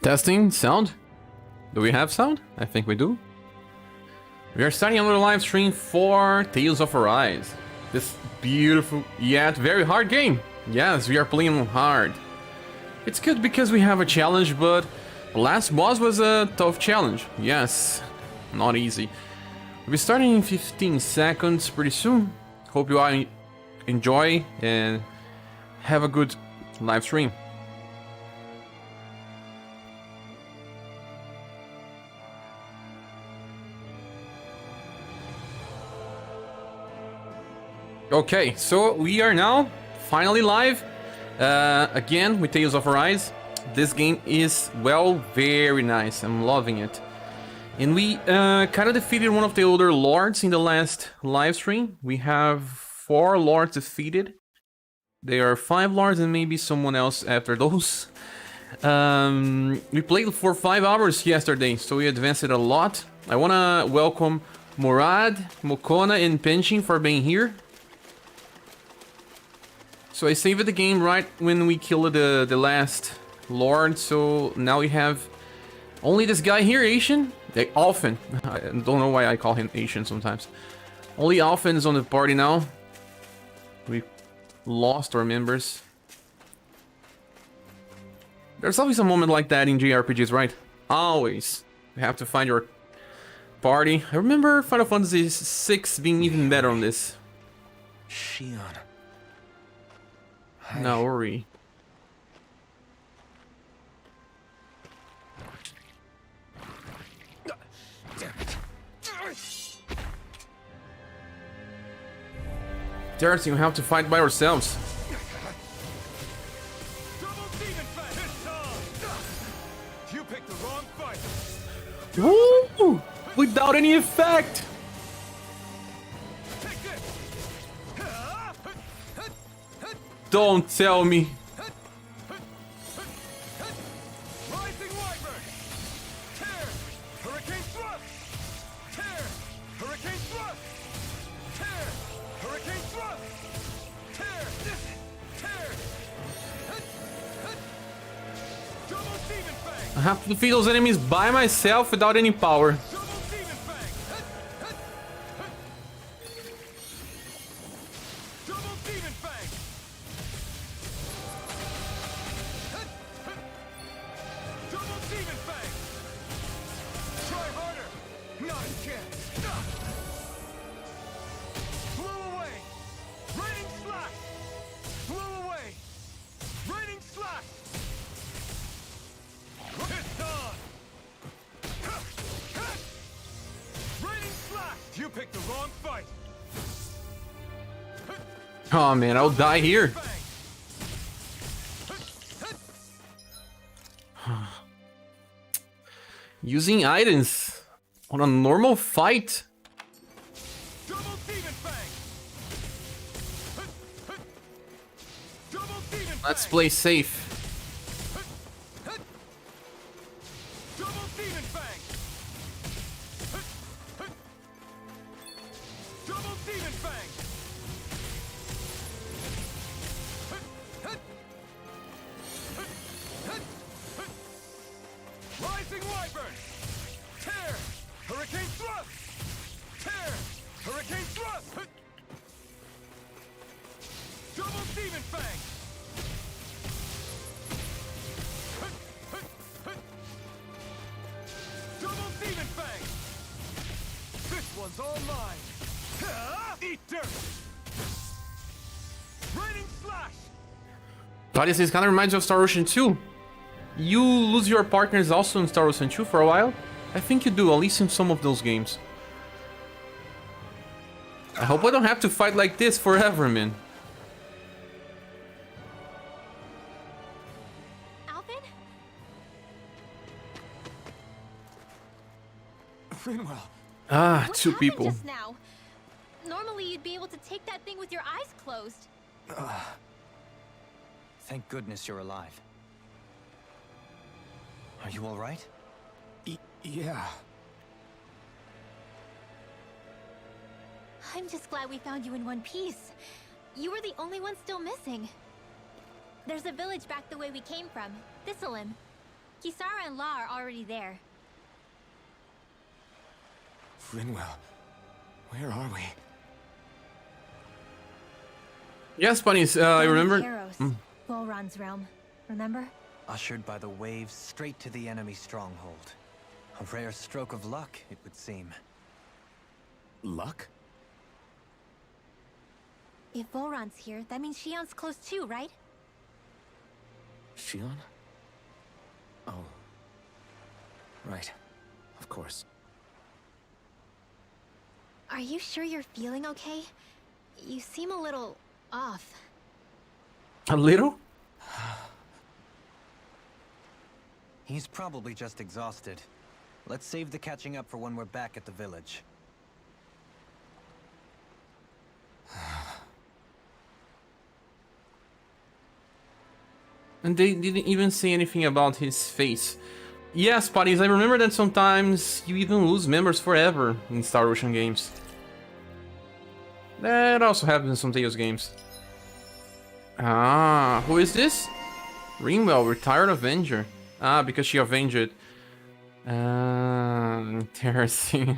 Testing sound. Do we have sound? I think we do. We are starting another live stream for Tales of Arise. This beautiful yet very hard game. Yes, we are playing hard. It's good because we have a challenge, but the last boss was a tough challenge. Yes, not easy. We'll be starting in 15 seconds pretty soon. Hope you all enjoy and have a good live stream. Okay, so we are now finally live again with Tales of Arise. This game is, well, very nice. I'm loving it. And we kind of defeated one of the older lords in the last live stream. We have 4 lords defeated. There are 5 lords and maybe someone else after those. We played for 5 hours yesterday, so we advanced it a lot. I want to welcome Murad, Mokona, and Penshin for being here. So I saved the game right when we killed the last lord, so now we have only this guy here, Asian. Alphen. I don't know why I call him Asian sometimes. Only Alphen is on the party now. We lost our members. There's always a moment like that in JRPGs, right? Always. You have to find your party. I remember Final Fantasy VI being even better on this. Shion. No worry. Darcy, we have to fight by ourselves. You picked the wrong fight. Woo! Without any effect. Don't tell me. Rising Wyvern. Tear. Hurricane thrust. Tear. Hurricane thrust. Tear. Hurricane thrust. Tear. Tear. Double demon fang. I have to defeat those enemies by myself without any power. Double demon fang. Double demon fang. Double demon fang. Try harder. Not a chance. Blew away. Raining slash. Blew away. Raining slash. It's on. Raining slash. You picked the wrong fight. Oh man, I'll die here. Using items on a normal fight. Double demon fang. Double demon Let's fang. play safe. Double demon fang. Double demon fang. Rising Wyvern. Tear. Hurricane thrust. Tear. Hurricane thrust. Double demon fang. Double demon fang. This one's all mine. Eat dirt. Raining slash. Claudius, this kind of reminds me of Star Ocean 2. You lose your partners also in Star Ocean 2 for a while? I think you do, at least in some of those games. I hope I don't have to fight like this forever, man. Alvin? Finwell. Ah, What 2 happened people. just now? Normally you'd be able to take that thing with your eyes closed. Thank goodness you're alive. Are you all right? Yeah. I'm just glad we found you in one piece. You were the only one still missing. There's a village back the way we came from, Thistleim. Kisara and La are already there. Rinwell, where are we? Yes, bunnies. I remember. Karos, Volron's realm. Remember? Ushered by the waves straight to the enemy stronghold. A rare stroke of luck, it would seem. Luck? If Volron's here, that means Shion's close too, right? Shion? Oh. Right. Of course. Are you sure you're feeling okay? You seem a little off. A little? He's probably just exhausted. Let's save the catching up for when we're back at the village. And they didn't even say anything about his face. Yes, buddies, I remember that sometimes you even lose members forever in Star Ocean games. That also happens in some Tales games. Ah, who is this? Ringwell, retired Avenger. Ah, because she avenged it. Interesting.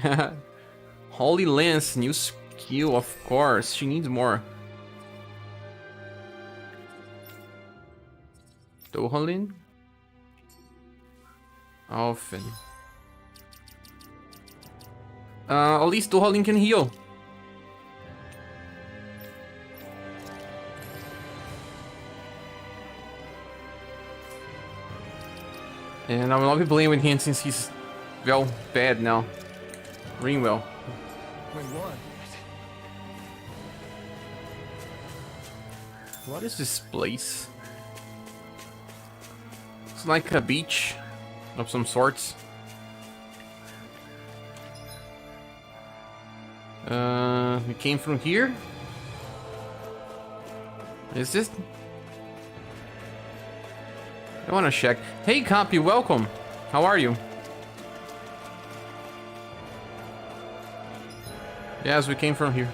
Holy Lance, new skill, of course. She needs more. Dohalin? Often. At least Dohalin can heal. And I will not be playing with him since he's, well, bad now. Ringwell. We won. What is this place? It's like a beach of some sorts. We came from here? Is this? I wanna check. Hey Copy, welcome! How are you? Yes, we came from here.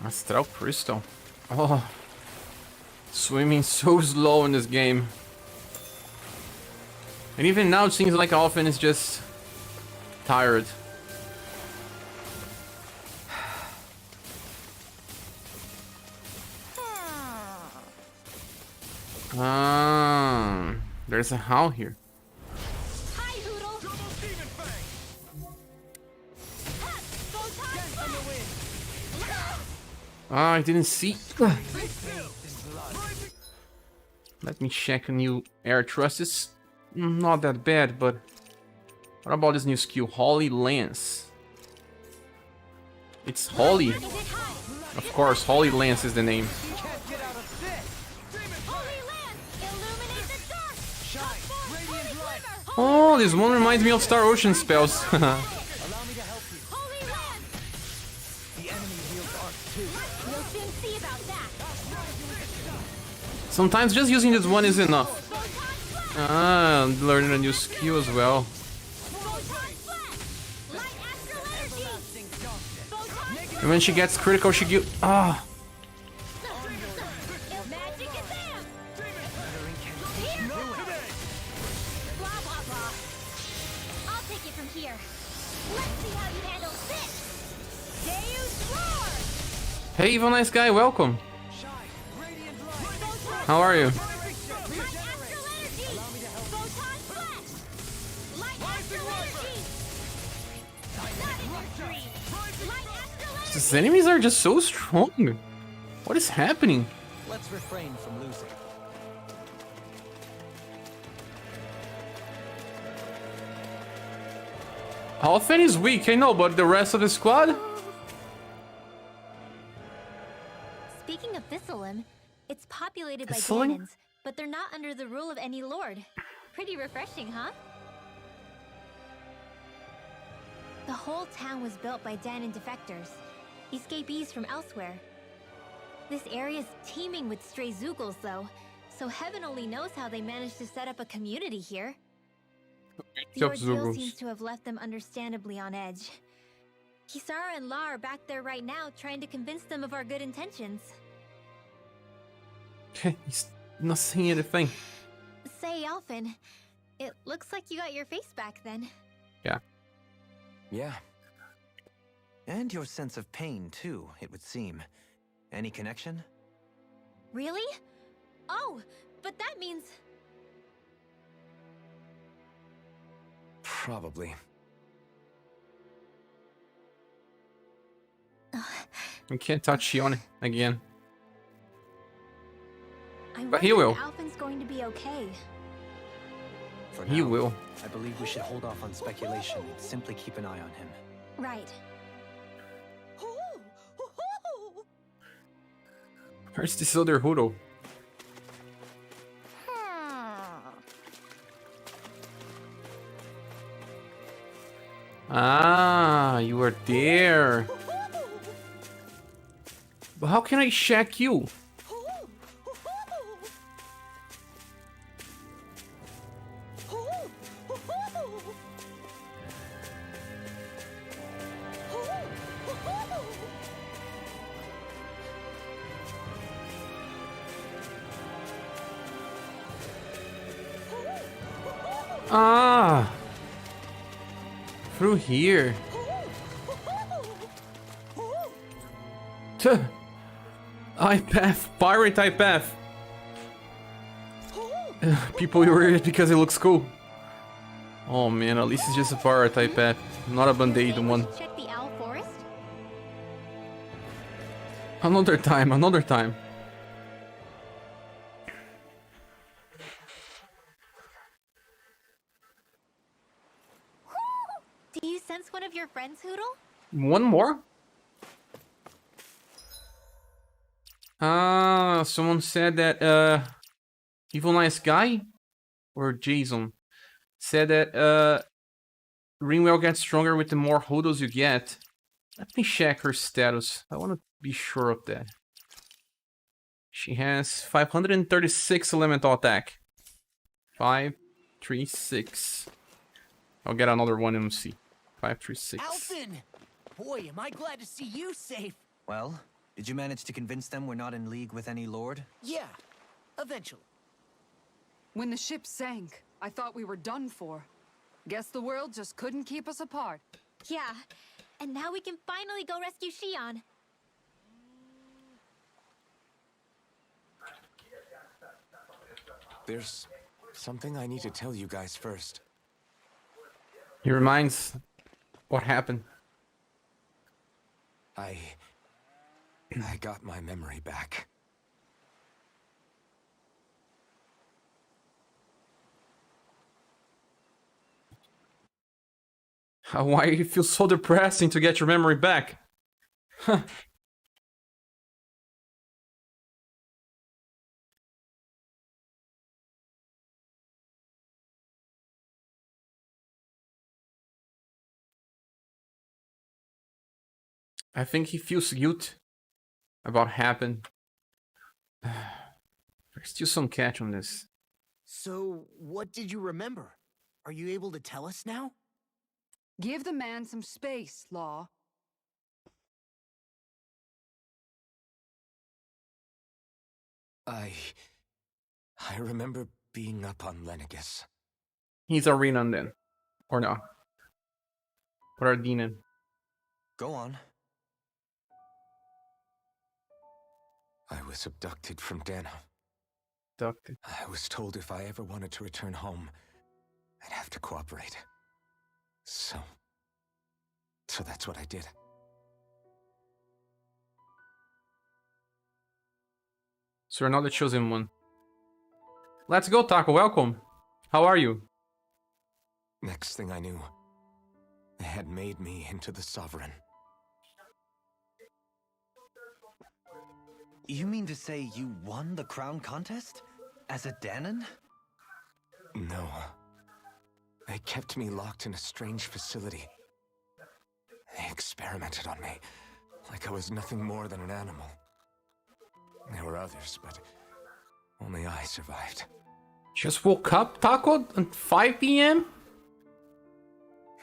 Astral Crystal. Oh, swimming so slow in this game. And even now it seems like Alphen is just tired. There's a howl here. Hi, Hoodle! Double Demon Fang! Ah, I didn't see. Be still! Let me check a new air thrust. It's not that bad, but what about this new skill, Holy Lance? It's Holy. Is it high? Of course, Holy Lance is the name. Can't get out of this! Demon Holy Land! Illuminate the dark! Shine! Radiant light! Oh, this one reminds me of Star Ocean spells. Allow me to help you. Holy Land! The enemy wields arc too. We'll soon see about that. Sometimes just using this one is enough. Photon Flash! Ah, learning a new skill as well. Photon Flash! Light Astral Energy! Photon And when she gets critical, she gives. Ah, Magic Exam! Demon Here! today! Blah, blah, blah. I'll take it from here. Let's see how you handle this! Deus Roar! hey, Evil Nice Guy, welcome. Shine! Radiant light! How are you? Light Astral Energy! Photon Flash! Light Astral Energy! Not in your dreams! Light Astral Energy! These enemies are just so strong. What is happening? Let's refrain from losing. Alphen is weak, I know, but the rest of the squad? Speaking of Thistlelim, it's populated by Thistlelim? Danons, but they're not under the rule of any lord. Pretty refreshing, huh? The whole town was built by Danon defectors, escapees from elsewhere. This area's teeming with stray Zoogles, though, so heaven only knows how they managed to set up a community here. The ordeal seems to have left them understandably on edge. Kisara and La are back there right now trying to convince them of our good intentions. He's not saying anything. Say, Alphen, it looks like you got your face back then. Yeah. Yeah. And your sense of pain, too, it would seem. Any connection? Really? Oh, but that means... Probably. We can't touch Shion again. I But he wonder will. if Alphen's going to be okay. For He now, will. I believe we should hold off on speculation and simply keep an eye on him. Right. Where's this other Hoodle? Ah, you are there. But how can I check you? Ah, through here. Tuh. iPath, pirate iPath. People were it because it looks cool. Oh man, at least it's just a pirate iPath, not a band-aid one. Check the owl forest? Another time, another time. Do you sense one of your friends, Hoodle? One more? Someone said that, Evil Nice Guy? Or Jason? Said that, Ringwell gets stronger with the more Hoodles you get. Let me check her status. I want to be sure of that. She has 536 elemental attack. 536. I'll get another one and see. 536. Alphen! Boy, am I glad to see you safe. Well, did you manage to convince them we're not in league with any lord? Yeah, eventually. When the ship sank, I thought we were done for. Guess the world just couldn't keep us apart. Yeah, and now we can finally go rescue Shion. There's something I need to tell you guys first. He reminds what happened. I got my memory back. Why you feel so depressing to get your memory back? Huh. I think he feels guilt about happened. There's still some catch on this. So, what did you remember? Are you able to tell us now? Give the man some space, Law. I remember being up on Lenegus. He's a Renan then. Or not. Or a Denon. Go on. I was abducted from Dano. Abducted. I was told if I ever wanted to return home, I'd have to cooperate. So that's what I did. So you're not the chosen one. Let's go, Taco. Welcome. How are you? Next thing I knew, they had made me into the Sovereign. You mean to say you won the crown contest? As a Danon? No. They kept me locked in a strange facility. They experimented on me, like I was nothing more than an animal. There were others, but only I survived. Just woke up, Taco, at 5 p.m.?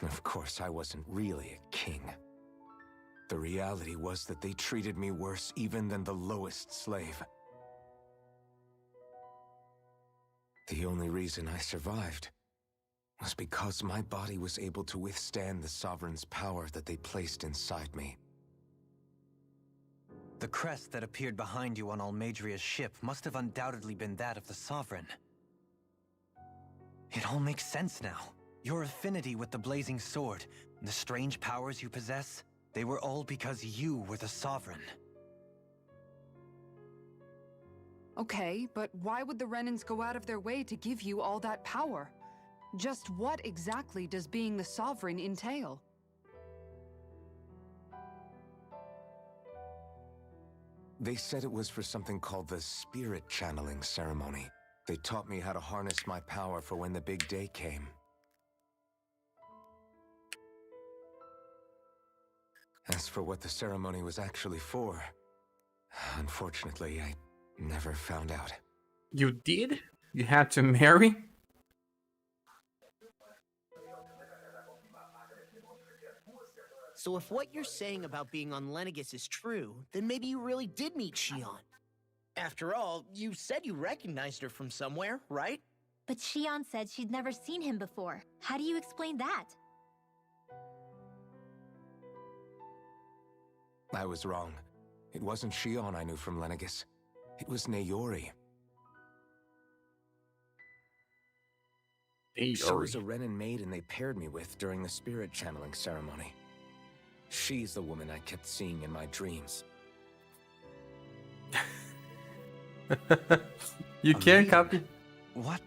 Of course, I wasn't really a king. The reality was that they treated me worse even than the lowest slave. The only reason I survived was because my body was able to withstand the Sovereign's power that they placed inside me. The crest that appeared behind you on Almadria's ship must have undoubtedly been that of the Sovereign. It all makes sense now. Your affinity with the Blazing Sword, the strange powers you possess, they were all because you were the Sovereign. Okay, but why would the Renans go out of their way to give you all that power? Just what exactly does being the Sovereign entail? They said it was for something called the Spirit Channeling Ceremony. They taught me how to harness my power for when the big day came. As for what the ceremony was actually for, unfortunately, I never found out. You did? You had to marry? So if what you're saying about being on Lenegis is true, then maybe you really did meet Shion. After all, you said you recognized her from somewhere, right? But Shion said she'd never seen him before. How do you explain that? I was wrong. It wasn't Shion I knew from Lenegis. It was Naori. She was a Renan maiden they paired me with during the spirit channeling ceremony. She's the woman I kept seeing in my dreams. You can't copy. What?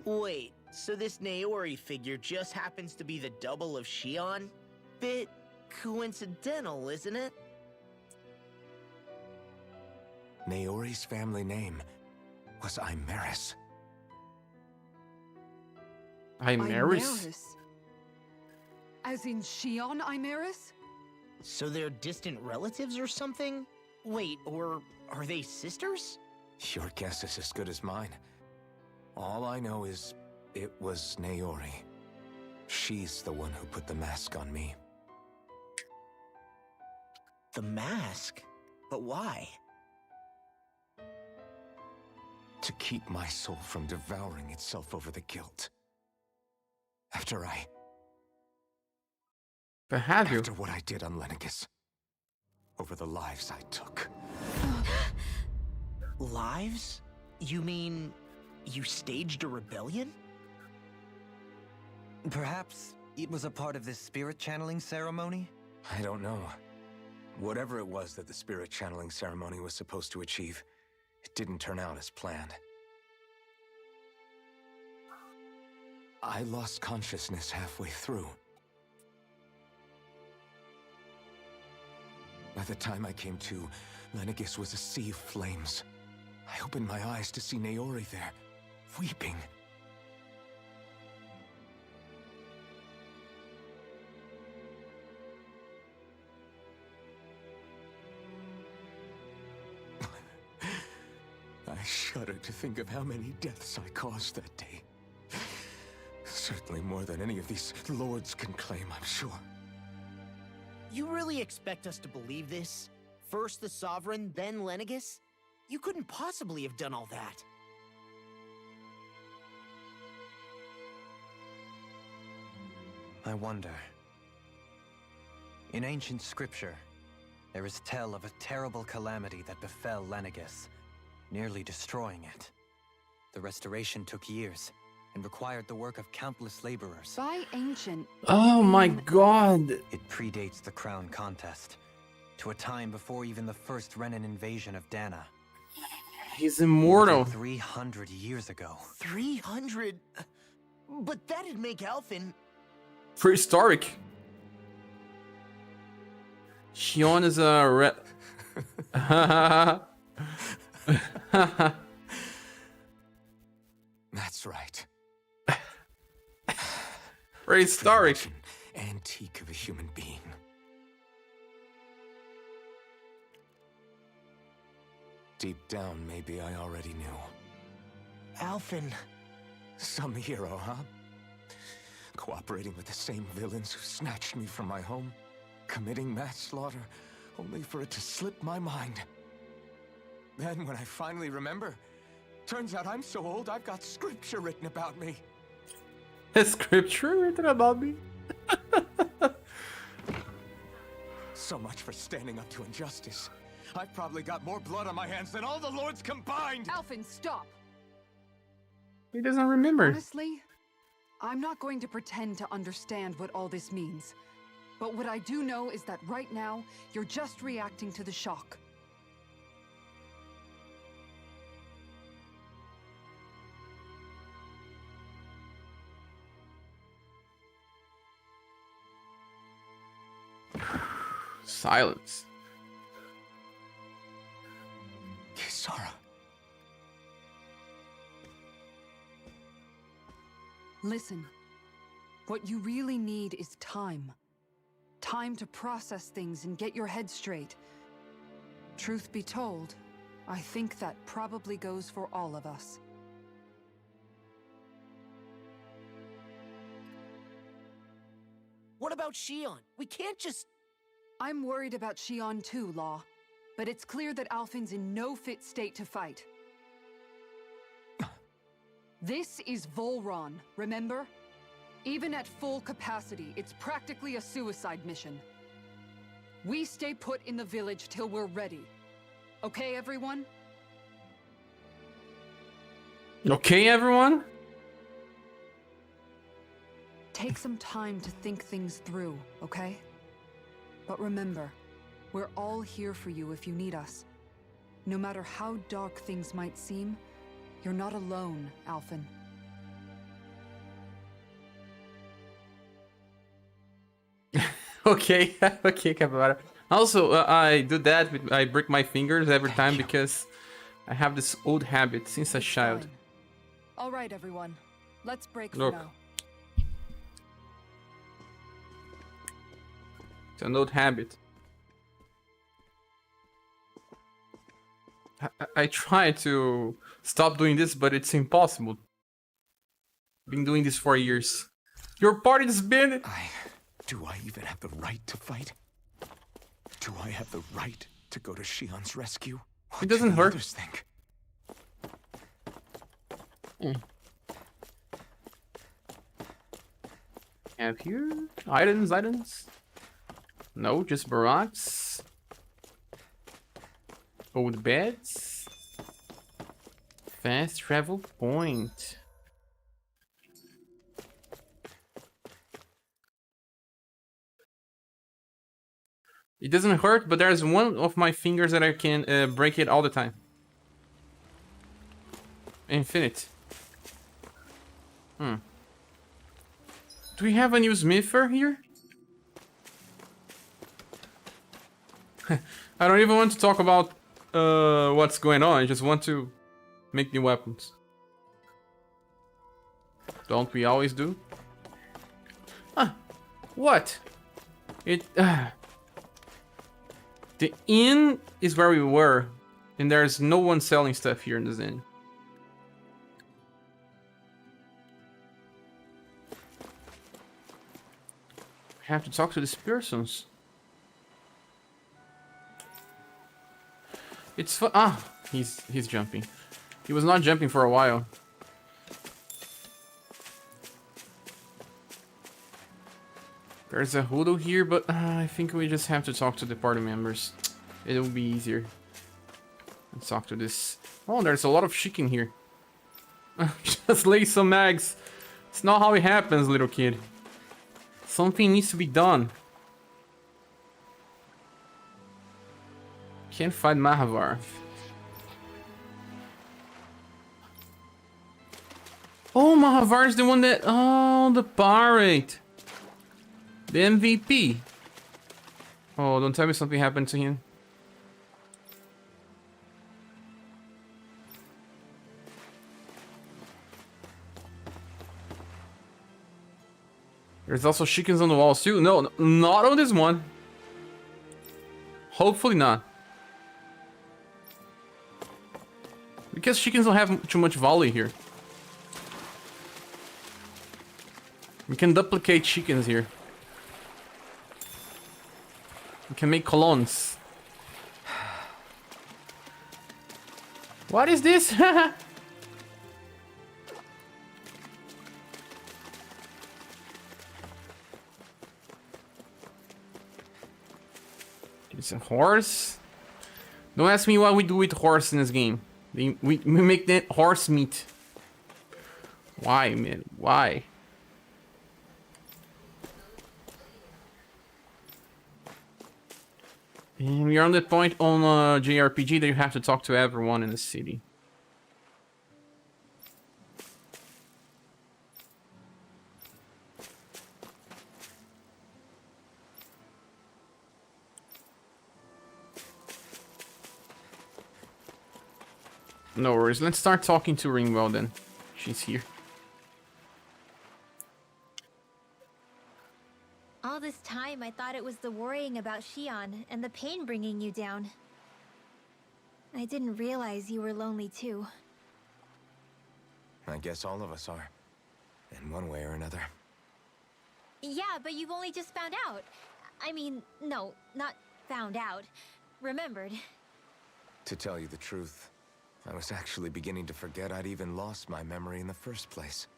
Wait, so this Naori figure just happens to be the double of Shion? Bit coincidental, isn't it? Naori's family name was Imeris. Imeris? As in Shion Imeris? So they're distant relatives or something? Wait, or are they sisters? Your guess is as good as mine. All I know is it was Naori. She's the one who put the mask on me. The mask? But why? To keep my soul from devouring itself over the guilt. After what I did on Lenegis. Over the lives I took. Lives? You mean you staged a rebellion? Perhaps it was a part of this spirit channeling ceremony? I don't know. Whatever it was that the spirit channeling ceremony was supposed to achieve, it didn't turn out as planned. I lost consciousness halfway through. By the time I came to, Lenegis was a sea of flames. I opened my eyes to see Naori there, weeping. I shudder to think of how many deaths I caused that day. Certainly more than any of these lords can claim, I'm sure. You really expect us to believe this? First the Sovereign, then Lenegis? You couldn't possibly have done all that. I wonder. In ancient scripture, there is tell of a terrible calamity that befell Lenegis, nearly destroying it. The restoration took years, and required the work of countless laborers. By ancient... Oh my god. It predates the crown contest, to a time before even the first Renan invasion of Dana. He's immortal. More than 300 years ago. 300? But that'd make Alphen... Prehistoric. Shion is a That's right. Prehistoric. An antique of a human being. deep down, maybe I already knew. Alphen. Some hero, huh? Cooperating with the same villains who snatched me from my home, committing mass slaughter, only for it to slip my mind. Then when I finally remember, turns out I'm so old I've got scripture written about me. A scripture written about me? So much for standing up to injustice. I've probably got more blood on my hands than all the lords combined! Alphen, stop! He doesn't remember. Honestly, I'm not going to pretend to understand what all this means. But what I do know is that right now, you're just reacting to the shock. Silence. Kisara. Listen, what you really need is time. Time to process things and get your head straight. Truth be told, I think that probably goes for all of us. What about Shion? We can't just... I'm worried about Shion too, Law. But it's clear that Alphen's in no fit state to fight. This is Volron, remember? Even at full capacity, it's practically a suicide mission. We stay put in the village till we're ready. Okay, everyone? Okay, everyone? Take some time to think things through, okay? But remember, we're all here for you if you need us. No matter how dark things might seem, you're not alone, Alphen. Okay, okay, Capybara. Also, I do that, I break my fingers every time because I have this old habit since a child. Fine. All right, everyone. Let's break Look. for now. It's an old habit. I try to stop doing this, but it's impossible. Been doing this for years. Your party's been... Do I even have the right to fight? Do I have the right to go to Shion's rescue? What It doesn't do the hurt. others think? Have here items. No, just barracks. Old beds. Fast travel point. It doesn't hurt, but there's one of my fingers that I can break it all the time. Infinite. Do we have a new smither here? I don't even want to talk about what's going on. I just want to make new weapons. Don't we always do? Ah, what? It. The inn is where we were, and there's no one selling stuff here in this inn. I have to talk to these persons. It's fun. Ah, he's jumping. He was not jumping for a while. There's a hoodoo here, but I think we just have to talk to the party members. It'll be easier. Let's talk to this. Oh, there's a lot of chicken here. Just lay some eggs. It's not how it happens, little kid. Something needs to be done. Can't find Mahavar. Oh, Mahavar is the one that... Oh, the pirate. The MVP. Oh, don't tell me something happened to him. There's also chickens on the walls too. No, not on this one. Because chickens don't have too much value here. We can duplicate chickens here. We can make colognes. What is this? It's a horse. Don't ask me what we do with horse in this game. We make that horse meat. Why, man? Why? And we are on the point on JRPG that you have to talk to everyone in the city. No worries. Let's start talking to Ringwell then. She's here. All this time, I thought it was the worrying about Shion and the pain bringing you down. I didn't realize you were lonely too. I guess all of us are. In one way or another. Yeah, but you've only just found out. I mean, no, not found out. Remembered. To tell you the truth, I was actually beginning to forget I'd even lost my memory in the first place.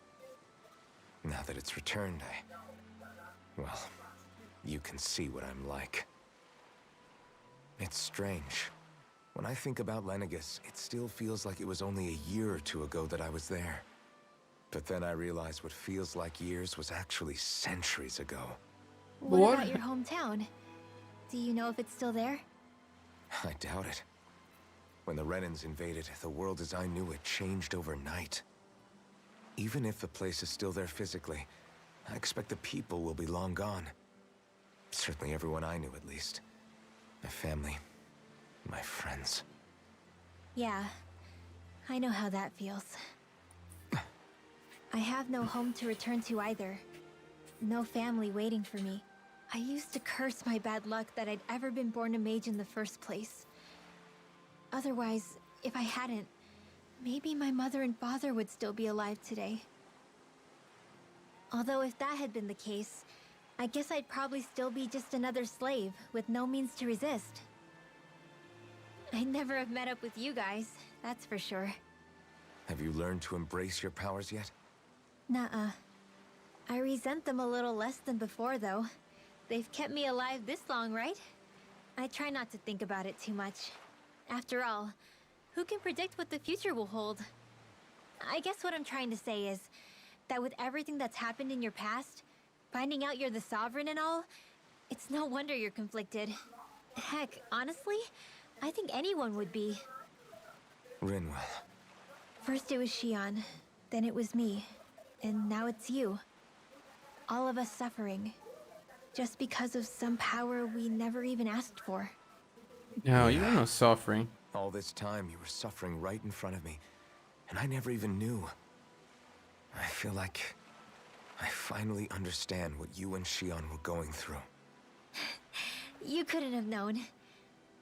Now that it's returned, well, you can see what I'm like. It's strange. When I think about Lenegis, it still feels like it was only a year or two ago that I was there. But then I realized what feels like years was actually centuries ago. What about your hometown? Do you know if it's still there? I doubt it. When the Renans invaded, the world as I knew it changed overnight. Even if the place is still there physically, I expect the people will be long gone. Certainly everyone I knew, at least. My family, my friends. Yeah, I know how that feels. I have no home to return to either. No family waiting for me. I used to curse my bad luck that I'd ever been born a mage in the first place. Otherwise, if I hadn't, maybe my mother and father would still be alive today. Although if that had been the case, I guess I'd probably still be just another slave with no means to resist. I'd never have met up with you guys, that's for sure. Have you learned to embrace your powers yet? Nuh-uh. I resent them a little less than before, though. They've kept me alive this long, right? I try not to think about it too much. After all, who can predict what the future will hold? I guess what I'm trying to say is that with everything that's happened in your past, finding out you're the Sovereign and all, it's no wonder you're conflicted. Heck, honestly, I think anyone would be. Rinwell. First it was Shion, then it was me, and now it's you. All of us suffering, just because of some power we never even asked for. No, you're not suffering. All this time you were suffering right in front of me, and I never even knew. I feel like I finally understand what you and Shion were going through. You couldn't have known.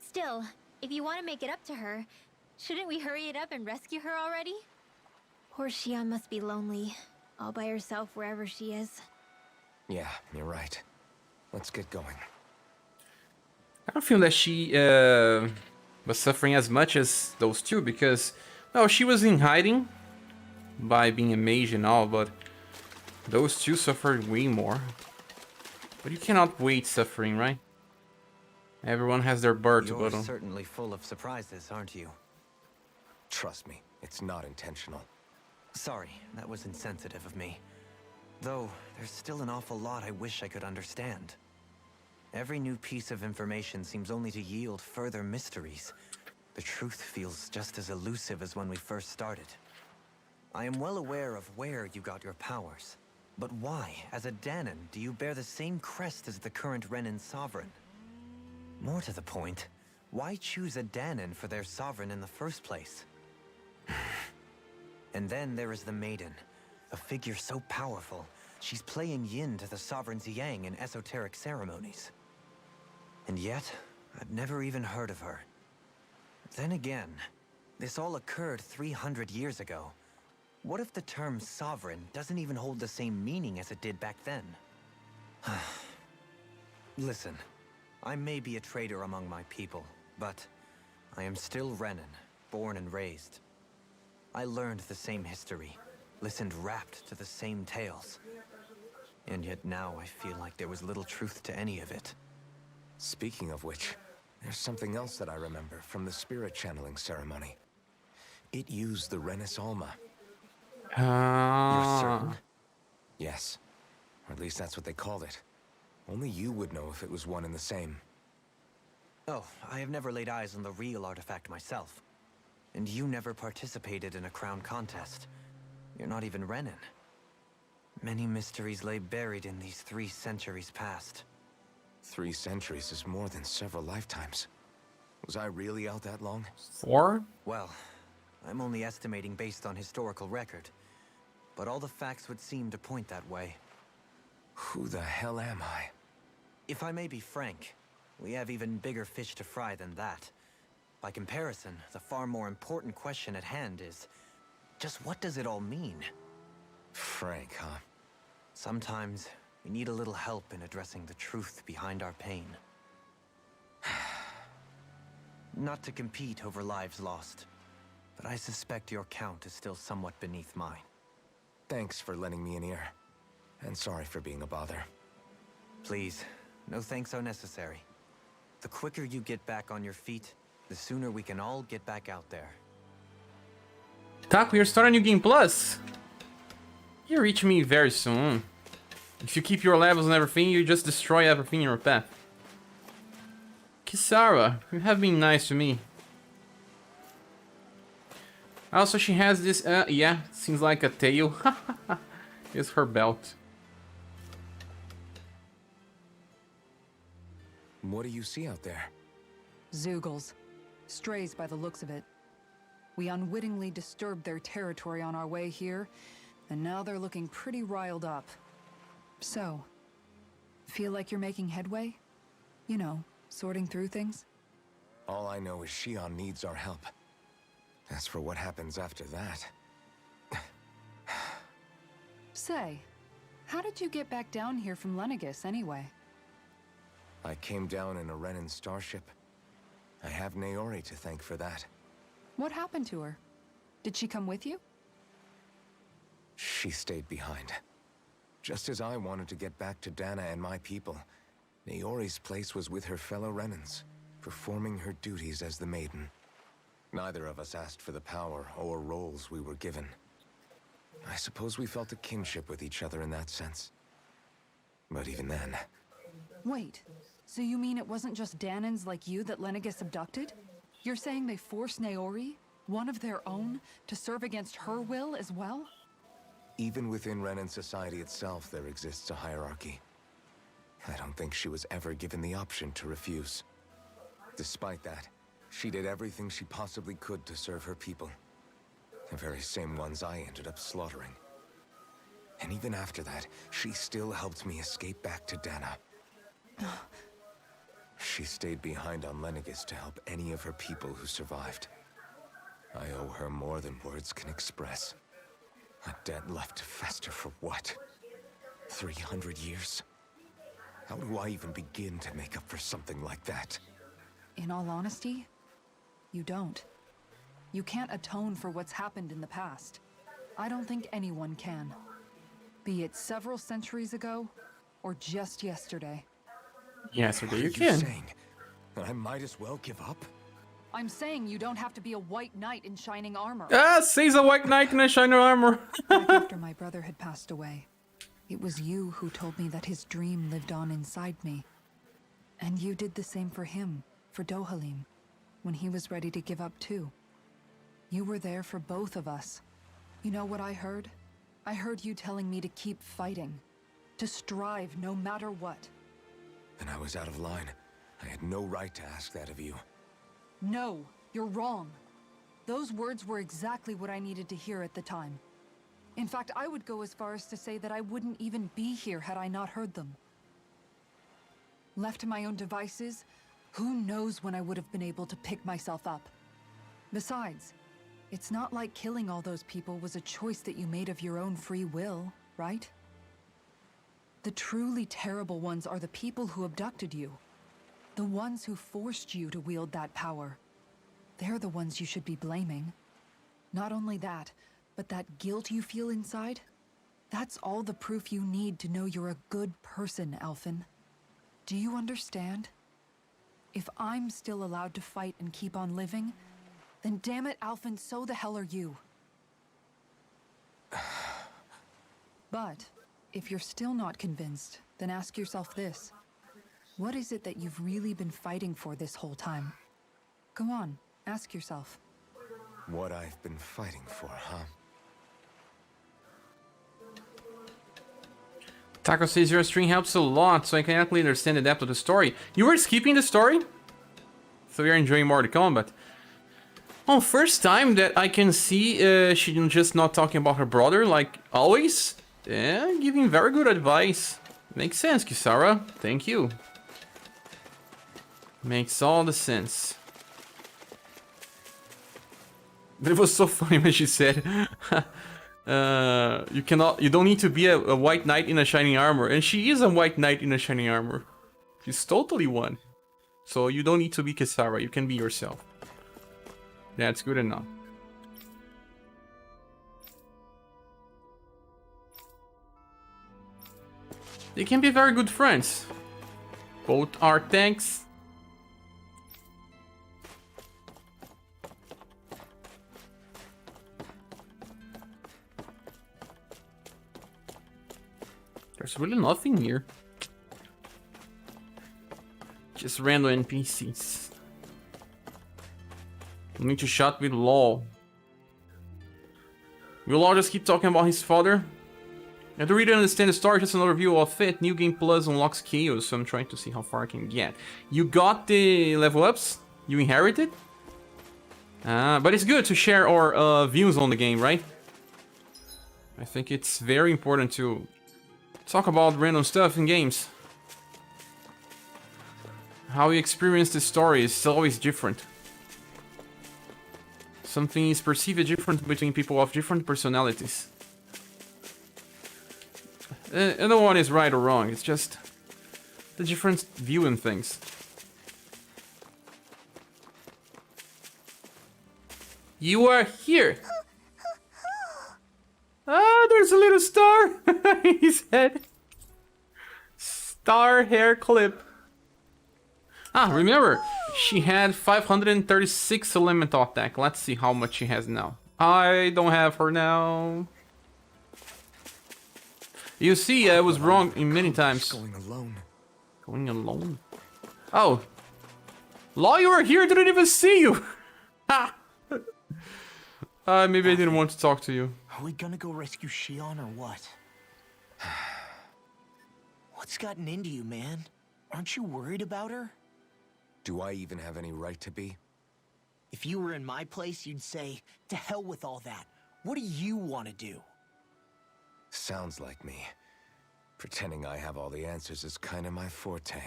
Still, if you want to make it up to her, shouldn't we hurry it up and rescue her already? Poor Shion must be lonely, all by herself wherever she is. Yeah, you're right. Let's get going. I don't feel that she was suffering as much as those two because, well, she was in hiding by being a mage and all, but those two suffered way more. But you cannot wait suffering, right? Everyone has their bird to go You're on. certainly full of surprises, aren't you? Trust me, it's not intentional. Sorry, that was insensitive of me. Though, there's still an awful lot I wish I could understand. Every new piece of information seems only to yield further mysteries. The truth feels just as elusive as when we first started. I am well aware of where you got your powers. But why, as a Danon, do you bear the same crest as the current Renan Sovereign? More to the point, why choose a Danon for their Sovereign in the first place? And then there is the Maiden, a figure so powerful, she's playing yin to the Sovereign's yang in esoteric ceremonies. And yet, I've never even heard of her. Then again, This all occurred 300 years ago. What if the term sovereign doesn't even hold the same meaning as it did back then? Listen, I may be a traitor among my people, but I am still Renan, born and raised. I learned the same history, listened rapt to the same tales. And yet now I feel like there was little truth to any of it. Speaking of which, there's something else that I remember from the spirit channeling ceremony. It used the Renis Alma. You're certain? Yes. Or at least that's what they called it. Only you would know if it was one and the same. Oh, I have never laid eyes on the real artifact myself. And you never participated in a crown contest. You're not even Renan. Many mysteries lay buried in these 3 centuries past. 3 centuries is more than several lifetimes. Was I really out that long? 4? Well, I'm only estimating based on historical record. But all the facts would seem to point that way. Who the hell am I? If I may be frank, we have even bigger fish to fry than that. By comparison, the far more important question at hand is, just what does it all mean? Frank, huh? Sometimes we need a little help in addressing the truth behind our pain. Not to compete over lives lost, but I suspect your count is still somewhat beneath mine. Thanks for lending me an ear. And sorry for being a bother. Please, no thanks are necessary. The quicker you get back on your feet, the sooner we can all get back out there. Tak, we are starting a new game plus. You reach me very soon. If you keep your levels and everything, you just destroy everything in your path. Kisara, you have been nice to me. Also, she has this, yeah, seems like a tail. It's her belt. What do you see out there? Zeugles. Strays by the looks of it. We unwittingly disturbed their territory on our way here, and now they're looking pretty riled up. So, feel like you're making headway? You know, sorting through things? All I know is Shion needs our help. As for what happens after that... Say, how did you get back down here from Lenegis anyway? I came down in a Renan starship. I have Naori to thank for that. What happened to her? Did she come with you? She stayed behind. Just as I wanted to get back to Dana and my people, Naori's place was with her fellow Renans, performing her duties as the Maiden. Neither of us asked for the power or roles we were given. I suppose we felt a kinship with each other in that sense. But even then... Wait, so you mean it wasn't just Danans like you that Lenegis abducted? You're saying they forced Naori, one of their own, to serve against her will as well? Even within Renan society itself, there exists a hierarchy. I don't think she was ever given the option to refuse. Despite that, she did everything she possibly could to serve her people. The very same ones I ended up slaughtering. And even after that, she still helped me escape back to Dana. She stayed behind on Lenegis to help any of her people who survived. I owe her more than words can express. A debt left to fester for what? 300 years? How do I even begin to make up for something like that? In all honesty, you don't. You can't atone for what's happened in the past. I don't think anyone can. Be it several centuries ago, or just yesterday. Yesterday you Are you can. saying that I might as well give up? I'm saying you don't have to be a white knight in shining armor. Ah, says a white knight in a shiny armor. Back after my brother had passed away, it was you who told me that his dream lived on inside me. And you did the same for him, for Dohalim, when he was ready to give up too. You were there for both of us. You know what I heard? I heard you telling me to keep fighting, to strive no matter what. Then I was out of line. I had no right to ask that of you. No, you're wrong. Those words were exactly what I needed to hear at the time. In fact, I would go as far as to say that I wouldn't even be here had I not heard them. Left to my own devices, who knows when I would have been able to pick myself up. Besides, It's not like killing all those people was a choice that you made of your own free will, right? The truly terrible ones are the people who abducted you. The ones who forced you to wield that power. They're the ones you should be blaming. Not only that, but that guilt you feel inside, that's all the proof you need to know you're a good person, Alphen. Do you understand? If I'm still allowed to fight and keep on living, then damn it, Alphen, so the hell are you. But if you're still not convinced, then ask yourself this. What is it that you've really been fighting for this whole time? Go on, ask yourself. What I've been fighting for, huh? Taco says your stream helps a lot, so I can actually understand the depth of the story. You were skipping the story? So you're enjoying more to come, but... Oh, first time that I can see she's just not talking about her brother, like always. Yeah, giving very good advice. Makes sense, Kisara. Thank you. Makes all the sense. But it was so funny when she said... you don't need to be a white knight in a shining armor. And she is a white knight in a shining armor. She's totally one. So you don't need to be Kisara, you can be yourself. That's good enough. They can be very good friends. Both are tanks. There's really nothing here. Just random NPCs. We need to shot with Law. Will Law just keep talking about his father? And to really understand the story, just an overview of it. New Game Plus unlocks chaos, so I'm trying to see how far I can get. You got the level ups? You inherited? But it's good to share our views on the game, right? I think it's very important to talk about random stuff in games. How you experience the story is always different. Something is perceived different between people of different personalities. No one is right or wrong, it's just the different view in things. You are here! Ah, there's a little star in his head. Star hair clip. Ah, remember, she had 536 elemental attack. Let's see how much she has now. I don't have her now. You see, I was wrong in many times. Going alone. Going alone? Oh. Law, you were here, I didn't even see you. Ha! Maybe I didn't want to talk to you. Are we gonna go rescue Shion or what? What's gotten into you, man? Aren't you worried about her? Do I even have any right to be? If you were in my place, you'd say, to hell with all that. What do you want to do? Sounds like me. Pretending I have all the answers is kind of my forte.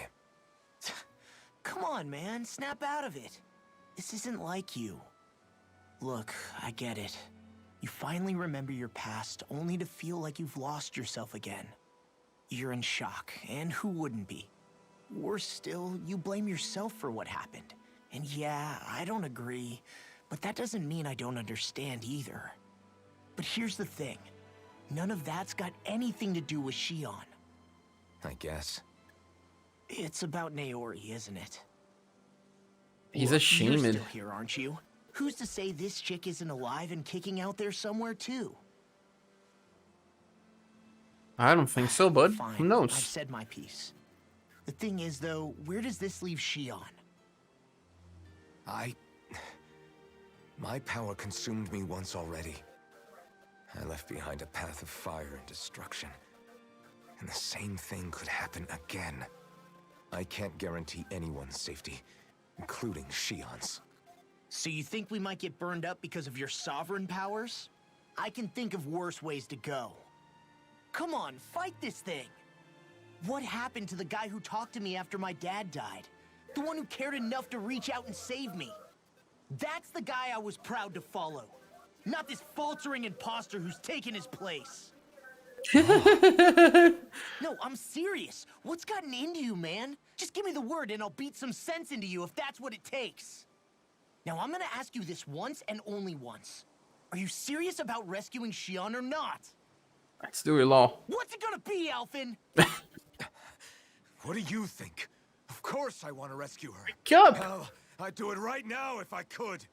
Come on, man. Snap out of it. This isn't like you. Look, I get it. You finally remember your past, only to feel like you've lost yourself again. You're in shock, and who wouldn't be? Worse still, you blame yourself for what happened. And yeah, I don't agree, but that doesn't mean I don't understand either. But here's the thing. None of that's got anything to do with Shion. I guess. It's about Naori, isn't it? He's Look, a shaman. You're still here, aren't you? Who's to say this chick isn't alive and kicking out there somewhere too? I don't think so, bud. Fine, Who knows? I've said my piece. The thing is, though, where does this leave Shion? My power consumed me once already. I left behind a path of fire and destruction. And the same thing could happen again. I can't guarantee anyone's safety, including Shion's. So you think we might get burned up because of your sovereign powers? I can think of worse ways to go. Come on, fight this thing! What happened to the guy who talked to me after my dad died? The one who cared enough to reach out and save me? That's the guy I was proud to follow. not this faltering imposter who's taken his place. No, I'm serious. What's gotten into you, man? Just give me the word and I'll beat some sense into you if that's what it takes. Now, I'm gonna ask you this once and only once. Are you serious about rescuing Xion or not? Let's do it, Law. What's it gonna be, Alphen? What do you think? Of course I want to rescue her. Yup. Hell, I'd do it right now if I could.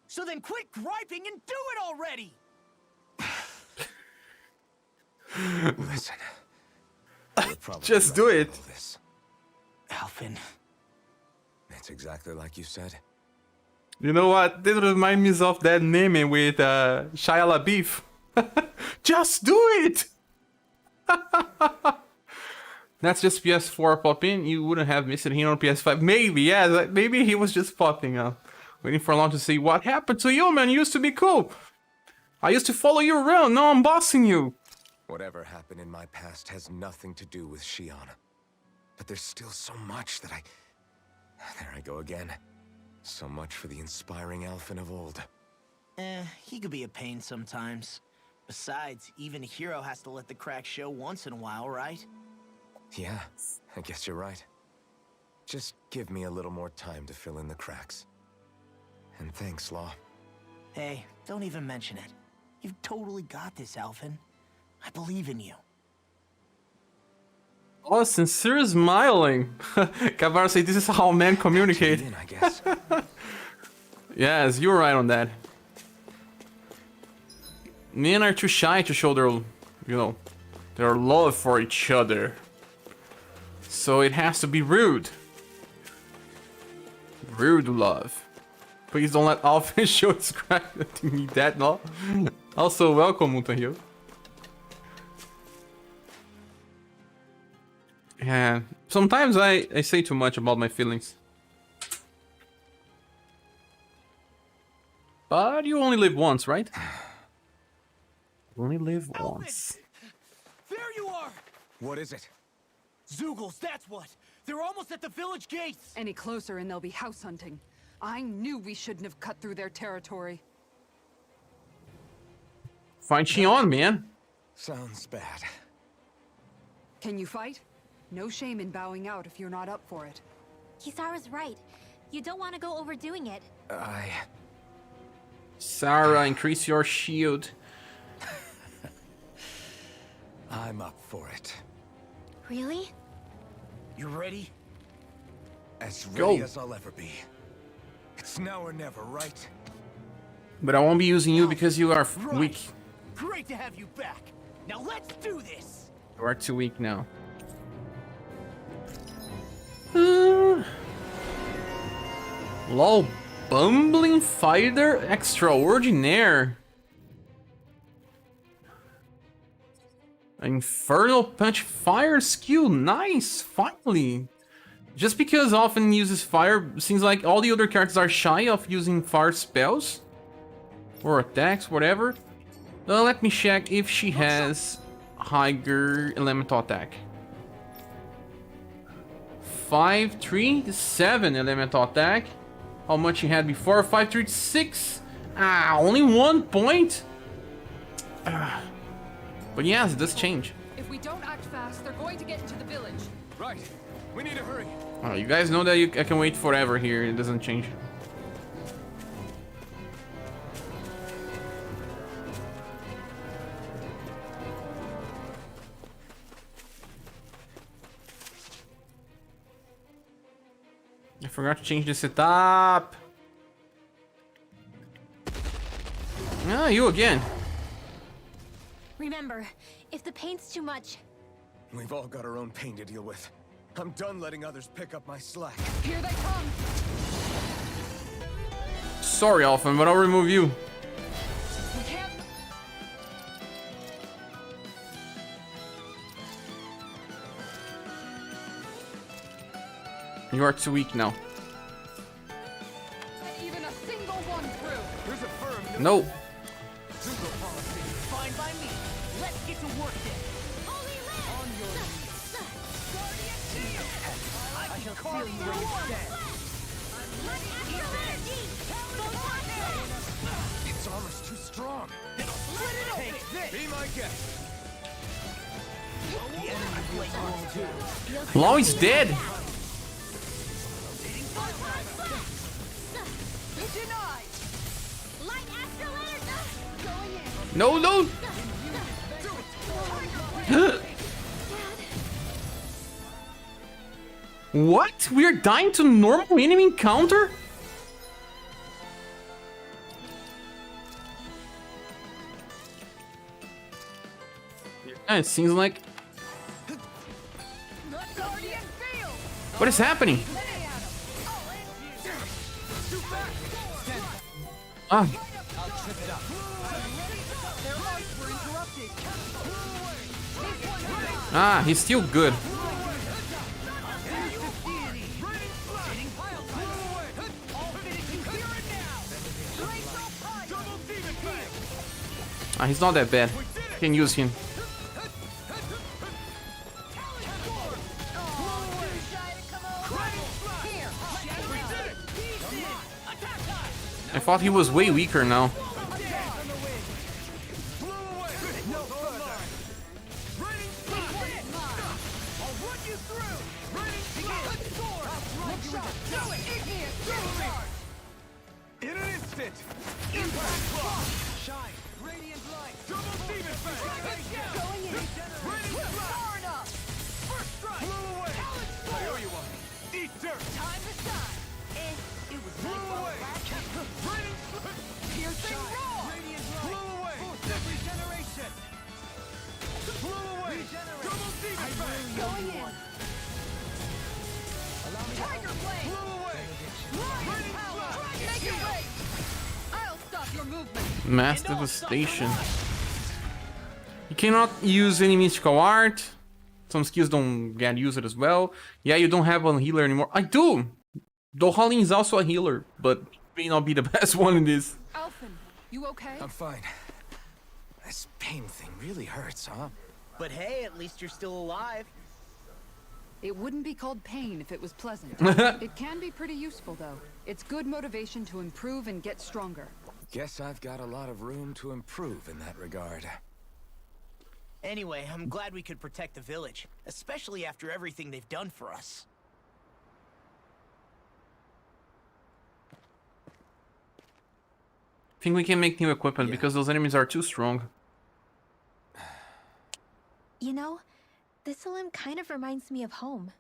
So then quit griping and do it already! Listen. Just do it. This. Alphen. It's exactly like you said. You know what? This reminds me of that meme with Shia LaBeouf. Just do it! That's just PS4 popping. You wouldn't have missed him on PS5. Maybe, yeah. Maybe he was just popping up. Waiting for long to see what happened to you, man. You used to be cool. I used to follow you around. Now I'm bossing you. Whatever happened in my past has nothing to do with Xion. But there's still so much that There I go again. So much for the inspiring Alphen of old. He could be a pain sometimes. Besides, even a hero has to let the cracks show once in a while, right? Yeah, I guess you're right. Just give me a little more time to fill in the cracks. And thanks, Law. Hey, don't even mention it. You've totally got this, Alphen. I believe in you. Oh, sincere smiling. Cavar say this is how men communicate. I guess. Yes, you're right on that. Men are too shy to show their love for each other. So it has to be rude. Rude love. Please don't let Alphen show his crack to me that, no? Also, welcome, Mutahio. Yeah, sometimes I say too much about my feelings. But you only live once, right? You only live once. There you are! What is it? Zeugles, that's what! They're almost at the village gates! Any closer and they'll be house hunting. I knew we shouldn't have cut through their territory. Find Xion, man. Sounds bad. Can you fight? No shame in bowing out if you're not up for it. Kisara's right. You don't want to go overdoing it. Sarah, increase your shield. I'm up for it. Really? You ready? As Go. ready as I'll ever be. It's now or never, right? But I won't be using you because you are weak. Great to have you back. Now let's do this. You are too weak now. Lol, bumbling fighter extraordinaire. Infernal punch fire skill, nice, finally. Just because often uses fire, seems like all the other characters are shy of using fire spells or attacks, whatever. Let me check if she has higher elemental attack. 5, 3, 7 elemental attack. How much she had before? 5, 3, 6. Ah, only 1 point. But yes, it does change. If we don't act fast, they're going to get into the village. Right. We need to hurry. Oh, you guys know that I can wait forever here. It doesn't change. I forgot to change the setup. Ah, you again. Remember, if the paint's too much, We've all got our own pain to deal with. I'm done letting others pick up my slack. Here they come! Sorry, Alphen, but I'll remove you. We can't... You are too weak now. Even a single one through! Here's a firm No. Zugo policy. Fine by me. Let's get to work then. Holy On your Guardian Shield! I can carve you instead. energy! It's almost too strong. Be my guest. Law is dead. No, no. What? We are dying to normal enemy encounter? Yeah, it seems like... What is happening? Ah. Ah, he's still good. Ah, he's not that bad. Can use him. I thought he was way weaker now. In an instant. Impact block. Shine. Radiant light. Double demon fang. Going in. Radiant far enough. First strike. Blew away. I owe you one. Eat dirt. Time to shine. It was blew away. Radiant piercing raw. Radiant light. Blew away. Regeneration. Blew away. Double demon fang. Going in. Tiger blade. Blew away. Radiant power. Make it wait. I'll stop your movement. Mass devastation. You cannot use any mystical art. Some skills don't get used as well. Yeah, you don't have a healer anymore. I do! Dohalin is also a healer, but may not be the best one in this. Alphen, you okay? I'm fine. This pain thing really hurts, huh? But hey, at least you're still alive. It wouldn't be called pain if it was pleasant. It can be pretty useful, though. It's good motivation to improve and get stronger. Guess I've got a lot of room to improve in that regard. Anyway, I'm glad we could protect the village, especially after everything they've done for us. I think we can make new equipment Yeah. because those enemies are too strong. You know, this limb kind of reminds me of home.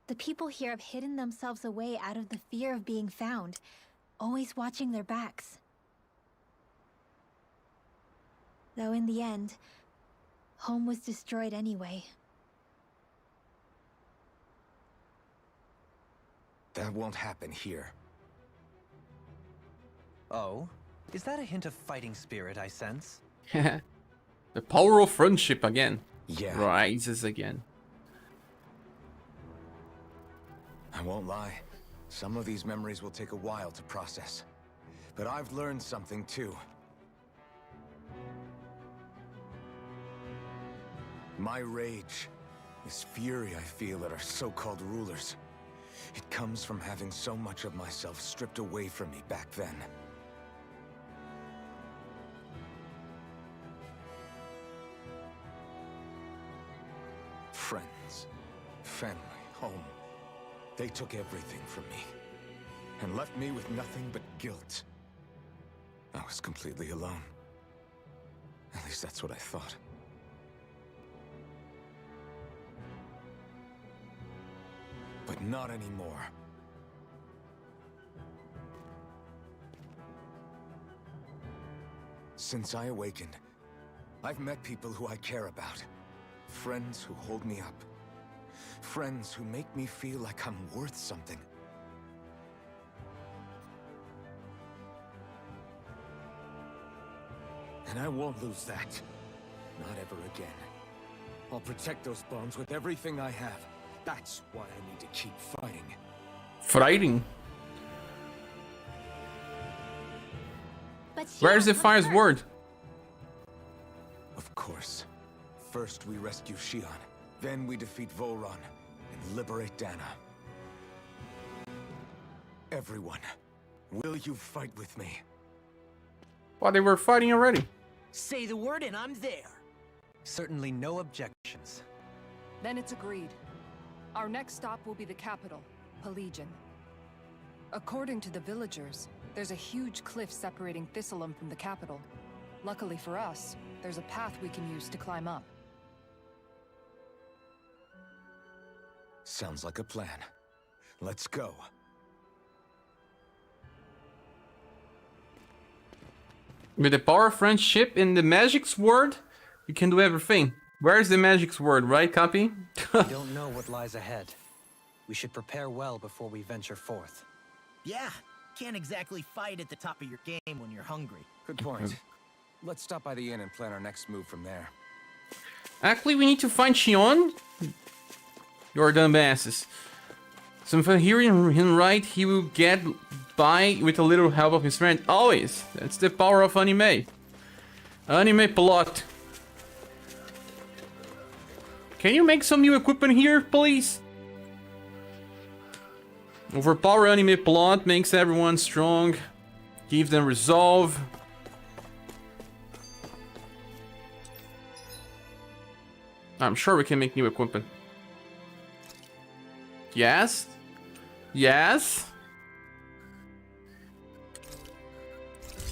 The people here have hidden themselves away out of the fear of being found, always watching their backs. Though in the end, home was destroyed anyway. That won't happen here. Oh? Is that a hint of fighting spirit I sense? The power of friendship again. Yeah. Rises again. I won't lie. Some of these memories will take a while to process. But I've learned something too. My rage, this fury I feel at our so-called rulers, it comes from having so much of myself stripped away from me back then. Friends, family, home. They took everything from me and left me with nothing but guilt. I was completely alone. At least that's what I thought. But not anymore. Since I awakened, I've met people who I care about. Friends who hold me up. Friends who make me feel like I'm worth something. And I won't lose that. Not ever again. I'll protect those bonds with everything I have. That's why I need to keep fighting. Fighting? But Where's the Shion, fire's come word? first. Of course. First we rescue Shion. Then we defeat Volron and liberate Dana. Everyone, will you fight with me? Well, they were fighting already. Say the word and I'm there. Certainly no objections. Then it's agreed. Our next stop will be the capital, Pelegion. According to the villagers, there's a huge cliff separating Thistleum from the capital. Luckily for us, there's a path we can use to climb up. Sounds like a plan. Let's go. With the power of friendship and the magic sword, you can do everything. Where's the magic sword, right, Copy? We don't know what lies ahead. We should prepare well before we venture forth. Yeah, can't exactly fight at the top of your game when you're hungry. Good point. Let's stop by the inn and plan our next move from there. Actually, we need to find Shion. You're dumbasses. So if I'm hearing him right, he will get by with a little help of his friend. Always. That's the power of anime. Anime plot. Can you make some new equipment here, please? Overpower anime plot makes everyone strong. Give them resolve. I'm sure we can make new equipment. Yes? Yes?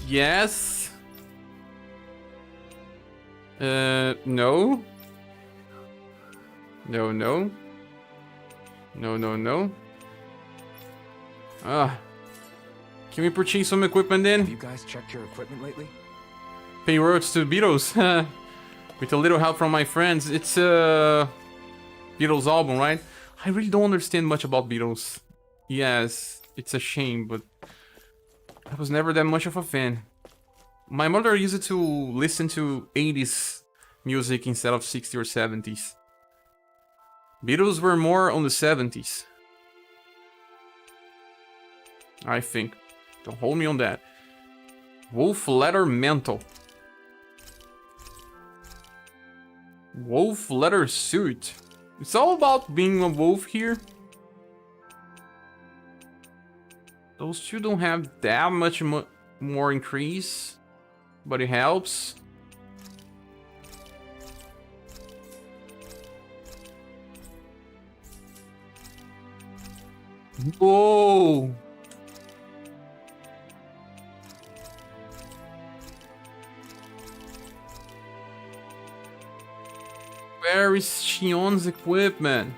Yes? No? No, no. No, no, no. Can we purchase some equipment then? Have you guys checked your equipment lately? Pay roads to Beatles. With a little help from my friends. It's a Beatles album, right? I really don't understand much about Beatles. Yes, it's a shame, but I was never that much of a fan. My mother used to listen to 80s music instead of 60s or 70s. Beatles were more on the 70s. I think. Don't hold me on that. Wolf leather mantle. Wolf leather suit. It's all about being a wolf here. Those two don't have that much more increase, but it helps. Whoa! Where is Shion's equipment?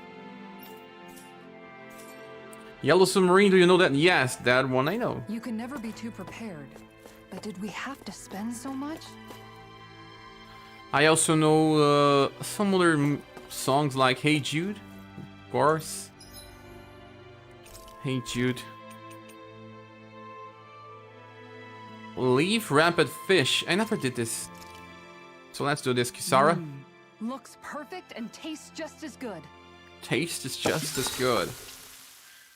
Yellow Submarine, do you know that? Yes, that one I know. You can never be too prepared. But did we have to spend so much? I also know some other songs like Hey Jude, of course. Hey Jude. Leaf Rapid Fish. I never did this. So let's do this, Kisara. Looks perfect and tastes just as good. Taste is just as good.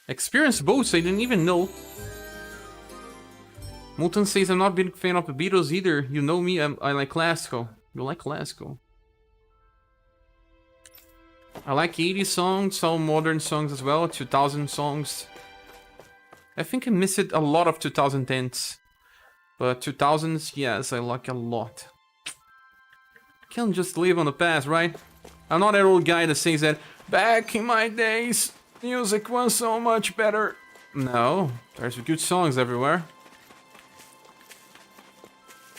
Experience boost, I didn't even know. Molten says I'm not a big fan of the Beatles either. You know me, I like classical. You like classical. I like 80s songs, some modern songs as well, 2000 songs. I think I missed a lot of 2010s. But 2000s, yes, I like a lot. Can't just live on the past, right? I'm not that old guy that says that back in my days, music was so much better. No, there's good songs everywhere.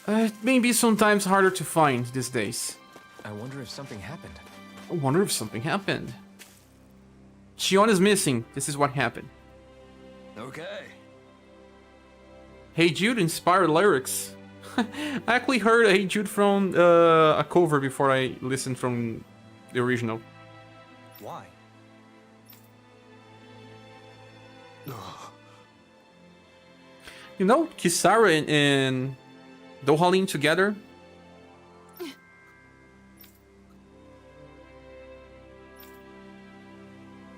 It may be sometimes harder to find these days. I wonder if something happened. I wonder if something happened. Shion is missing. This is what happened. Okay. Hey Jude inspired lyrics. I actually heard Hey Jude from a cover before I listened from the original. Why? You know, Kisara and Dohalim together.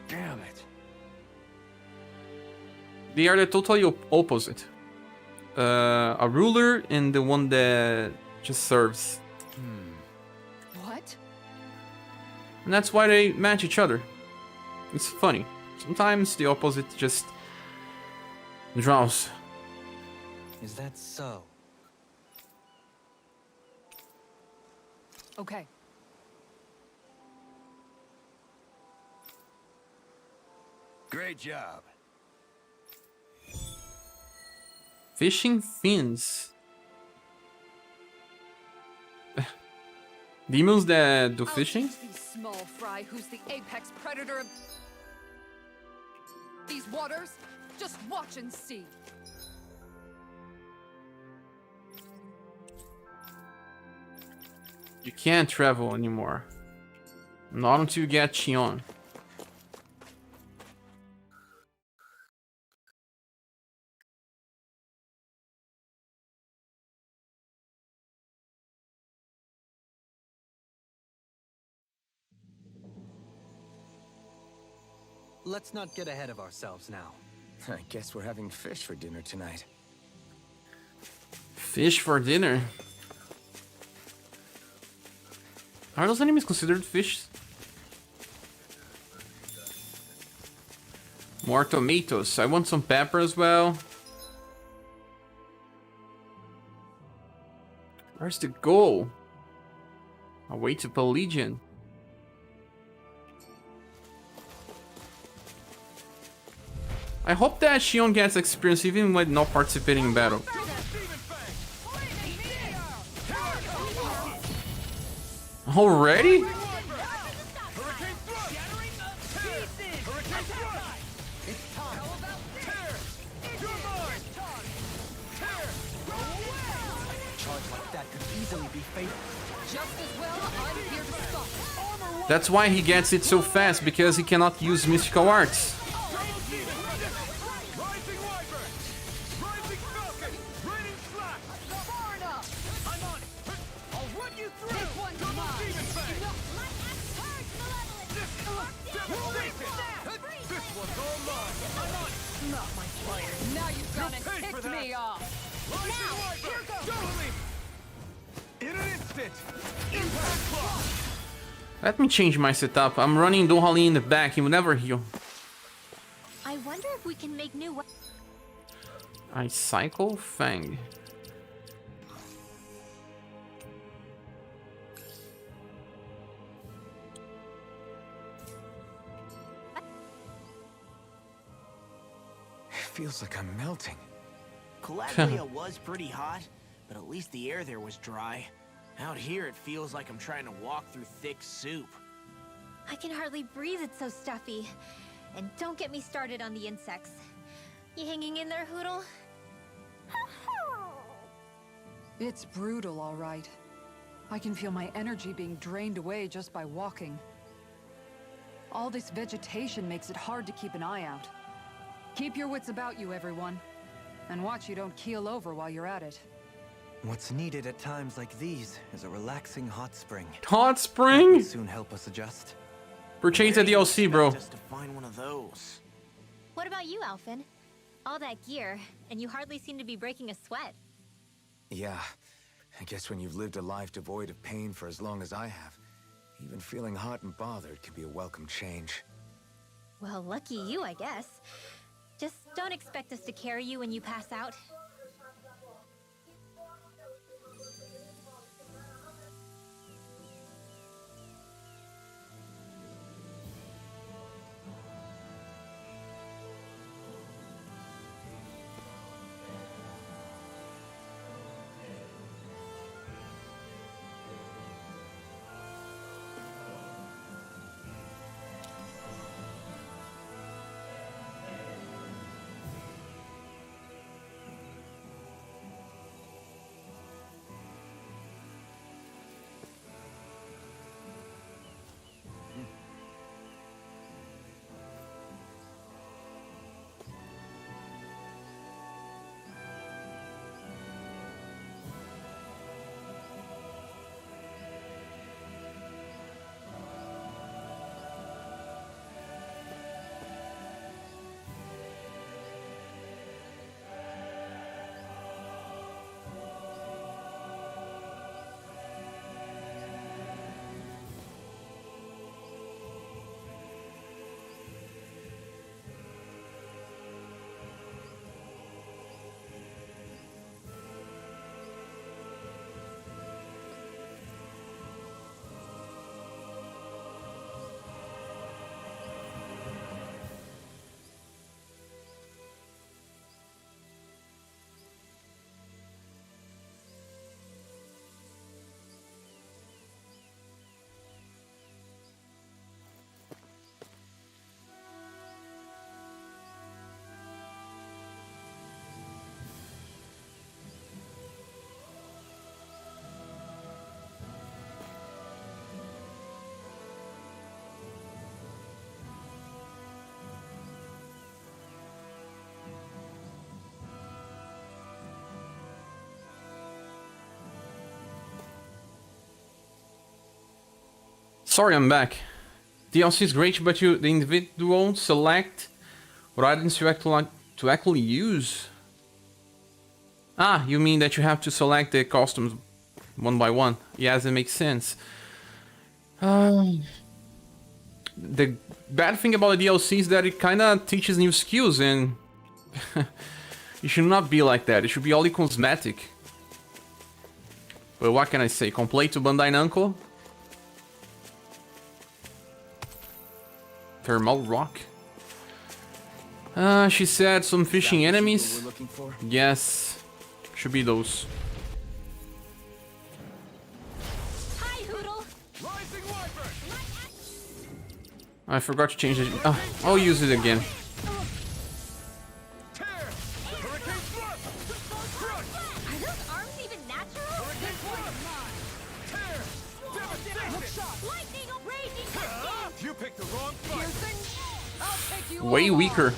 Damn it. They are the totally opposite. A ruler and the one that just serves. What? And that's why they match each other. It's funny. Sometimes the opposite just draws. Is that so? Okay. Great job. Fishing fins. Demons that do fishing? I'll teach these small fry who's the apex predator of these waters. Just watch and see. You can't travel anymore. Not until you get Chion. Let's not get ahead of ourselves now. I guess we're having fish for dinner tonight. Fish for dinner? Are those enemies considered fish? More tomatoes. I want some pepper as well. Where's the goal? Away to Pelagian. I hope that Shion gets experience even when not participating in battle. Already? That's why he gets it so fast, because he cannot use mystical arts. Now you've gone and ticked me off. In an instant. Impact block. Let me change my setup. I'm running Dohali in the back. He will never heal. I wonder if we can make new I cycle Fang. Feels like I'm melting. Calabria was pretty hot, but at least the air there was dry. Out here, it feels like I'm trying to walk through thick soup. I can hardly breathe, it's so stuffy. And don't get me started on the insects. You hanging in there, Hoodle? It's brutal, all right. I can feel my energy being drained away just by walking. All this vegetation makes it hard to keep an eye out. Keep your wits about you, everyone. And watch you don't keel over while you're at it. What's needed at times like these is a relaxing hot spring. Hot That spring? will soon help us adjust. Purchase the DLC, bro. Just to find one of those. What about you, Alphen? All that gear, and you hardly seem to be breaking a sweat. Yeah, I guess when you've lived a life devoid of pain for as long as I have, even feeling hot and bothered can be a welcome change. Well, lucky you, I guess. Just don't expect us to carry you when you pass out. Sorry, I'm back. DLC is great, but the individual select what items you actually use. Ah, you mean that you have to select the costumes one by one? Yes, it makes sense. The bad thing about the DLC is that it kind of teaches new skills, and it should not be like that. It should be only cosmetic. But what can I say? Complaint to Bandai Namco. Thermal rock. She said some fishing enemies. Yes, should be those. Hi, Hoodle. Rising Wyvern. I forgot to change it. I'll use it again. Tear. Hurricane thrust. Crush. Are those arms even natural? Hurricane thrust. Tear. Devastation. Lightning, raging cascade. You picked the wrong fight. I'll take you Way all weaker. on.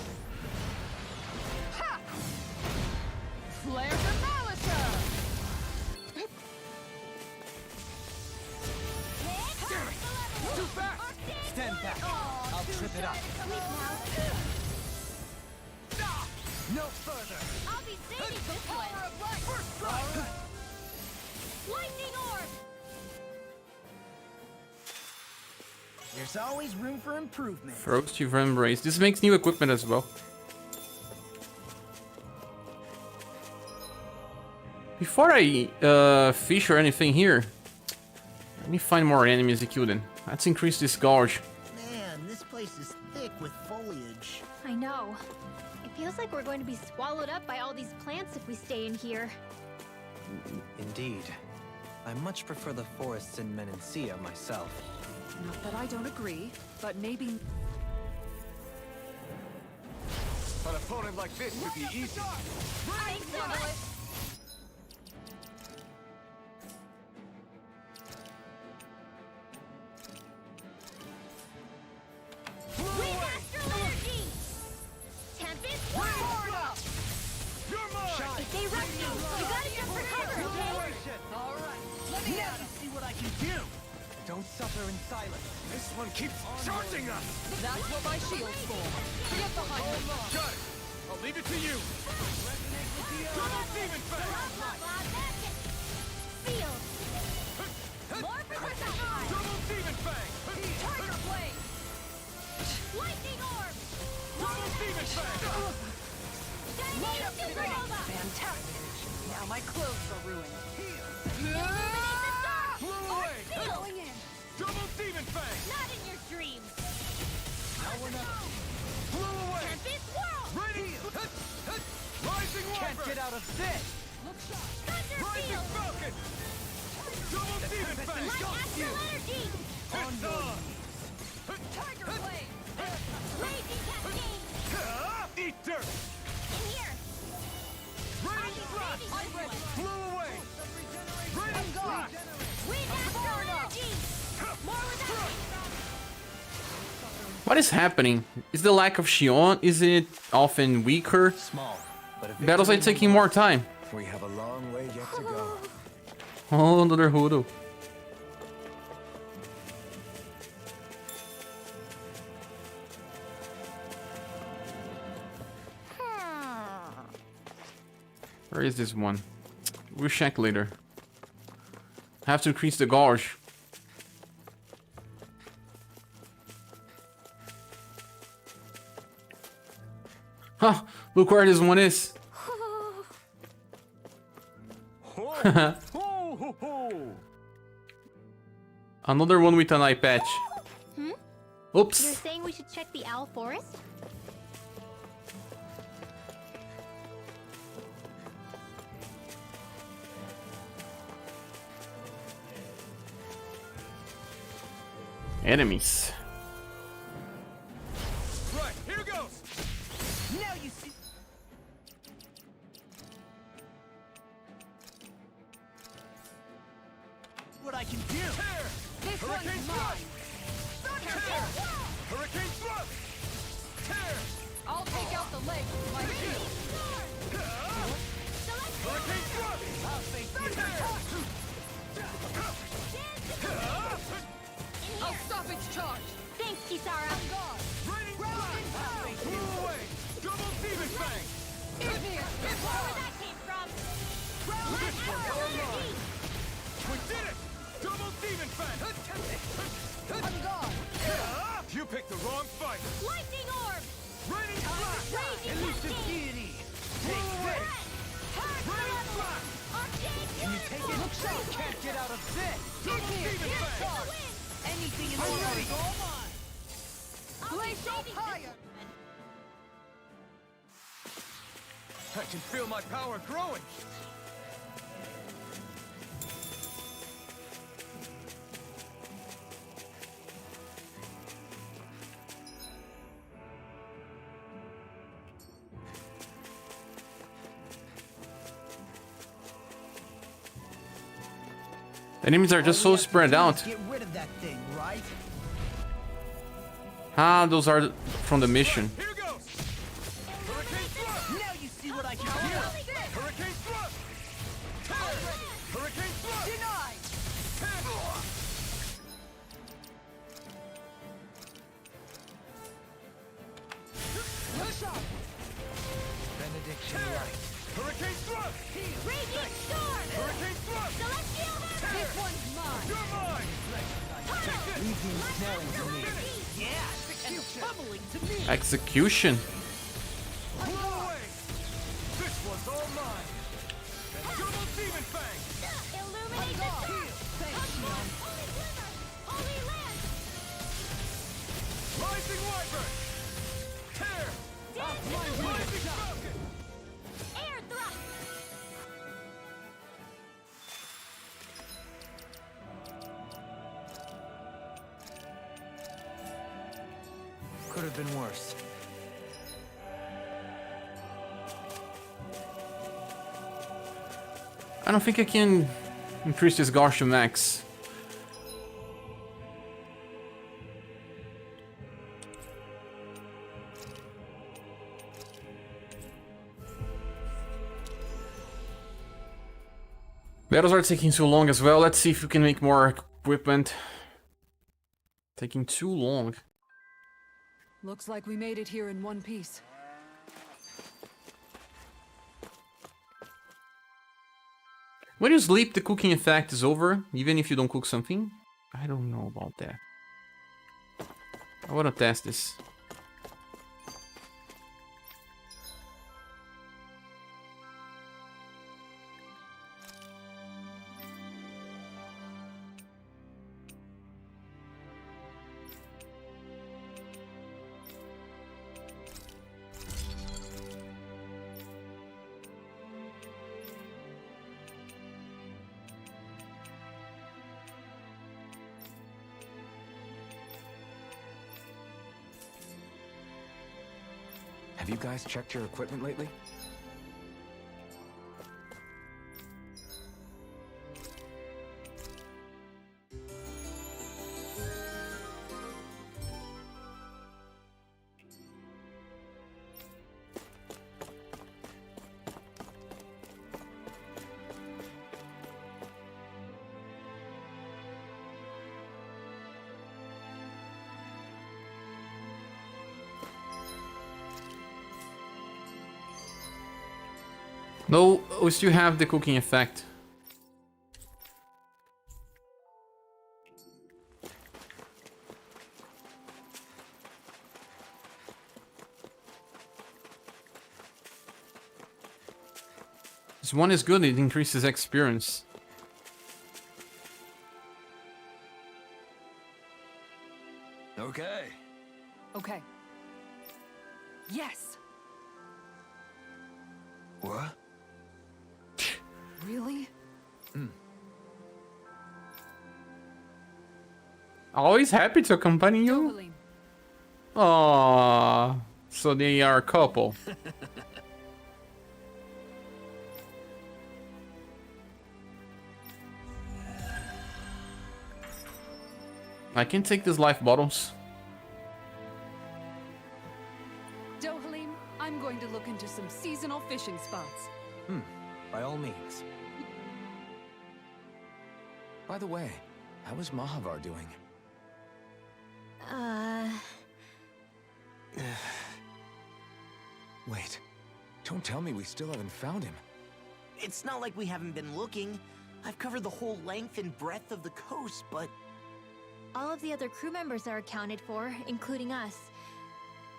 Flare the Malisa! Too fast. Stand back. I'll trip it up. No further. I'll be saving this one. First strike. Lightning orb. There's always room for improvement. Ferocious Embrace. This makes new equipment as well. Before I fish or anything here, let me find more enemies to kill them. Let's increase this gauge. Man, this place is thick with foliage. I know. It feels like we're going to be swallowed up by all these plants if we stay in here. Indeed. I much prefer the forests in Menancia myself. Not that I don't agree, but maybe... An opponent like this would be easy. Thanks so much. Wind Astral Energy! Tempest Whirl! You're mine. If they rush you, you gotta jump for cover, okay? All right, let me out and see what I can do. Don't suffer in silence. This one keeps charging us. That's what my shield's for. Get behind me. Got it. I'll leave it to you. Double Demon Fang. Blah, blah, magic! Field! More projectile! Double Demon Fang. Tiger Blade! Lightning Orb! Double Demon Fang. Light up Supernova! Fantastic. Now my clothes are ruined. Illuminate the dark! Flew Or away. seal! Going in. Double Demon Fang. Not in your dreams! Flew away. Tempest Whirl! Radiant. Rising Wyvern. out of this. Thunder Rising Field! Falcon. Double Demon Fang. Light Astral Energy! It's on. Tiger Blade! Raging Cascade! Eat dirt. In here! Radiant Blast. I'm ready! Flew away. Radiant Blast. Wind Astral Energy! More with that! What is happening? Is the lack of Shion? Is it often weaker? Small, but a Battles are victory taking more time. We have a long way yet to go. Oh, another hoodoo. Where is this one? We'll check later. Have to increase the gauge. Huh, look where this one is. Another one with an eye patch. You're Oops. saying we should check the Owl Forest? Enemies. Right, here goes. Now you see. What I can do. Tear. This Hurricane one's thrust. mine. Tear. Hurricane thrust. Tear. I'll take out the legs with my shield. Hurricane thrust. I'll thank you. Tear. In here! I'm gone. You picked the wrong fight. Lightning orb! Raining blast. Raging Elusive cascade! deity. Take this. Raining blast. Can you take it? Look sharp. Can't get out of this. Demon Fang. Anything in I'm the ready. all mine. Glacial fire. I can feel my power growing. The enemies are just so spread out. Get rid of that thing, right? Ah, those are from the mission. Here goes. Hurricane thrust. Now you see what I can do. Hurricane thrust. Hurricane thrust. Denied. Benediction right. Hurricane thrust. Raging storm! Hurricane thrust. Celestial hammer! This one's mine. You're mine. Leave him smelling to me. Yeah, and bubbling to me. Execution. Blow away. This one's all mine. Double demon fang. Illuminate the storm! Holy glimmer! Holy land! Rising wyvern. Tear. Rising falcon. Air thrust! Could have been worse. I don't think I can increase this Garsh to max. Battles are taking too long as well. Let's see if we can make more equipment. Taking too long. Looks like we made it here in one piece. When you sleep, the cooking effect is over, even if you don't cook something? I don't know about that. I wanna test this. Have you guys checked your equipment lately? No, we still have the cooking effect. This one is good, it increases experience. Okay. Okay. Yes! What? Really? Always happy to accompany you. Dovaline. Aww, so they are a couple. I can take these life bottles. Dovaline, I'm going to look into some seasonal fishing spots. By all means. By the way, how is Mahavar doing? Wait, don't tell me we still haven't found him. It's not like we haven't been looking. I've covered the whole length and breadth of the coast, but All of the other crew members are accounted for, including us.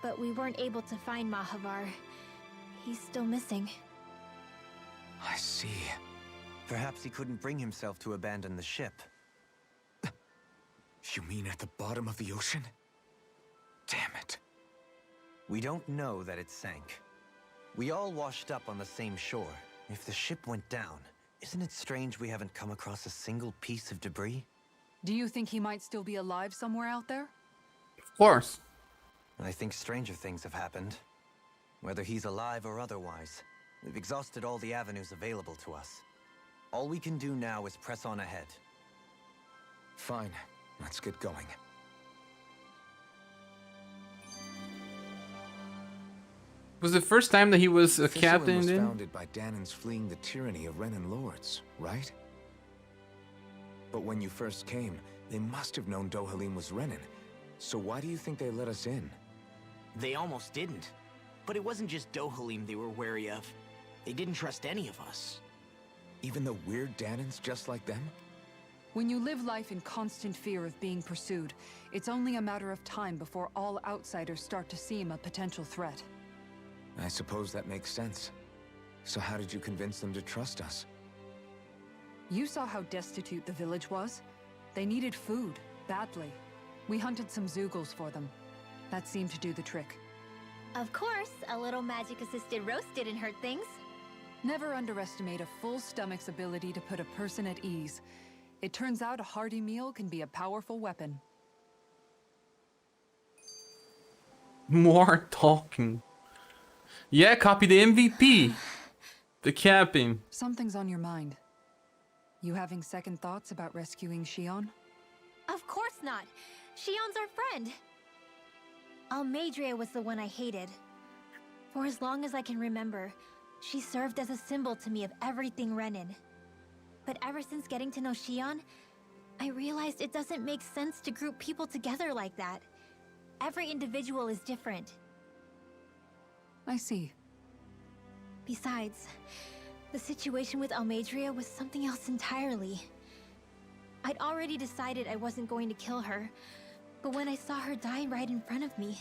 But we weren't able to find Mahavar. He's still missing. I see. Perhaps he couldn't bring himself to abandon the ship. You mean at the bottom of the ocean? Damn it. We don't know that it sank. We all washed up on the same shore. If the ship went down, isn't it strange we haven't come across a single piece of debris? Do you think he might still be alive somewhere out there? Of course. I think stranger things have happened. Whether he's alive or otherwise, we've exhausted all the avenues available to us. All we can do now is press on ahead. Fine, let's get going. It was the first time that he was a Thistlewind captain was then? founded by Danon's fleeing the tyranny of Renan lords, right? But when you first came, they must have known Dohalim was Renan. So why do you think they let us in? They almost didn't. But it wasn't just Dohalim they were wary of. They didn't trust any of us. Even the weird Danons just like them? When you live life in constant fear of being pursued, it's only a matter of time before all outsiders start to seem a potential threat. I suppose that makes sense. So how did you convince them to trust us? You saw how destitute the village was. They needed food, badly. We hunted some Zeugles for them. That seemed to do the trick. Of course, a little magic-assisted roast didn't hurt things. Never underestimate a full stomach's ability to put a person at ease. It turns out a hearty meal can be a powerful weapon. More talking. Yeah, copy the MVP. The captain. Something's on your mind. You having second thoughts about rescuing Shion? Of course not. Shion's our friend. Almeidrea was the one I hated. For as long as I can remember, she served as a symbol to me of everything Renan. But ever since getting to know Shion, I realized it doesn't make sense to group people together like that. Every individual is different. I see. Besides, the situation with Almeidrea was something else entirely. I'd already decided I wasn't going to kill her, but when I saw her die right in front of me,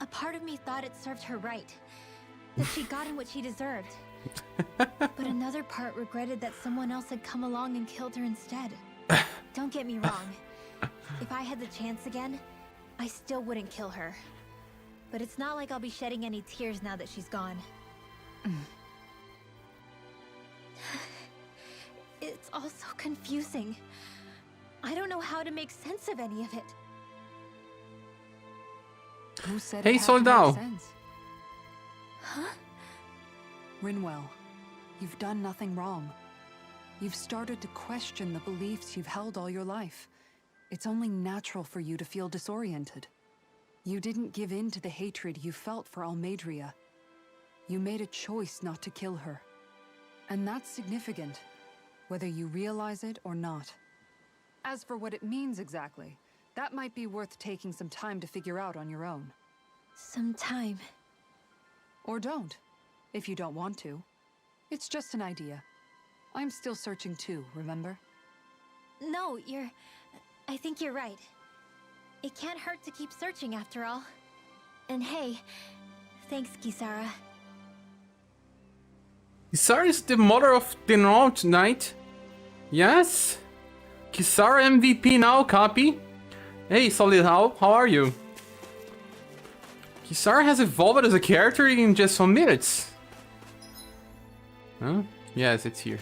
a part of me thought it served her right, that she'd gotten what she deserved. But another part regretted that someone else had come along and killed her instead. Don't get me wrong. If I had the chance again, I still wouldn't kill her. But it's not like I'll be shedding any tears now that she's gone. It's all so confusing. I don't know how to make sense of any of it. Who said Hey, it had to make Soldao. sense? Huh? Rinwell, you've done nothing wrong. You've started to question the beliefs you've held all your life. It's only natural for you to feel disoriented. You didn't give in to the hatred you felt for Almeidrea. You made a choice not to kill her. And that's significant, whether you realize it or not. As for what it means exactly, that might be worth taking some time to figure out on your own. Some time. Or don't, if you don't want to. It's just an idea. I'm still searching too, remember? No, I think you're right. It can't hurt to keep searching after all. And hey, thanks, Kisara. Kisara is the mother of the North Knight. Yes. Kisara MVP now, copy. Hey, Solid, how are you? Kisara has evolved as a character in just some minutes. Huh? Yes, it's here.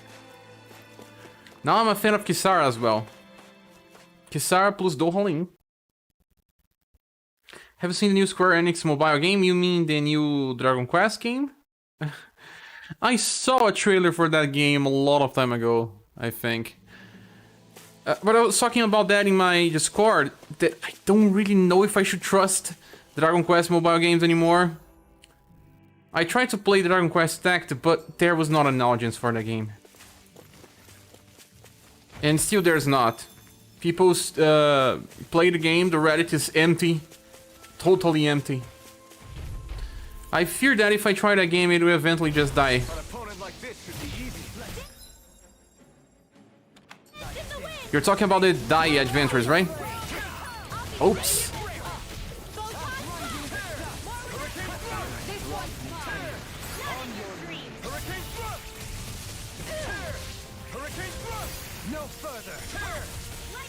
Now I'm a fan of Kisara as well. Kisara plus Dohalim. Have you seen the new Square Enix mobile game? You mean the new Dragon Quest game? I saw a trailer for that game a lot of time ago, I think. But I was talking about that in my Discord, that I don't really know if I should trust Dragon Quest mobile games anymore. I tried to play Dragon Quest Tact, but there was not an audience for the game. And still there's not. People play the game, the Reddit is empty. Totally empty. I fear that if I try that game, it will eventually just die. An opponent like this should be easy. You're talking about the Die Adventures, right? Oops. No further.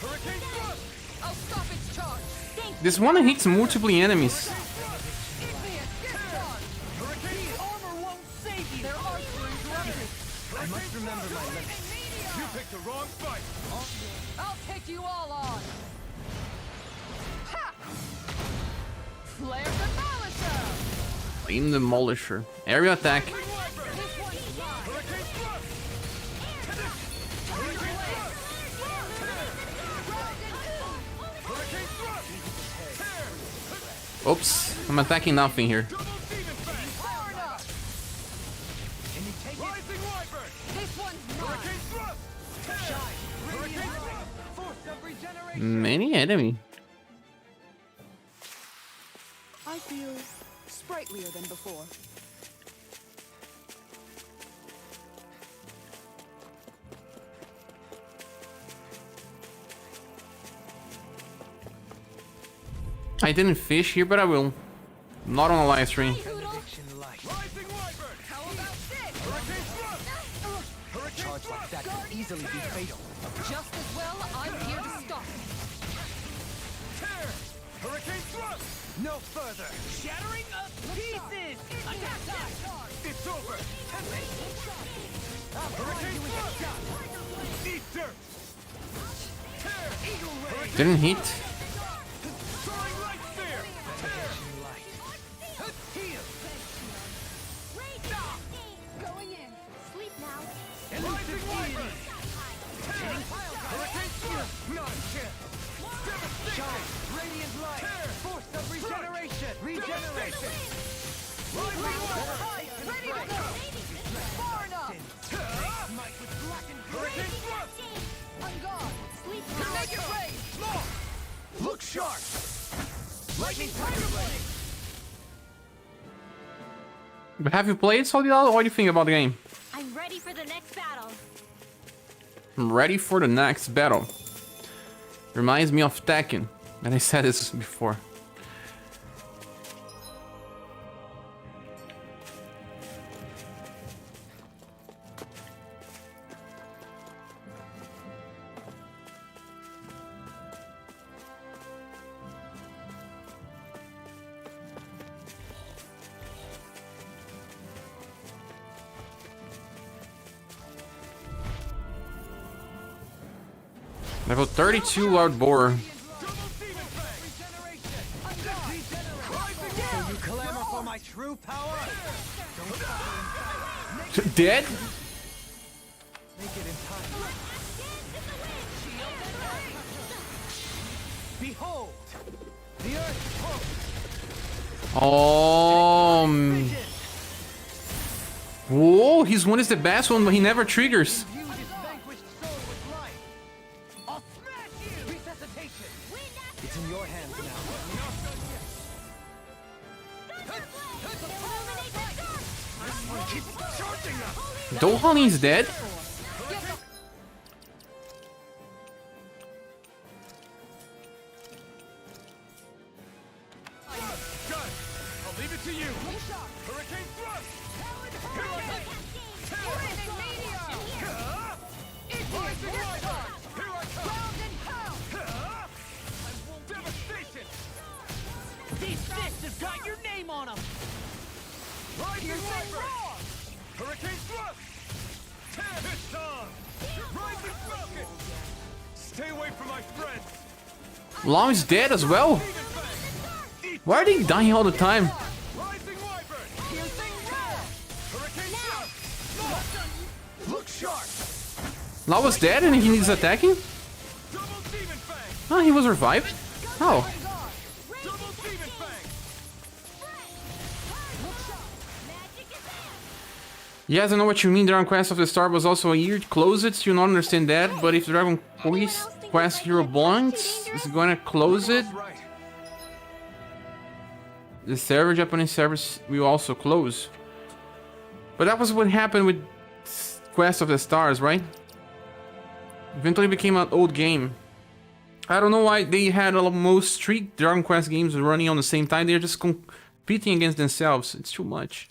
Hurricane thrust. I'll stop its charge. This one hits multiple enemies. Hurricane armor won't save you. Their arts were interrupted. I must remember my limits. You picked the wrong fight. I'll take you all on. Ha! Flare Demolisher. Flame Demolisher. Area attack. Hurricane thrust. Hurricane thrust. Oops. I'm attacking nothing here. Double demon fang. Rising wyvern. This one's mine. Hurricane thrust. Shine. Hurricane thrust. Force of regeneration. Many enemy. I feel sprightlier than before. I didn't fish here, but I will. Not on a live stream. Rising wyvern. How about this? Hurricane thrust. Hurricane Charge like that could easily be fatal. Just as well, I'm here to stop it. tear. Hurricane thrust. No further. Shattering of pieces. Attack time. It's over. Hurricane thrust. Eat dirt. Tear. Eagle ray. Didn't hit. Soaring light sphere. Heal. Going in. Sleep now. Rising wyvern. Tear. Hurricane thrust. Not a chance. Devastation. Radiant light. Tear. Force of regeneration. Regeneration. Rising wyvern. Ready to go. Far enough. Might with blackened hurricane thrust. I'm gone. Sleep Make it rain. Small. Look sharp. Lightning tiger blade. But have you played Solidal? What do you think about the game? I'm ready for the next battle. I'm ready for the next battle. Reminds me of Tekken. And I said this before. Level 32 Lord Boar. So you clamor for my true power? Dead? Make it in time. Behold! The earth hope! Whoa, his one is the best one, but he never triggers. View this vanquished soul with life! I'll smash you! Resuscitation! It's in your hands now. Keep charging us. Dohan is dead? Got it. I'll leave it to you. Hurricane thrust. Here I come. Rising wyvern. Here I come. Devastation. These fists have got your name on them! Rising wyvern. Hurricane thrust. Tear this on. Rising falcon. Stay away from my friends. Long is dead as well? Demon fang. Eat Why are they dying all the time? rising wyvern. Hurricane thrust. Look sharp. Law was dead and he needs attacking? Double demon fang. Oh, he was revived? Oh. Double demon fang. Yes, I know what you mean. Dragon Quest of the Star was also a year. Close it, you not understand that. But if Dragon Quest Hero Bonds is gonna close it, Right. the server, Japanese servers, will also close. But that was what happened with Quest of the Stars, right? Eventually became an old game. I don't know why they had almost 3 Dragon Quest games running on the same time. They're just competing against themselves. It's too much.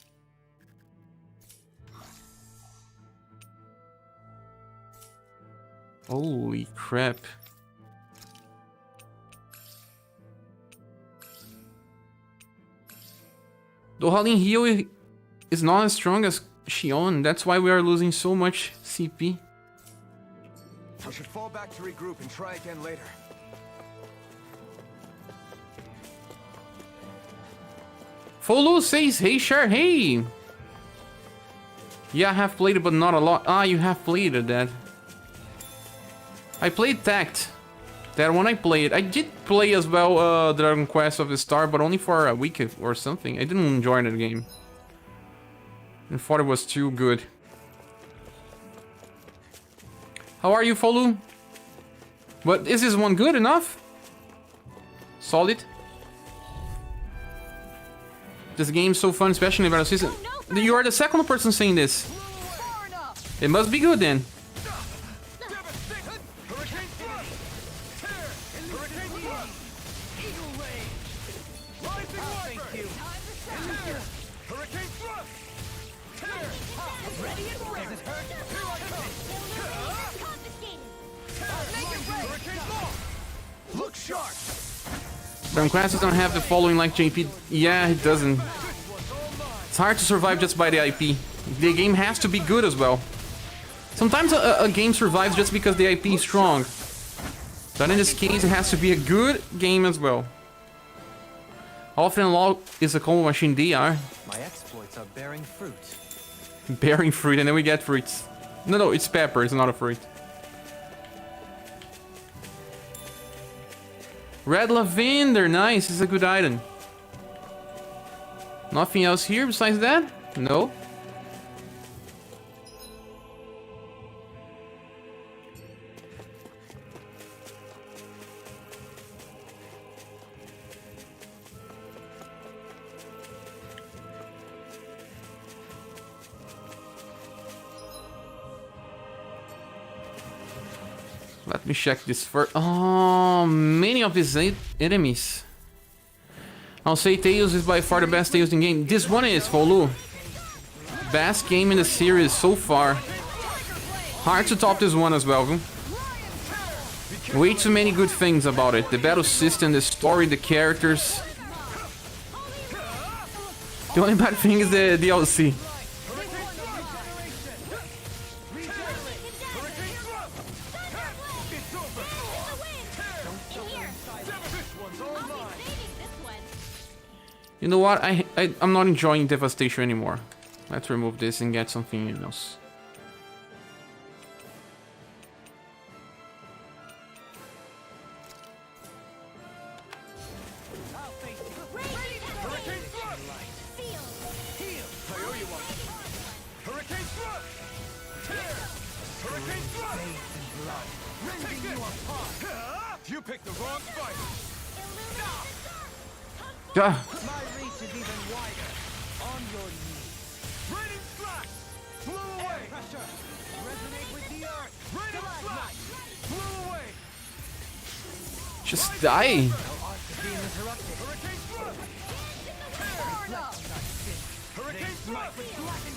Holy crap. The Howling Heal is not as strong as Xion. That's why we are losing so much CP. I should fall back to regroup and try again later. Folu says, hey, Cher, hey! Yeah, I have played it, but not a lot. Ah, you have played it, Dad. I played Tact. That one I played. I did play as well Dragon Quest of the Star, but only for a week or something. I didn't enjoy that game. I thought it was too good. How are you, Folu? But is this one good enough? Solid? This game's so fun, especially in the battle season. You are the second person saying this. It must be good then. Look sharp. Dragon Quest don't have the following like JP. Yeah, it doesn't. It's hard to survive just by the IP. The game has to be good as well. Sometimes a game survives just because the IP is strong. But in this case, it has to be a good game as well. Often Law is a combo machine DR. My exploits are bearing fruit. Bearing fruit, and then we get fruits. No, it's pepper, it's not a fruit. Red Lavender, nice, it's a good item. Nothing else here besides that? No. Let me check this first. Oh, many of these enemies. I'll say Tails is by far the best Tails in the game. This one is, Folu. Best game in the series so far. Hard to top this one as well, viu? Way too many good things about it. The battle system, the story, the characters. The only bad thing is the DLC. You know what? I'm not enjoying Devastation anymore. Let's remove this and get something else. You picked the wrong fight. Ah. My reach is even wider. On your knees. Raining strike. Blew away. Pressure. Resonate with the earth. Raining strike. Blew away. Just die. Hurricane thrust. Hurricane thrust.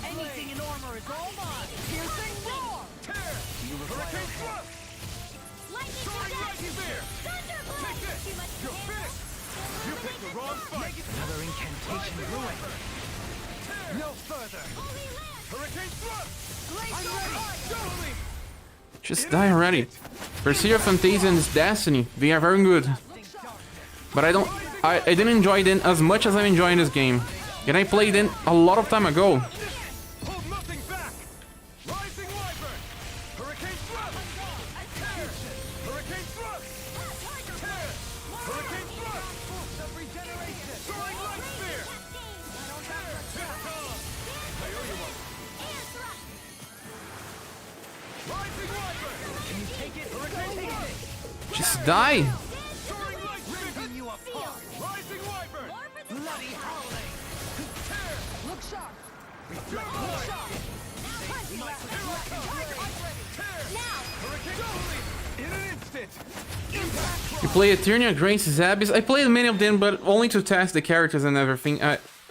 Anything in armor is all mine. Piercing roar. Tear. Hurricane thrust. Soaring lightning there. Take this. You're finished. You picked the wrong fight. Another incantation ruin. No further. Hurricane thrust. I'm ready. Just die already. Berseria, Fantasia, and Destiny, they are very good. But I didn't enjoy them as much as I'm enjoying this game. And I played them a lot of time ago. Hold nothing back. Rising wyvern. Hurricane thrust. Hurricane thrust. Hurricane thrust. Regeneration. Soaring light spear. Rising wyvern. Can you take it? Hurricane thrust. Just die. Soaring light spear. You apart. Rising wyvern. Bloody howling. Tear. Look sharp. Look sharp. Tear. Hurricane thrust. In an instant. You play Eternia, Grace's Abyss. I played many of them, but only to test the characters and everything.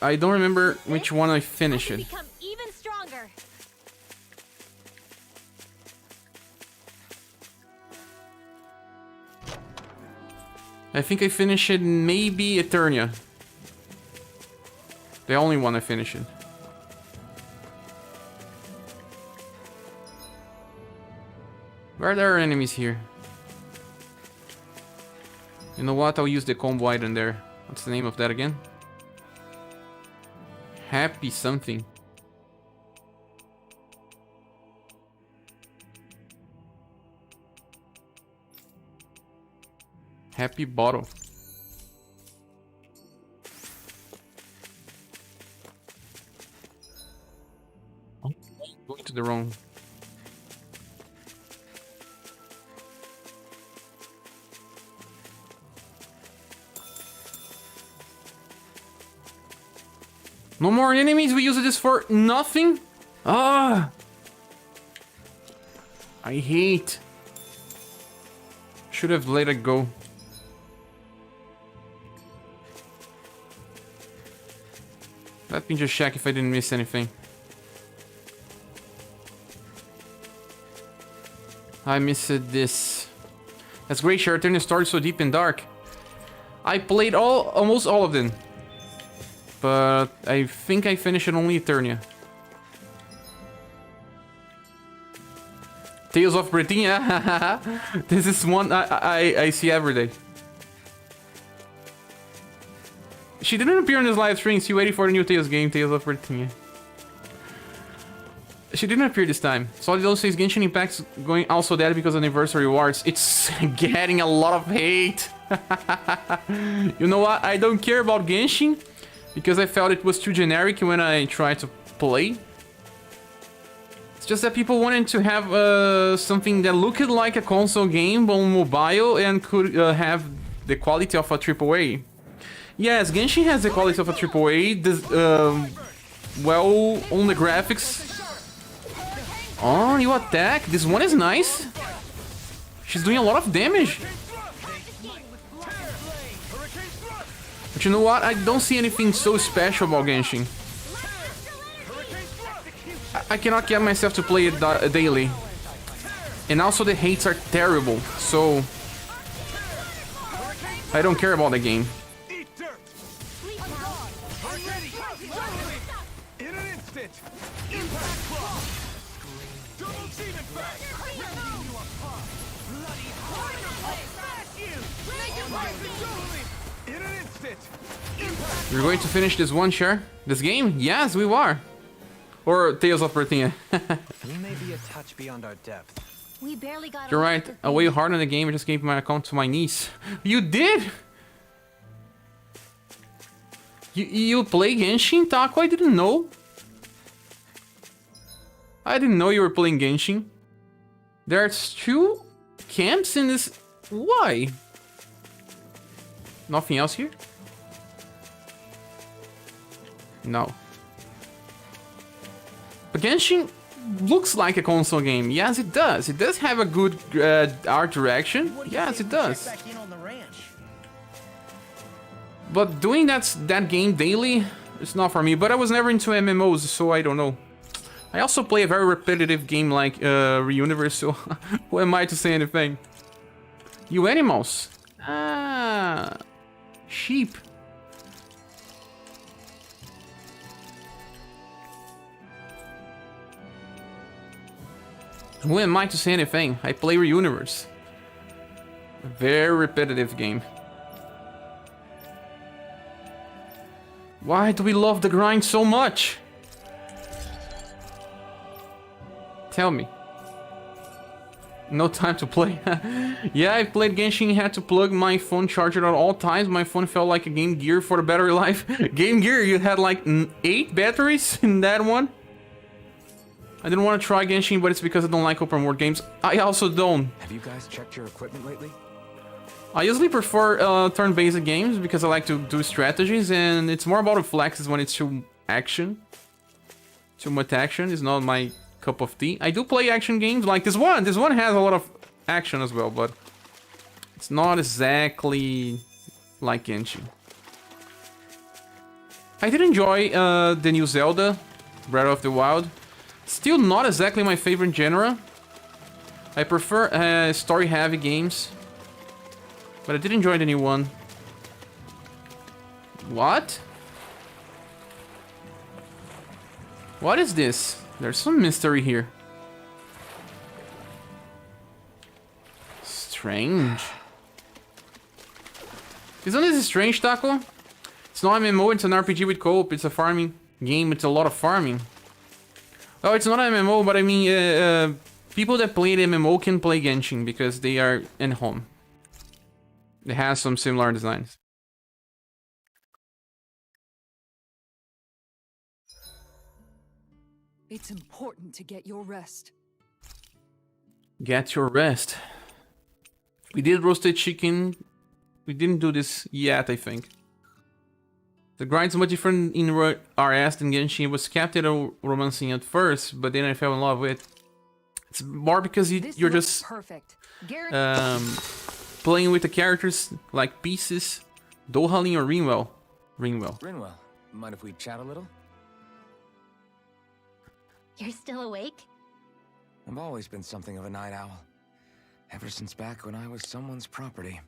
I don't remember which one I finished. Become even stronger. I think I finished maybe Eternia. The only one I finished. Where are there enemies here? You know what? I'll use the combo item there. What's the name of that again? Happy something. Happy bottle. Oh, going to the wrong. No more enemies? We use this for nothing? Ah! I hate. Should have let it go. Let me just check if I didn't miss anything. I missed this. That's great, Sheraton started so deep and dark. I played almost all of them. But I think I finished it only Eternia. Tales of Britannia. This is one I see every day. She didn't appear in this live stream. She waiting for the new Tales game, Tales of Britannia. She didn't appear this time. Solid says Genshin Impact's going also dead because of anniversary rewards. It's getting a lot of hate. You know what? I don't care about Genshin because I felt it was too generic when I tried to play. It's just that people wanted to have something that looked like a console game on mobile and could have the quality of a AAA. Yes, Genshin has the quality of a AAA. This, well, on the graphics. Oh, you attack. This one is nice. She's doing a lot of damage. But you know what? I don't see anything so special about Genshin. I cannot get myself to play it daily. And also the hates are terrible, so I don't care about the game. We're going to finish this one, Cher? This game? Yes, we are. Or Tales of Britannia. We may be a touch beyond our depth. We barely got. You're right. I way hard on the game. I just gave my account to my niece. You did? You play Genshin, Taco? I didn't know. I didn't know you were playing Genshin. There's 2 camps in this. Why? Nothing else here? No. But Genshin looks like a console game. Yes, it does. It does have a good art direction. Yes, it does. But doing that game daily is not for me. But I was never into MMOs, so I don't know. I also play a very repetitive game like Reuniverse, so who am I to say anything? You animals. Ah, sheep. Who am I to say anything? I play Reuniverse. A very repetitive game. Why do we love the grind so much? Tell me. No time to play. Yeah, I played Genshin, had to plug my phone charger at all times. My phone felt like a Game Gear for the battery life. Game Gear, you had like 8 batteries in that one? I didn't want to try Genshin, but it's because I don't like open world games. I also don't. Have you guys checked your equipment lately? I usually prefer turn-based games because I like to do strategies, and it's more about reflexes when it's too action. Too much action is not my cup of tea. I do play action games like this one. This one has a lot of action as well, but It's not exactly like Genshin. I did enjoy the new Zelda, Breath of the Wild. Still not exactly my favorite genre. I prefer story-heavy games. But I did enjoy the new one. What? What is this? There's some mystery here. Strange. Isn't this strange, Taco? It's not an MMO, it's an RPG with co-op. It's a farming game with a lot of farming. Oh, it's not an MMO, but I mean, people that play the MMO can play Genshin because they are in home. It has some similar designs. It's important to get your rest. Get your rest. We did roasted chicken. We didn't do this yet, I think. The grind's much different in RS than Genshin. It was capital romancing at first, but then I fell in love with. It's more because you're just perfect. Playing with the characters like pieces. Dohalim or Ringwell. Rinwell, mind if we chat a little? You're still awake? I've always been something of a night owl. Ever since back when I was someone's property.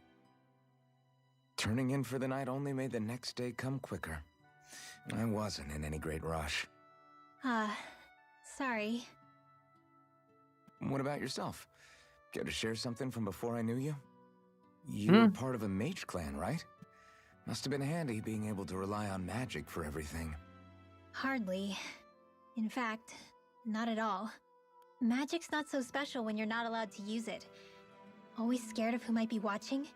Turning in for the night only made the next day come quicker. I wasn't in any great rush. Sorry. What about yourself? Care to share something from before I knew you? You were part of a mage clan, right? Must have been handy being able to rely on magic for everything. Hardly. In fact, not at all. Magic's not so special when you're not allowed to use it. Always scared of who might be watching?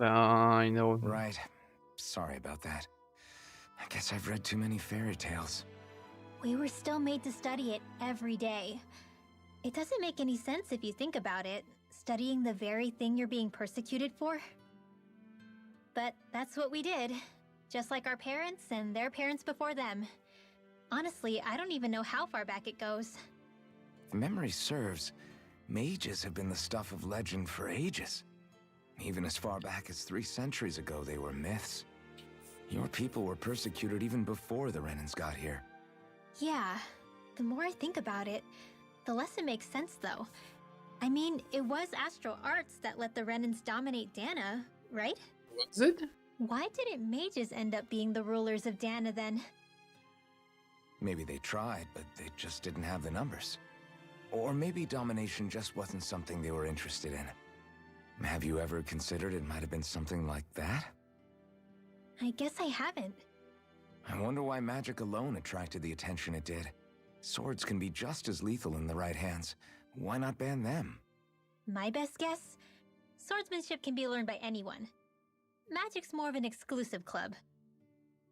I know. Right. Sorry about that. I guess I've read too many fairy tales. We were still made to study it every day. It doesn't make any sense if you think about it, studying the very thing you're being persecuted for. But that's what we did, just like our parents and their parents before them. Honestly, I don't even know how far back it goes. If memory serves, mages have been the stuff of legend for ages. Even as far back as 3 centuries ago, they were myths. Your people were persecuted even before the Renans got here. Yeah, the more I think about it, the less it makes sense though. I mean, it was Astral Arts that let the Renans dominate Dana, right? Was it? Why didn't mages end up being the rulers of Dana then? Maybe they tried, but they just didn't have the numbers. Or maybe domination just wasn't something they were interested in. Have you ever considered it might have been something like that? I guess I haven't. I wonder why magic alone attracted the attention it did. Swords can be just as lethal in the right hands. Why not ban them? My best guess? Swordsmanship can be learned by anyone. Magic's more of an exclusive club.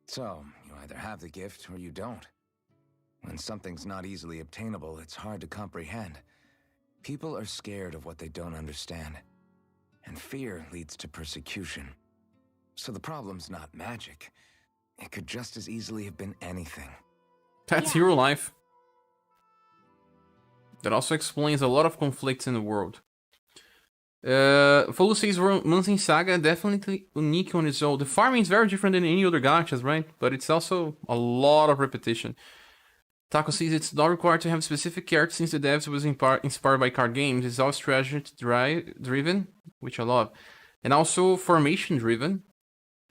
So, you either have the gift or you don't. When something's not easily obtainable, it's hard to comprehend. People are scared of what they don't understand. And fear leads to persecution. So the problem's not magic. It could just as easily have been anything. That's your life. That also explains a lot of conflicts in the world. Volusi's Romancing Saga definitely unique on its own. The farming is very different than any other gachas, right? But it's also a lot of repetition. Taco says it's not required to have specific characters since the devs was inspired by card games. It's all strategy driven, which I love. And also formation driven.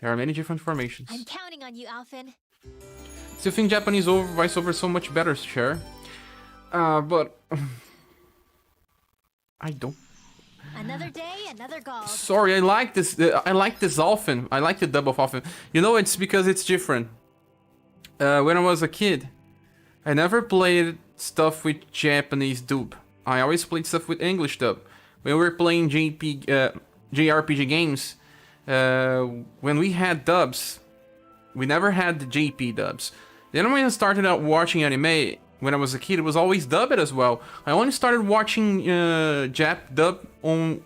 There are many different formations. I'm counting on you, Alphen. Still think Japanese voiceover is so much better, Cher. But I don't. Another day, another goal. Sorry, I like this. I like this Alphen. I like the dub of Alphen. You know, it's because it's different. When I was a kid, I never played stuff with Japanese dub. I always played stuff with English dub. When we were playing JRPG games, when we had dubs, we never had the JP dubs. Then when I started out watching anime, when I was a kid, it was always dubbed as well. I only started watching Jap dub when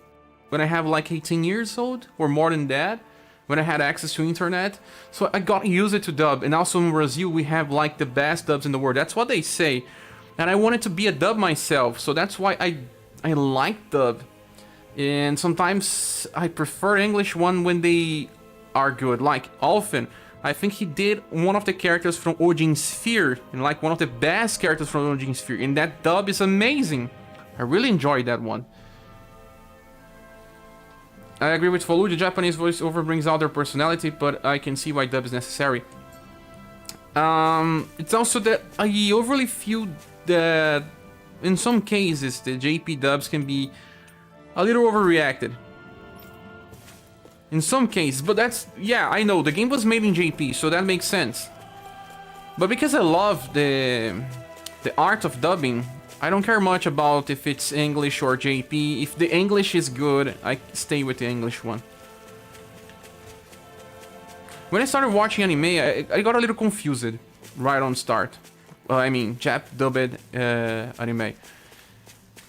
I have like 18 years old, or more than that, when I had access to internet. So I got used to dub, and also in Brazil we have like the best dubs in the world. That's what they say, and I wanted to be a dub myself, so that's why I like dub. And sometimes I prefer English one when they are good. Like Alphen, I think he did one of the characters from Odin Sphere, and like one of the best characters from Odin Sphere, and that dub is amazing. I really enjoyed that one. I agree with Folu, the Japanese voiceover brings out their personality, but I can see why dub is necessary. It's also that I overly feel that in some cases the JP dubs can be a little overreacted. In some cases, but that's, yeah, I know, the game was made in JP, so that makes sense. But because I love the art of dubbing, I don't care much about if it's English or JP. If the English is good, I stay with the English one. When I started watching anime, I got a little confused right on start. I mean, Jap dubbed anime.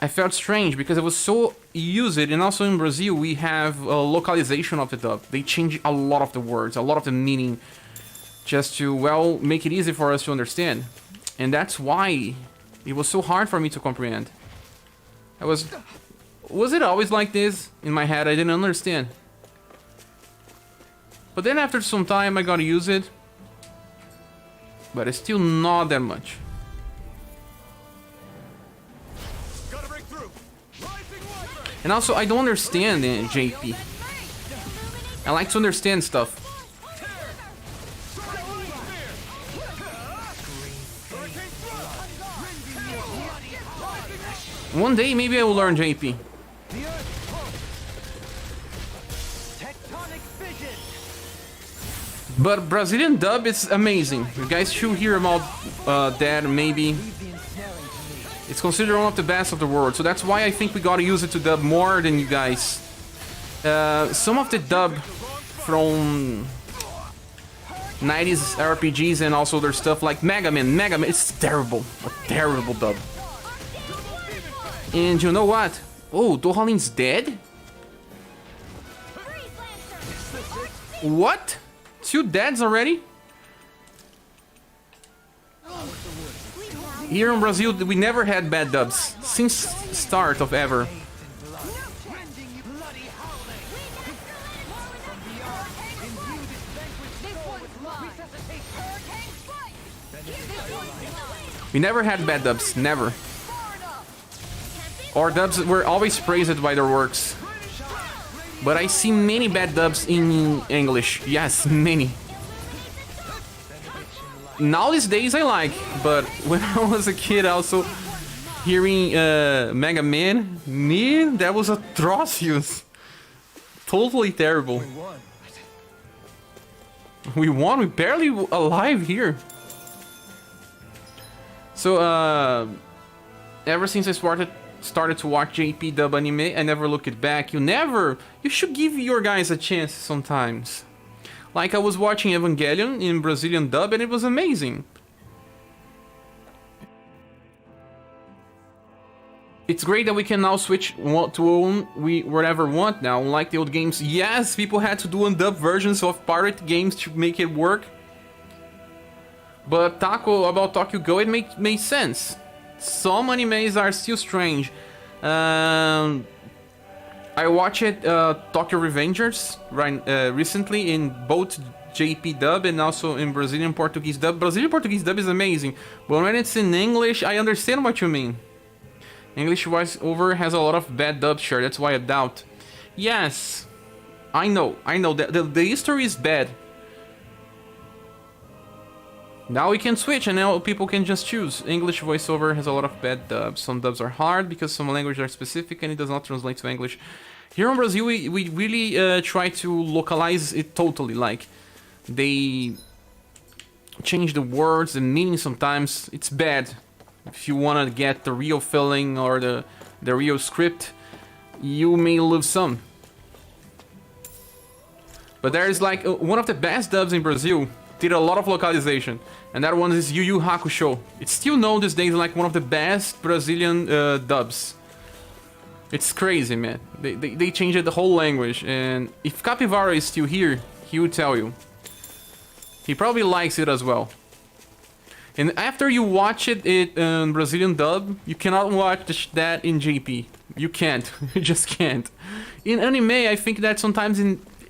I felt strange because I was so used, and also in Brazil we have a localization of the dub. They change a lot of the words, a lot of the meaning, just to, well, make it easy for us to understand. And that's why it was so hard for me to comprehend. Was it always like this? In my head, I didn't understand. But then after some time, I got to use it. But it's still not that much. And also, I don't understand JP. I like to understand stuff. One day, maybe I will learn JP. But Brazilian dub is amazing. You guys should hear about that, maybe. It's considered one of the best of the world, so that's why I think we gotta use it to dub more than you guys. Some of the dub from 90s RPGs and also their stuff like Mega Man, it's terrible. A terrible dub. And you know what? Oh, Dohalin's dead? What? 2 deads already? Here in Brazil, we never had bad dubs since start of ever. We never had bad dubs, never. Our dubs were always praised by their works. But I see many bad dubs in English. Yes, many. Now these days I like, but when I was a kid also hearing Mega Man, that was atrocious. Totally terrible. We won, we barely alive here. So ever since I started to watch JP dub anime, I never looked back. You should give your guys a chance sometimes. Like I was watching Evangelion in Brazilian dub and it was amazing. It's great that we can now switch to own whatever we want now, unlike the old games. Yes, people had to do undub versions of pirate games to make it work. But about Tokyo Go, it made sense. Some animes are still strange. I watched Tokyo Revengers recently in both JP dub and also in Brazilian Portuguese dub. Brazilian Portuguese dub is amazing, but when it's in English, I understand what you mean. English voiceover has a lot of bad dubs, sure, that's why I doubt. Yes, I know, the history is bad. Now we can switch and now people can just choose. English voiceover has a lot of bad dubs. Some dubs are hard because some languages are specific and it does not translate to English. Here in Brazil, we really try to localize it totally. Like, they change the words, the meaning sometimes. It's bad. If you want to get the real feeling or the real script, you may lose some. But there is like one of the best dubs in Brazil did a lot of localization, and that one is Yu Yu Hakusho. It's still known these days like one of the best Brazilian dubs. It's crazy, man. They changed the whole language, and if Capivara is still here, he would tell you. He probably likes it as well. And after you watch it in Brazilian dub, you cannot watch that in JP. You can't. You just can't. In anime, I think that sometimes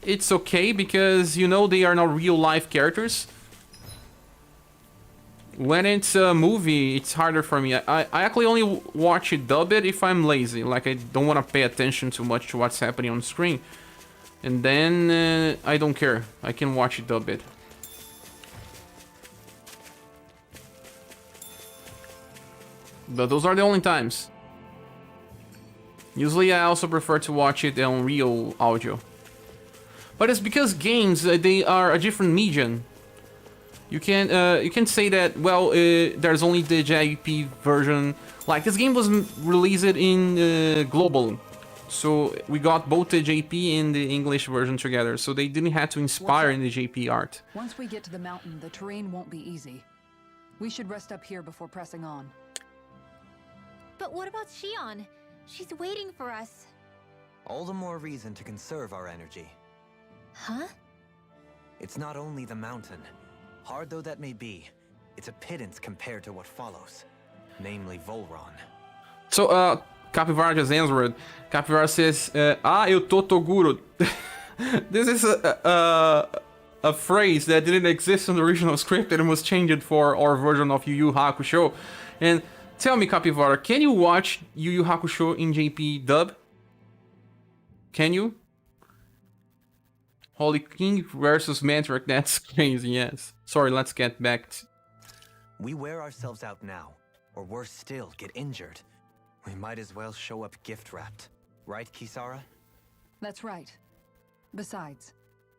it's okay because, you know, they are not real life characters. When it's a movie, it's harder for me. I actually only watch it dubbed if I'm lazy. Like, I don't want to pay attention too much to what's happening on screen. And then I don't care. I can watch it dubbed. But those are the only times. Usually I also prefer to watch it on real audio. But it's because games, they are a different medium. You can say that, well, there's only the JP version. Like, this game was released in global. So we got both the JP and the English version together. So they didn't have to inspire in the JP art. Once we get to the mountain, the terrain won't be easy. We should rest up here before pressing on. But what about Shion? She's waiting for us. All the more reason to conserve our energy. Huh? It's not only the mountain. Hard though that may be, it's a pittance compared to what follows. Namely Volron. So, Capivara just answered. Capivara says, eu tô Toguro. This is a phrase that didn't exist in the original script and was changed for our version of Yu Yu Hakusho. And tell me, Capivara, can you watch Yu Yu Hakusho in JP dub? Can you? Holy King versus Mandrake, that's crazy, yes. Sorry, let's get back to... We wear ourselves out now, or worse still, get injured. We might as well show up gift-wrapped. Right, Kisara? That's right. Besides,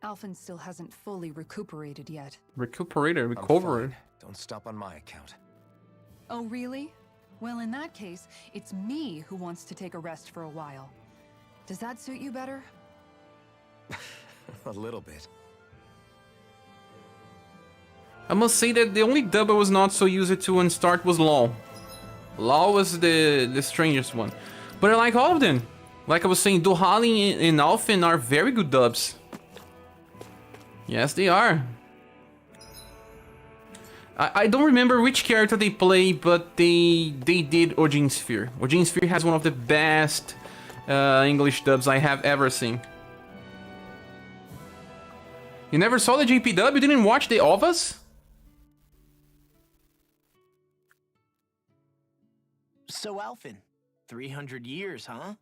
Alphen still hasn't fully recuperated yet. Recovered. Don't stop on my account. Oh, really? Well, in that case, it's me who wants to take a rest for a while. Does that suit you better? A little bit. I must say that the only dub I was not so used to on start was LOL. LOL was the strangest one. But I like all of them. Like I was saying, Dohali and Alphen are very good dubs. Yes, they are. I don't remember which character they play, but they did Ojin Sphere. Ojin Sphere has one of the best English dubs I have ever seen. You never saw the JP dub? You didn't watch the OVAs? So, Alphen, 300 years, huh?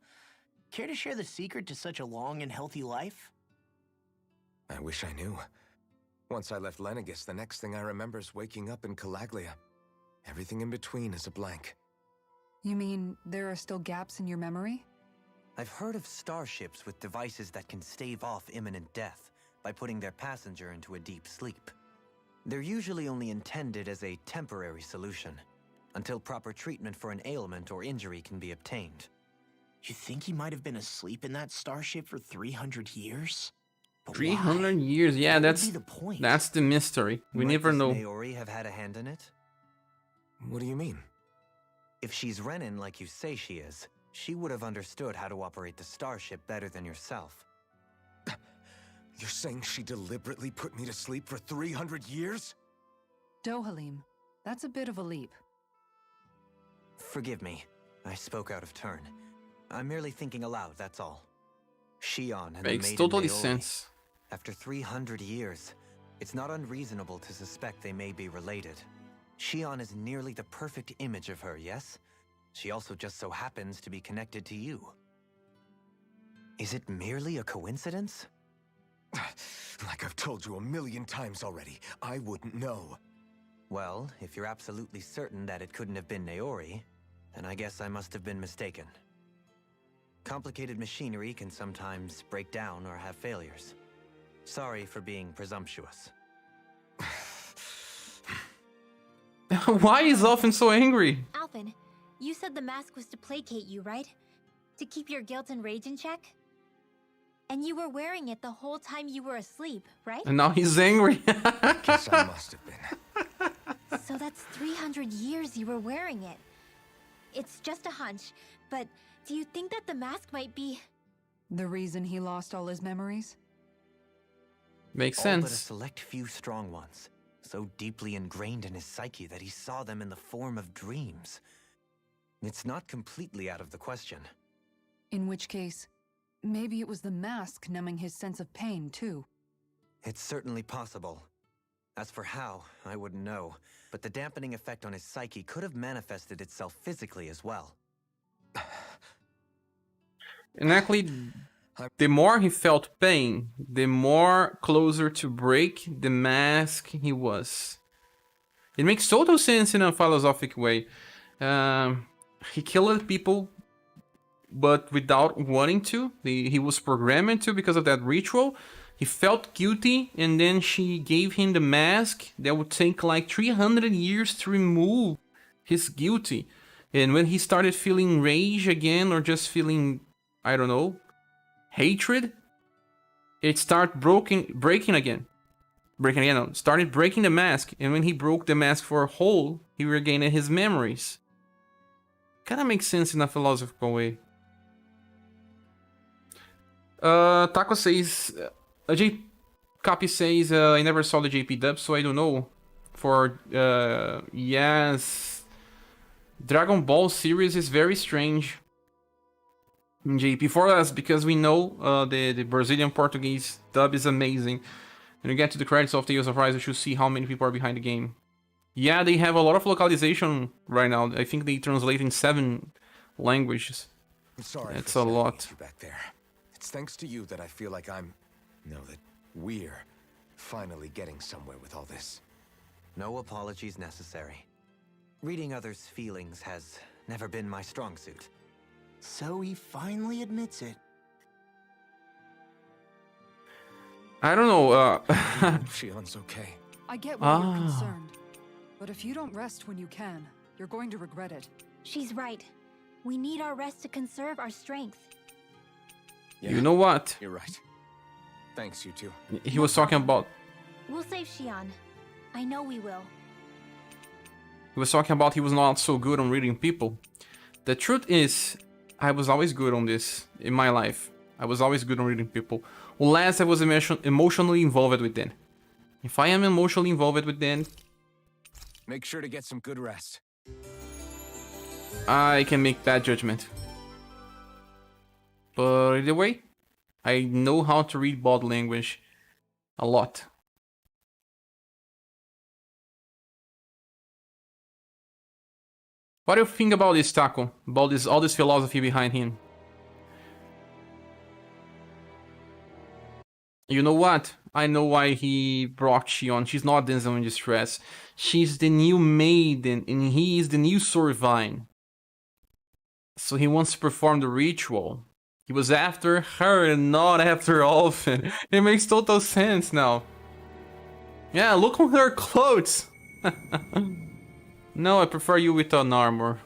Care to share the secret to such a long and healthy life? I wish I knew. Once I left Lenegis, the next thing I remember is waking up in Calaglia. Everything in between is a blank. You mean there are still gaps in your memory? I've heard of starships with devices that can stave off imminent death by putting their passenger into a deep sleep. They're usually only intended as a temporary solution, until proper treatment for an ailment or injury can be obtained. You think he might have been asleep in that starship for 300 years? But 300 why? years, yeah, What would that's be the point? that's the mystery. We Might never this know. Naori have had a hand in it? What do you mean? If she's Renin like you say she is, she would have understood how to operate the starship better than yourself. You're saying she deliberately put me to sleep for 300 years? Dohalim, that's a bit of a leap. Forgive me, I spoke out of turn. I'm merely thinking aloud, that's all. Shion and the Makes maiden totally Naori. sense. After 300 years, it's not unreasonable to suspect they may be related. Shion is nearly the perfect image of her, yes? She also just so happens to be connected to you. Is it merely a coincidence? Like I've told you 1,000,000 times already, I wouldn't know. Well, if you're absolutely certain that it couldn't have been Naori, then I guess I must have been mistaken. Complicated machinery can sometimes break down or have failures. Sorry for being presumptuous. Why is Alphen so angry? Alphen, you said the mask was to placate you, right? To keep your guilt and rage in check? And you were wearing it the whole time you were asleep, right? And now he's angry. Guess I must have been. So that's 300 years you were wearing it. It's just a hunch, but do you think that the mask might be... The reason he lost all his memories? Makes All but a sense. select few strong ones, so deeply ingrained in his psyche that he saw them in the form of dreams. It's not completely out of the question. In which case, maybe it was the mask numbing his sense of pain, too. It's certainly possible. As for how, I wouldn't know. But the dampening effect on his psyche could have manifested itself physically as well. And actually, the more he felt pain, the more closer to break the mask he was. It makes total sense in a philosophic way. He killed people, but without wanting to. He was programmed to because of that ritual. He felt guilty, and then she gave him the mask that would take like 300 years to remove his guilty. And when he started feeling rage again, or just feeling, I don't know, hatred, it started breaking again. Started breaking the mask, and when he broke the mask for a whole, he regained his memories. Kinda makes sense in a philosophical way. Taco says, Copy says, I never saw the JP dub, so I don't know. For, yes, Dragon Ball series is very strange in JP for us, because we know the Brazilian Portuguese dub is amazing. When you get to the credits of Tales of Rise, you should see how many people are behind the game. Yeah, they have a lot of localization right now. I think they translate in 7 languages. I'm sorry. It's a lot. You back there. It's thanks to you that I feel like that we're finally getting somewhere with all this. No apologies necessary. Reading others' feelings has never been my strong suit. So he finally admits it. I don't know, Shion's okay. I get why you're concerned. But if you don't rest when you can, you're going to regret it. She's right. We need our rest to conserve our strength. Yeah, you know what? You're right. Thanks, you two. He was talking about... We'll save Shion. I know we will. He was talking about he was not so good on reading people. The truth is, I was always good on this in my life. I was always good on reading people. Unless I was emotionally involved with them. If I am emotionally involved with them, make sure to get some good rest. I can make that judgment. But either way, I know how to read body language a lot. What do you think about this, Taco? About all this philosophy behind him? You know what? I know why he brought Shion. She's not Denzel in distress. She's the new maiden, and he is the new Sorvine. So he wants to perform the ritual. He was after her and not after Olfen. It makes total sense now. Yeah, look on her clothes. No, I prefer you with an armor.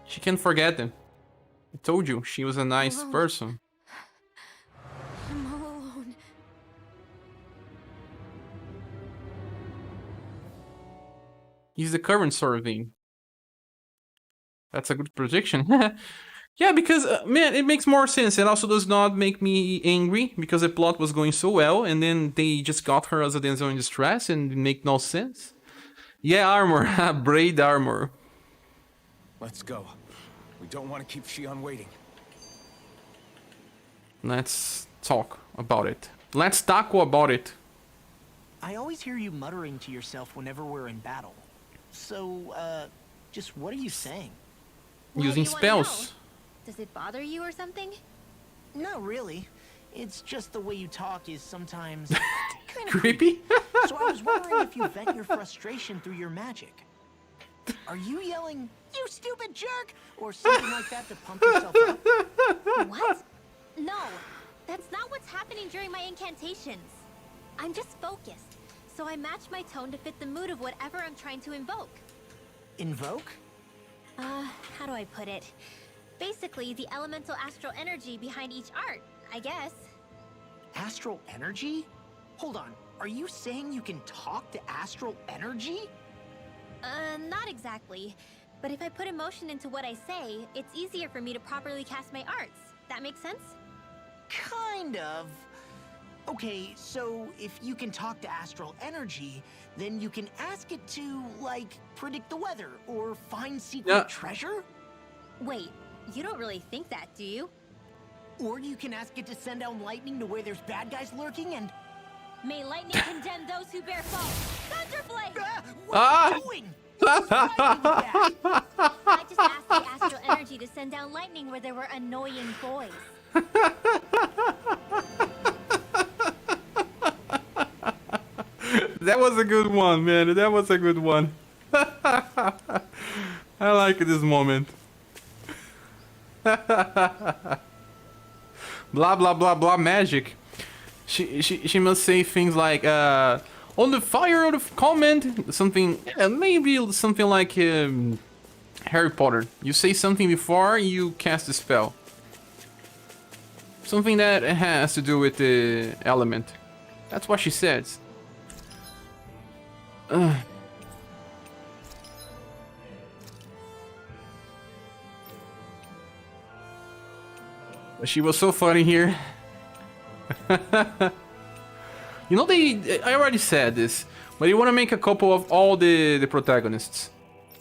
She can't forget him. I told you, she was a nice person. I'm all alone. He's the current Sorvine. That's a good prediction. Yeah, because, man, it makes more sense. It also does not make me angry, because the plot was going so well, and then they just got her as a damsel in distress, and it make no sense. Yeah, armor. Braid armor. Let's go. We don't want to keep Shion waiting. Let's talk about it. Let's tackle about it. I always hear you muttering to yourself whenever we're in battle. So, just what are you saying? Why Using do you wanna spells. know? Does it bother you or something? Not really. It's just the way you talk is sometimes kind of Creepy? So I was wondering if you vent your frustration through your magic. Are you yelling, "You stupid jerk," or something like that to pump yourself up? What? No, that's not what's happening during my incantations. I'm just focused, so I match my tone to fit the mood of whatever I'm trying to invoke. Invoke? How do I put it? Basically, the elemental astral energy behind each art, I guess. Astral energy? Hold on, are you saying you can talk to astral energy? Not exactly. But if I put emotion into what I say, it's easier for me to properly cast my arts. That makes sense? Kind of. Okay, so if you can talk to astral energy, then you can ask it to, like, predict the weather or find secret treasure? Wait, you don't really think that, do you? Or you can ask it to send down lightning to where there's bad guys lurking and... May lightning condemn those who bear false. Thunderblade! What are you doing? What's wrong with that? I just asked the astral energy to send down lightning where there were annoying boys. That was a good one, man. That was a good one. I like this moment. Blah blah blah blah magic. She must say things like on the fire of the comment, something, maybe something like Harry Potter. You say something before you cast a spell. Something that has to do with the element. That's what she says. She was so funny here. You know, I already said this, but you want to make a couple of all the protagonists.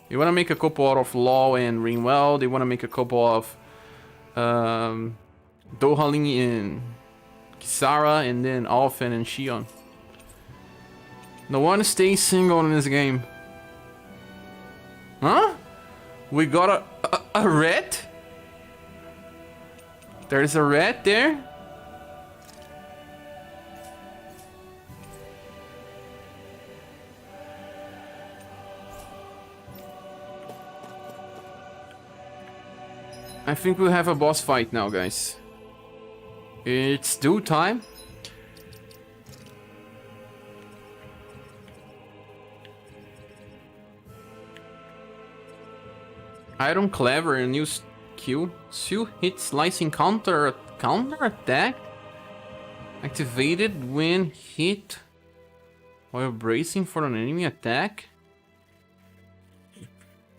You want to make a couple out of Law and Ringwell. They want to make a couple of Dohaling and Kisara, and then Alphen and Shion. No one stays single in this game. Huh? We got a rat? There's a rat there? I think we'll have a boss fight now, guys. It's due time. Item clever, a new skill. Seal hit slicing counter attack. Activated when hit while bracing for an enemy attack.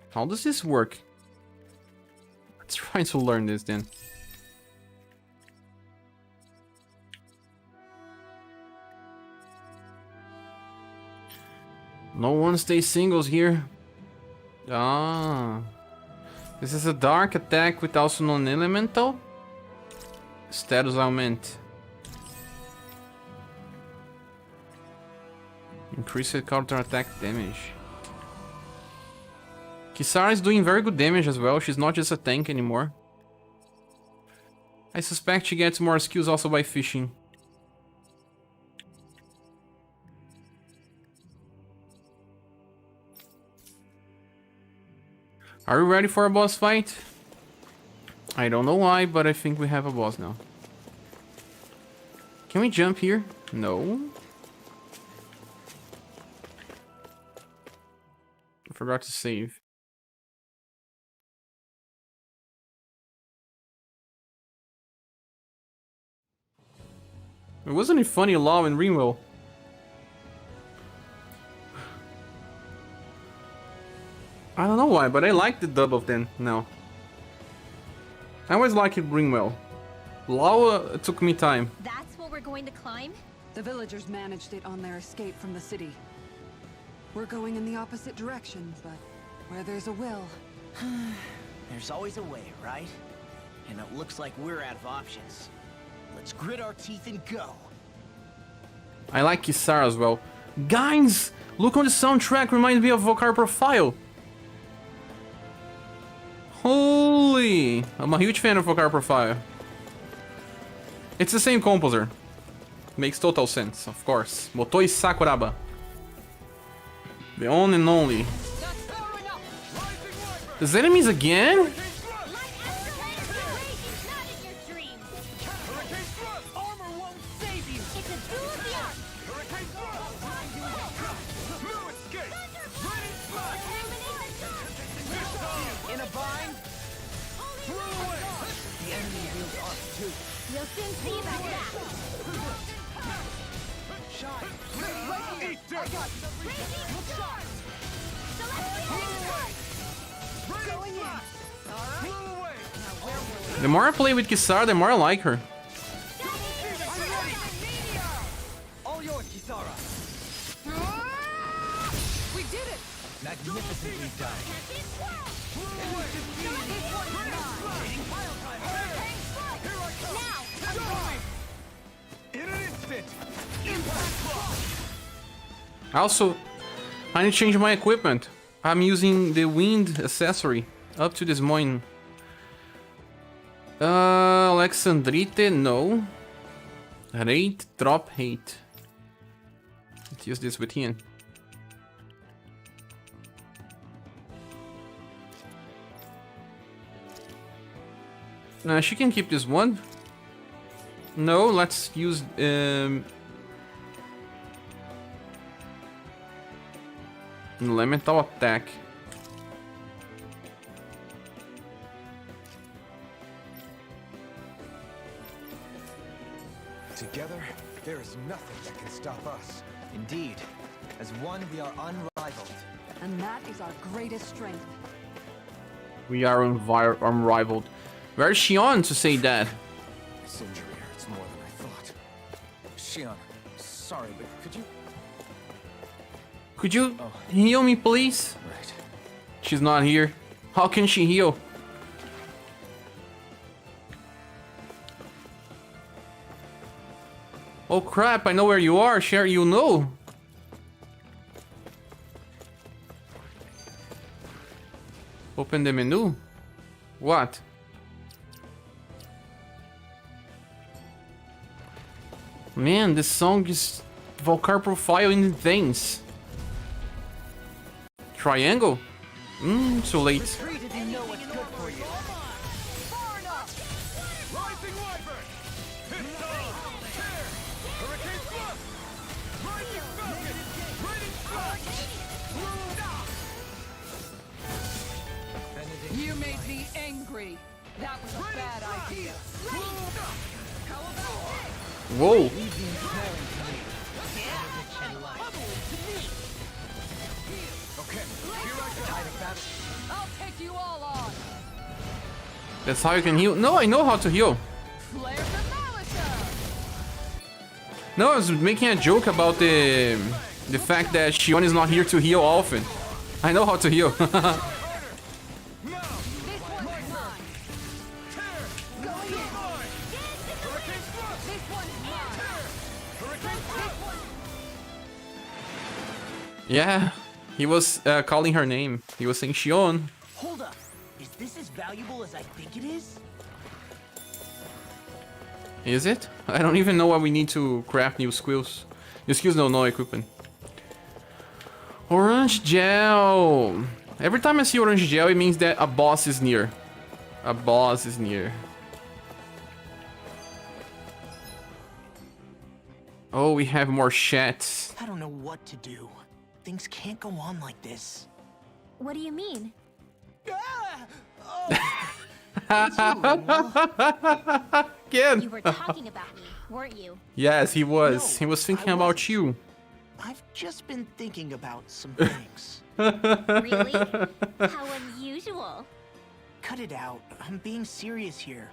How does this work? Let's try to learn this then. No one stays singles here. Ah. This is a dark attack with also non-elemental. Status augment. Increased counter attack damage. Kisara is doing very good damage as well. She's not just a tank anymore. I suspect she gets more skills also by fishing. Are we ready for a boss fight? I don't know why, but I think we have a boss now. Can we jump here? No. I forgot to save. It wasn't it funny, Law and Ringwell? I don't know why, but I like the dub of them now. I always liked Ringwell. Law took me time. That's what we're going to climb? The villagers managed it on their escape from the city. We're going in the opposite direction, but where there's a will... There's always a way, right? And it looks like we're out of options. Let's grit our teeth and go. I like Kisara as well. Guys, look on the soundtrack, reminds me of Vocar Profile. Holy! I'm a huge fan of Vocar Profile. It's the same composer. Makes total sense, of course. Motoi Sakuraba. The one and only. There's enemies again? The more I play with Kisara, the more I like her. Magnificently done. In an instant! Impact block! Also, I need to change my equipment. I'm using the wind accessory up to this morning. Alexandrite, no. Rate, drop, hate. Let's use this with Ian. She can keep this one. No, let's use elemental attack. Together, there is nothing that can stop us. Indeed. As one, we are unrivaled. And that is our greatest strength. We are unrivaled. Where's Shion to say that? This injury hurts more than I thought. Shion, sorry, but Could you heal me, please? Right. She's not here. How can she heal? Oh crap, I know where you are. Cher, you know. Open the menu. What? Man, this song is Volcar profile in things. Triangle? Too late. Rising Wyvern! Hit on! Tear! Hurricane Thrust! Rising Falcon! Raining Thrust! You made me angry. That was a bad idea. How about this? Whoa. I'll take you all on. That's how you can heal. No, I know how to heal. Flare the Malachor. No, I was making a joke about the fact that Shion is not here to heal often. I know how to heal. This one's mine. Going in. Hurricane Thrust! This one's mine. Hurricane Thrust! Yeah, he was calling her name. He was saying Shion. Hold up. Is this as valuable as I think it is? Is it? I don't even know why we need to craft new skills. New skills, no equipment. Orange gel. Every time I see orange gel, it means that a boss is near. A boss is near. Oh, we have more chats. I don't know what to do. Things can't go on like this. What do you mean? Again. You were talking about me, weren't you? Yes, he was. No, He was thinking I about wasn't. you. I've just been thinking about some things. Really? How unusual. Cut it out. I'm being serious here.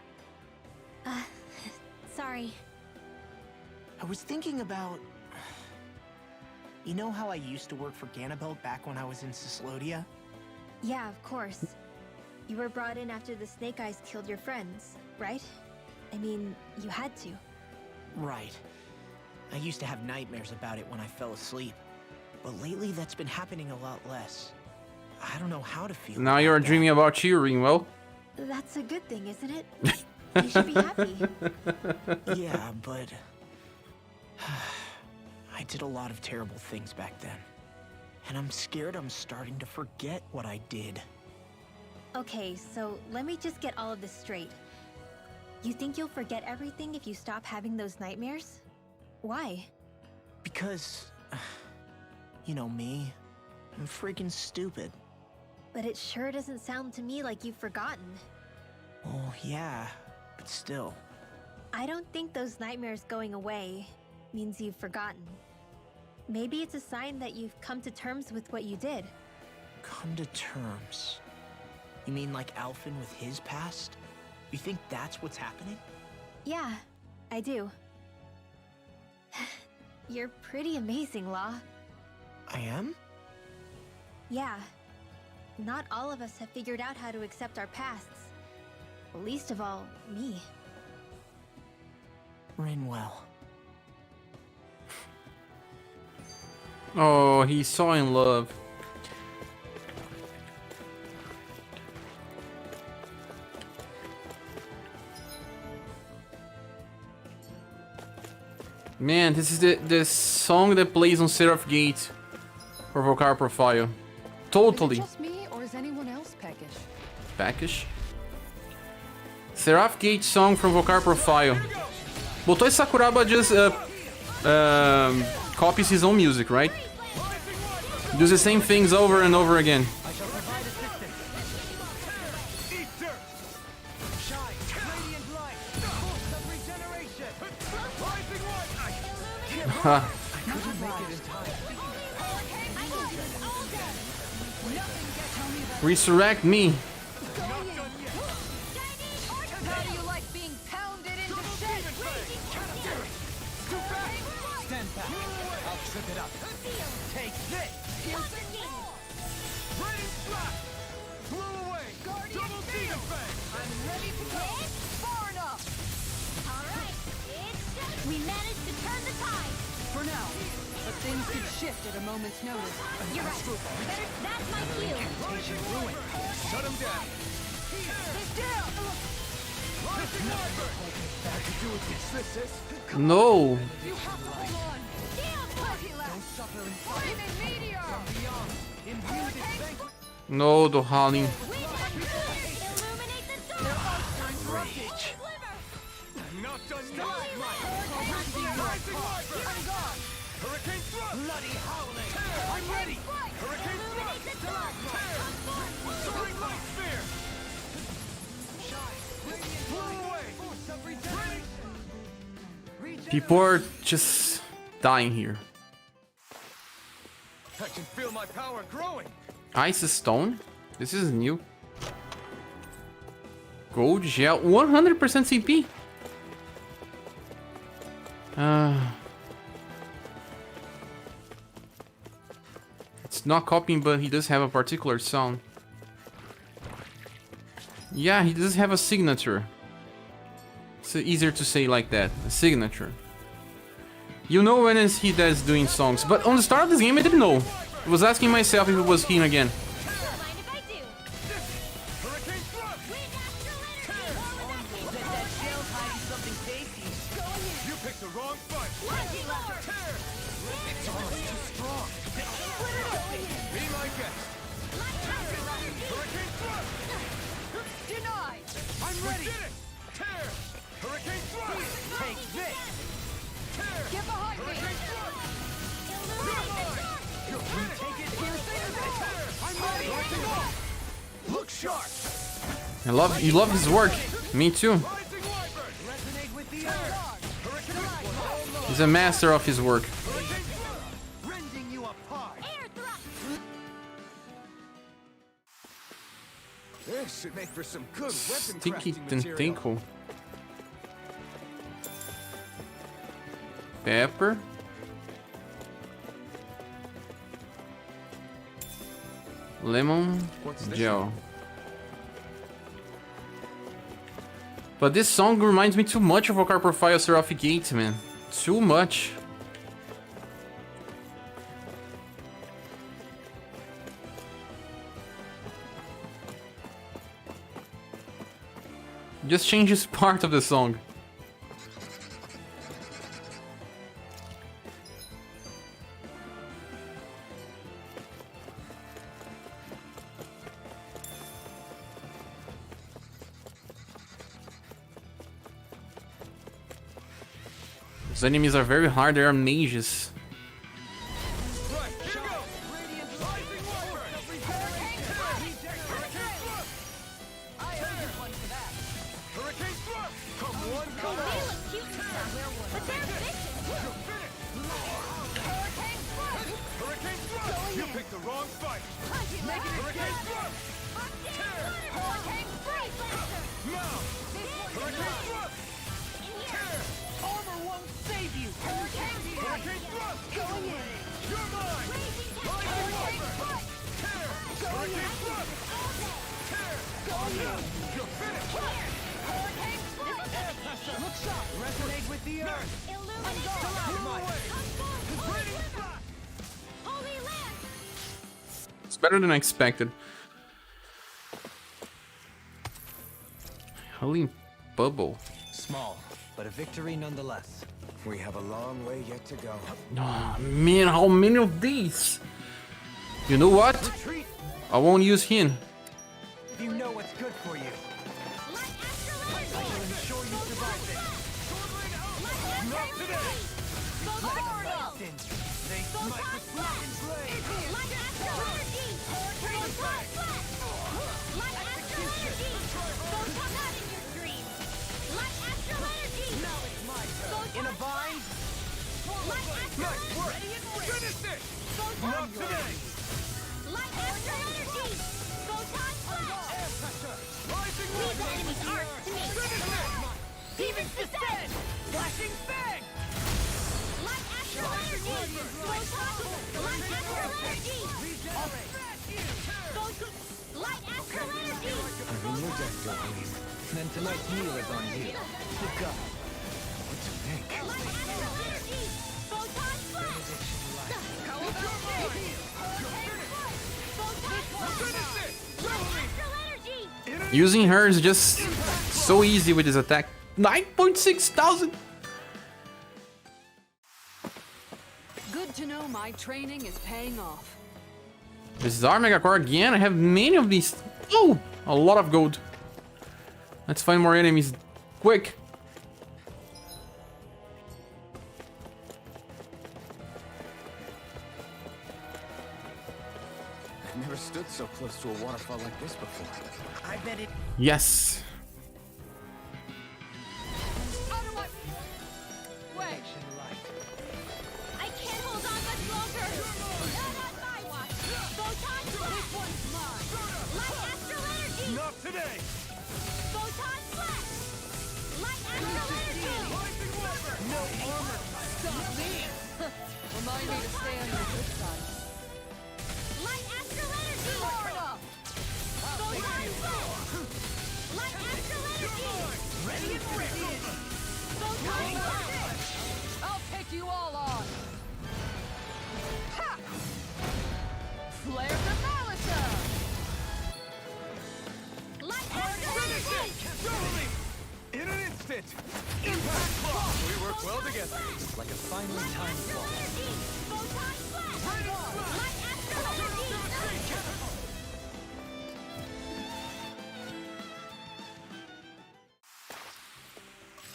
Sorry. I was thinking about... You know how I used to work for Ganabelt back when I was in Cislodia? Yeah, of course. You were brought in after the Snake Eyes killed your friends, right? I mean, you had to. Right. I used to have nightmares about it when I fell asleep. But lately that's been happening a lot less. I don't know how to feel. Now you're about dreaming about cheering, well? That's a good thing, isn't it? You should be happy. that. Yeah, but... I did a lot of terrible things back then. And I'm scared I'm starting to forget what I did. Okay, so let me just get all of this straight. You think you'll forget everything if you stop having those nightmares? Why? Because... You know me. I'm freaking stupid. But it sure doesn't sound to me like you've forgotten. Oh, yeah. But still. I don't think those nightmares going away means you've forgotten. Maybe it's a sign that you've come to terms with what you did. Come to terms. You mean like Alphen with his past? You think that's what's happening? Yeah, I do. You're pretty amazing, Law. I am? Yeah, not all of us have figured out how to accept our pasts. Least of all, me. Rinwell. Oh, he's so in love. Man, this is the song that plays on Seraph Gate for Vocar Profile. Totally. Is it just me, or is anyone else peckish? Packish. Seraph Gate song from Vocar Profile. Botou Sakuraba just copies his own music, right? Does the same things over and over again. Ha. Resurrect me. How do you like being pounded into shit? Stand back. I'll trip it up. Take this. Radiant Slash. Blew away. Double Demon Fang. I'm ready to go. Far enough. Alright, we managed to turn the tide. For now, but things could shift at a moment's notice. You're right. That's my cue. Shut him down. No. You have to hold on. Don't suffer in flaming meteor. No, Dohalim. Illuminate the door. Rage. Not done yet. Rising Wyvern. I'm gone. Hurricane Thrust. Bloody howling. I'm ready. Hurricane Thrust. Soaring Light Sphere. Blew away. People are just dying here. I can feel my power growing. Ice Stone. This is new. Gold Gel. 100% CP. It's not copying, but he does have a particular sound. Yeah, he does have a signature. It's easier to say like that. A signature. You know when is he that's doing songs. But on the start of this game, I didn't know. I was asking myself if it was him again. Mind if I do? Hurricane Thrust. You picked the wrong fight. Tear. It's almost too strong. Be my guest. Hurricane Thrust. Denied. I'm ready. We did it. Tear. Hurricane Thrust. Take this. Tear. Get behind me. Hurricane Thrust. Take it. I'm ready. Look sharp. You love his work. Me too. Rising Wyvern. Resonate with the air. Hurricane. He's a master of his work. Rending you apart. Air thrust. This should make for some good weapon Sticky crafting material. Tentacle. Pepper. Lemon gel. But this song reminds me too much of Vocar Profile Seraph Gate, man. Too much. Just changes part of the song. Those enemies are very hard, they are mages. Right, here goes. Radiant Rising Wyvern. Hurricane Thrust. I owe you one for that. Hurricane Thrust. Come one, They come look out. cute and stuff, but they're vicious. You're finished. Hurricane Thrust. Hurricane Thrust. You picked the wrong fight. Hurricane Thrust. Tear. Hurricane Freeze. Now. Hurricane Thrust. Tear. Armor won't save you. Hurricane Thrust. Going in. You're mine. Rising Wyvern. Tear. Look sharp. Resonate with the earth. It's better than I expected. Holy bubble. Small, but a victory nonetheless. We have a long way yet to go. Oh man, how many of these? You know what? I won't use him. You know what's good for you. I will ensure you survive this. Not today. They smite with flash and blade. In a bind. Nice work. Finish it. Not today. Air pressure. Rising water. Finish it. Demons descend. Flashing bang. I'm in your deck, Dopamine. Then tonight's meal is on you. Good God. What to think? Using her is just so easy with his attack. 9.6 thousand. Good to know my training is paying off. This is our mega core again. I have many of these. Oh, a lot of gold. Let's find more enemies quick. I've never stood so close to a waterfall like this before. I bet it. Yes. I can't hold on much longer. Not on my watch. Photon Flash. This one's mine. Light Astral Energy. Not today. Photon Flash. Light Astral Energy. No armor. Stop me! Remind me to stay on your good side. Light Astral Energy. Photon Flash. Light Astral Energy. Ready and ready. Photon Flash. I'll take you all on! Ha! Flare the Malisa! Light Astral Energy. Totally. In an instant. Impact claw. We work well together. Like a finely timed Astral ball. Energy. Photon Flash. Light Astral Energy.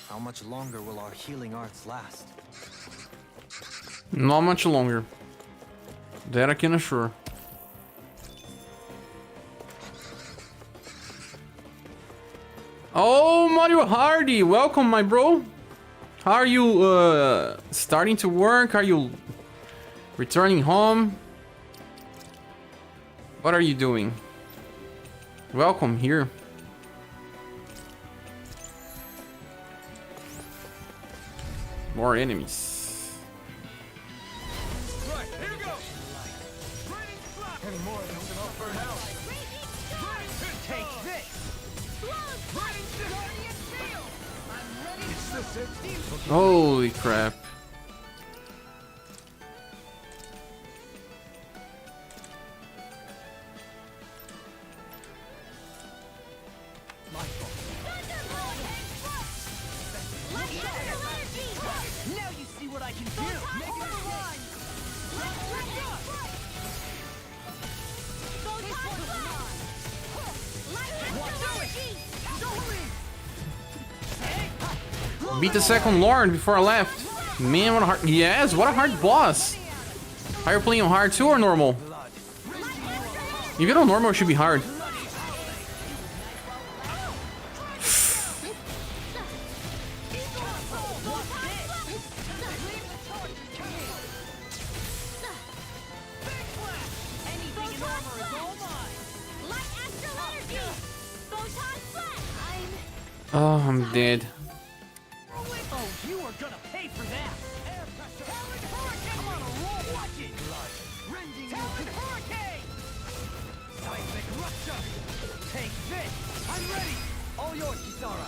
How much longer will our healing arts last? Not much longer. That I can assure. Oh, Mario Hardy, welcome, my bro. How are you starting to work? Are you returning home? What are you doing? Welcome here. More enemies. Right, here goes. Raining flash. Any more of those and I'll burn out. Take this. Raining guardian shield. I'm ready. Is this it? Holy crap. Now you see what I can do. Make it a run. Beat the second Lord before I left. Man, what a hard... Yes, what a hard boss. Are you playing on hard too or normal? If you don't normal, it should be hard. Oh, I'm dead. Oh, you are gonna pay for that. Air pressure. Talon Hurricane. I'm on a roll. Watch it. Rending you. Talon Hurricane. Seismic rupture! Take this! I'm ready! All yours, Kisara!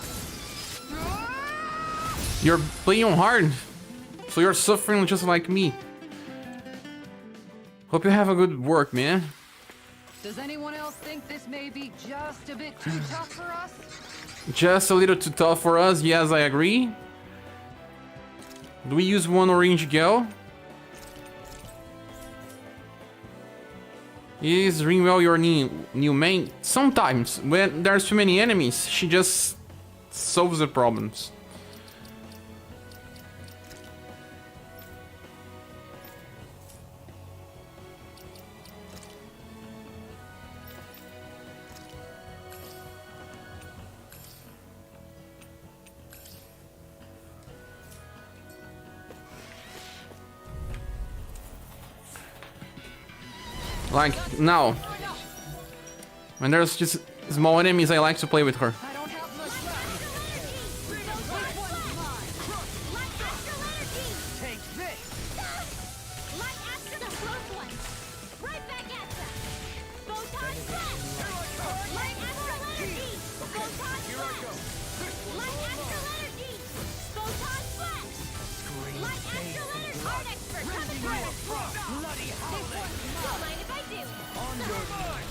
You're playing hard, so you're suffering just like me. Hope you have a good work, man. Does anyone else think this may be just a bit too tough for us? Just a little too tough for us, yes, I agree. Do we use one orange gel? Is Ringwell your new main? Sometimes, when there's too many enemies, she just solves the problems. Like, now. When there's just small enemies, I like to play with her. I don't have much left. Take this! Light after the close one. Right back at ya. Photon flash. Light astral energy. Photon flash. Light astral energy. Photon flash. Light astral energy. Art expert coming through. Bloody howling! Don't mind if I do. On your mark!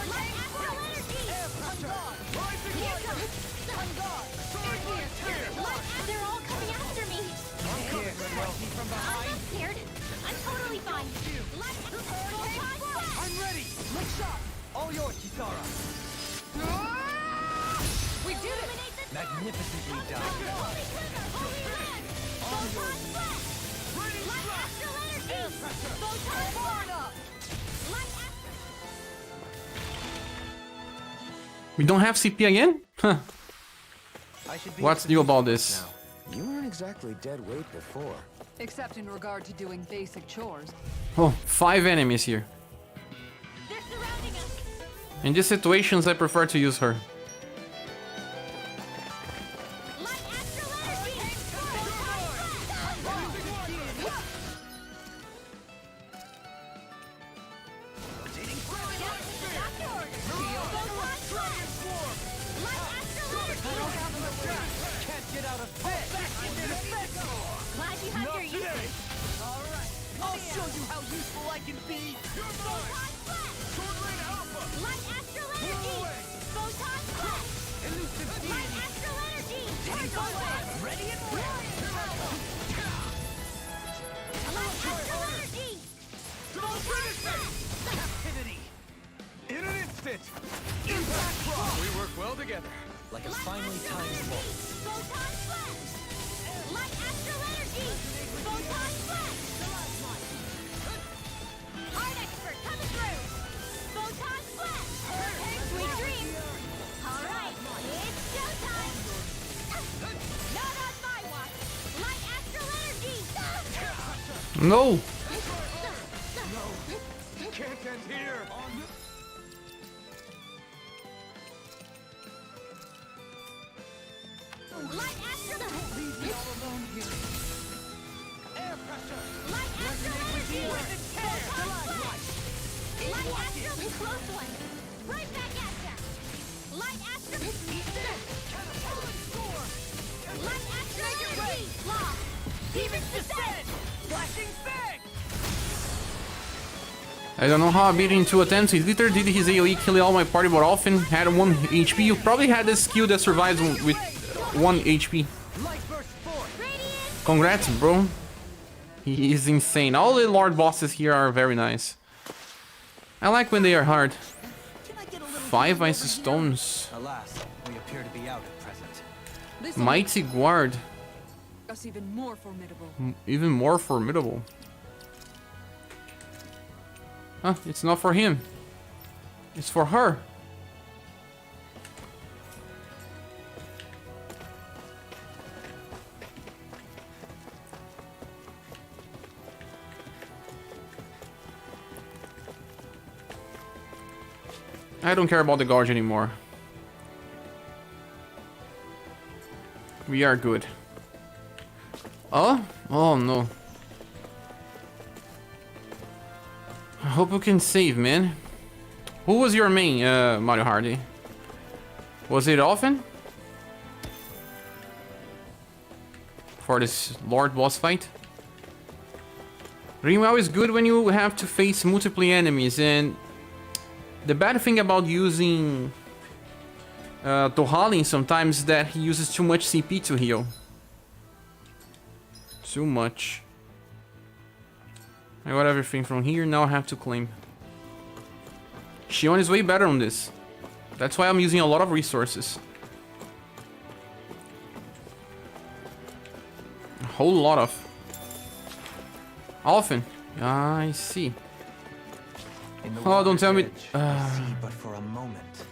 Light astral energy. On guard! Rising Here lightning! comes. On guard. Here. Light. They're all coming after me. I'm here, strike me from I'm behind! not scared. I'm totally fine. Light photon flash. I'm ready! Look sharp! All yours, Kisara! We did it! Eliminate the Magnificently done. Holy quiver, holy land! Photon flash! Light astral energy! Photon flash! Light astral... We don't have CP again? Huh. I should be What's new about this? Now, you weren't exactly dead weight before. Except in regard to doing basic chores. Oh, 5 enemies here. They're surrounding us! In these situations, I prefer to use her. Light astral energy! Photon flash! Doctor orders! Photon flash! Light astral energy! Can't get out of bed! Back into the bed! Glad you have your uses! Alright, I'll show you how useful I can be! You're mine! Photon flash! Short-range Alpha! Light astral energy! Photon flash! Elusive Light deity! astral energy! Take Photon away! flash! Ready and ready! Light astral energy! Photon flash! Captivity! In an instant! Impact block! We work well together. Like a finely timed bolt. Photon flash! Light astral energy! Photon flash! Art expert coming through! Photon flash! Sweet dreams! Alright, it's showtime! Not on my watch! Light astral energy! No! Can't end here! Light astral... Leave me all alone here. Air pressure! Light astral energy! Photon flash! Light astral... Close one! Right back at ya! Light astral... Light astral energy! Law! Demon's descent! Flashing fang! I don't know how I beat it in 2 attempts. He literally did his AoE, killing all my party, but often had 1 HP. You probably had this skill that survives with 1 HP. Light burst forth! Radiant! Congrats, bro. He is insane. All the Lord bosses here are very nice. I like when they are hard. Can I get a little 5 ice stones. Alas, we appear to be out at present. This will Mighty Guard. make us even more formidable. Even more formidable. Huh, it's not for him. It's for her. I don't care about the gorge anymore. We are good. Oh? Oh no. I hope we can save, man. Who was your main, Mario Hardy? Was it often? For this Lord boss fight? Ringwell is good when you have to face multiple enemies, and the bad thing about using Tohalin sometimes is that he uses too much CP to heal. Too much. I got everything from here, now I have to claim. Xion is way better on this. That's why I'm using a lot of resources. A whole lot of. Often. I see. Oh, don't tell me. See but for a moment.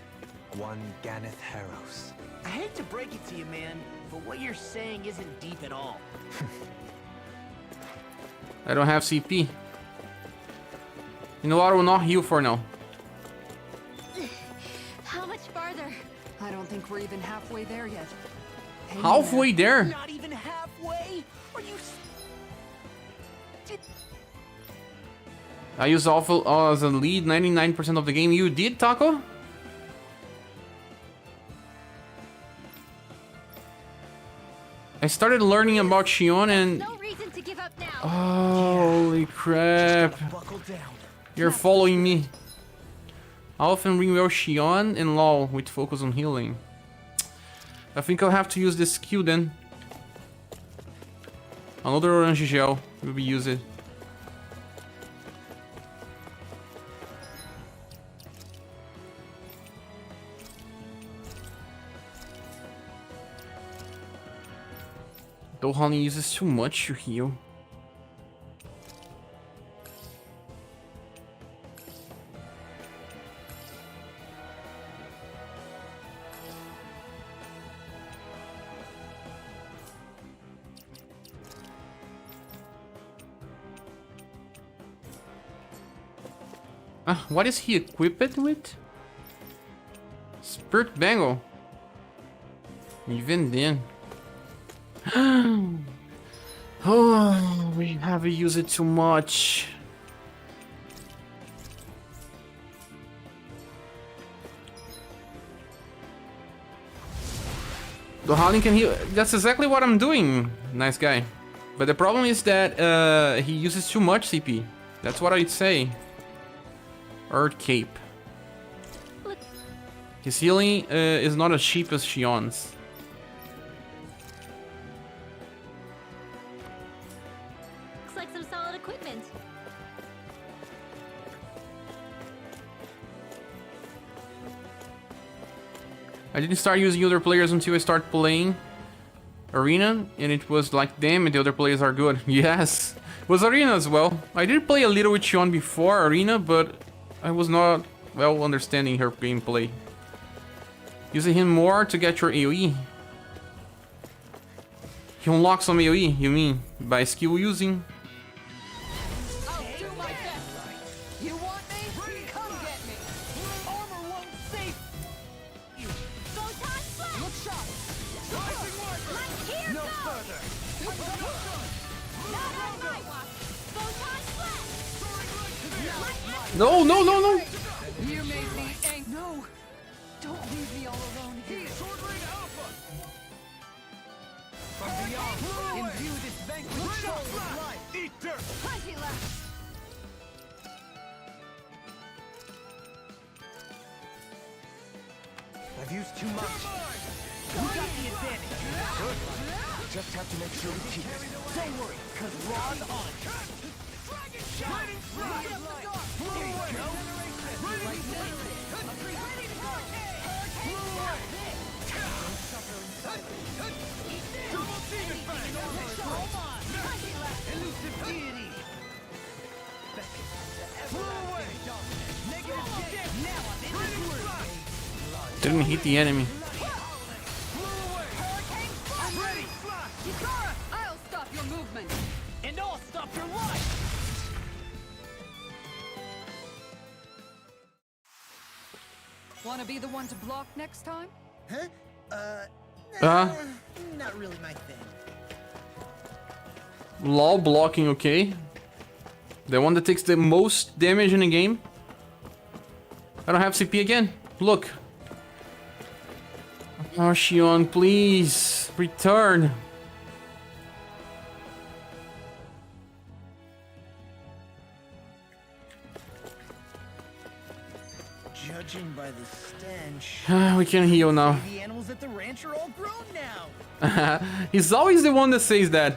One Ganeth Harrows. I hate to break it to you, man, but what you're saying isn't deep at all. I don't have CP. You know what? I will not heal for now. How much farther? I don't think we're even halfway there yet. Hang in Halfway there. Not even halfway? Are you... I use awful as a lead 99% of the game. You did, Taco? I started learning about Xion and... No reason to give up now. Holy crap. Buckle down. You're following me. I often bring well Xion and LOL with focus on healing. I think I'll have to use this skill then. Another orange gel will be used. Though Honey uses too much to heal. What is he equipped with? Spirit Bangle. Even then. Oh, we have used it too much. The Howling can heal. That's exactly what I'm doing. Nice guy. But the problem is that he uses too much CP. That's what I'd say. Earth Cape. His healing is not as cheap as Xion's. Looks like some solid equipment. I didn't start using other players until I started playing Arena, and it was like, damn, the other players are good. Yes, it was Arena as well. I did play a little with Xion before Arena, but I was not well understanding her gameplay. Using him more to get your AoE. He unlocks some AoE, you mean? By skill using? I'll do my best. You want me? Come get me. Armor won't save you. Photon flash! Look sharp. Like here No goes! further. Not on my watch! Photon flash! No, no, no, no! You made me angry. No. Don't leave me all alone here. Sword Rain Alpha! From beyond, imbue this vanquished soul with life. Eat dirt! Plenty left! I've used too much. You got the advantage. Good. We just have to make sure we keep it. Don't worry, cause Raw's on it. Dragon shot! Radiant light! There you go. Double demon fang! Elusive deity. Flew away! Negative dead. Now I'm in the word. Didn't hit the enemy. Flew away! I'm ready! Flash! I'll stop your movement. And I'll stop your life. Want to be the one to block next time? Not really my thing. LOL blocking, okay. The one that takes the most damage in the game. I don't have CP again. Look. Oh, Shion, please return. Judging by the stench, We can heal now. the animals at the ranch are all grown now. He's always the one that says that.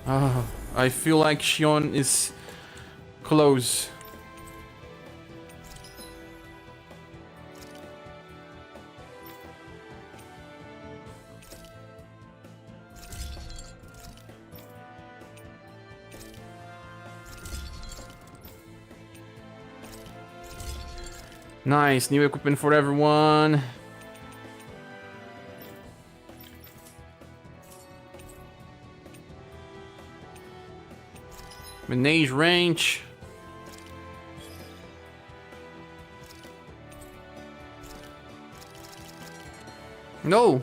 Oh, I feel like Shion is close. Nice, new equipment for everyone. Manage range. No.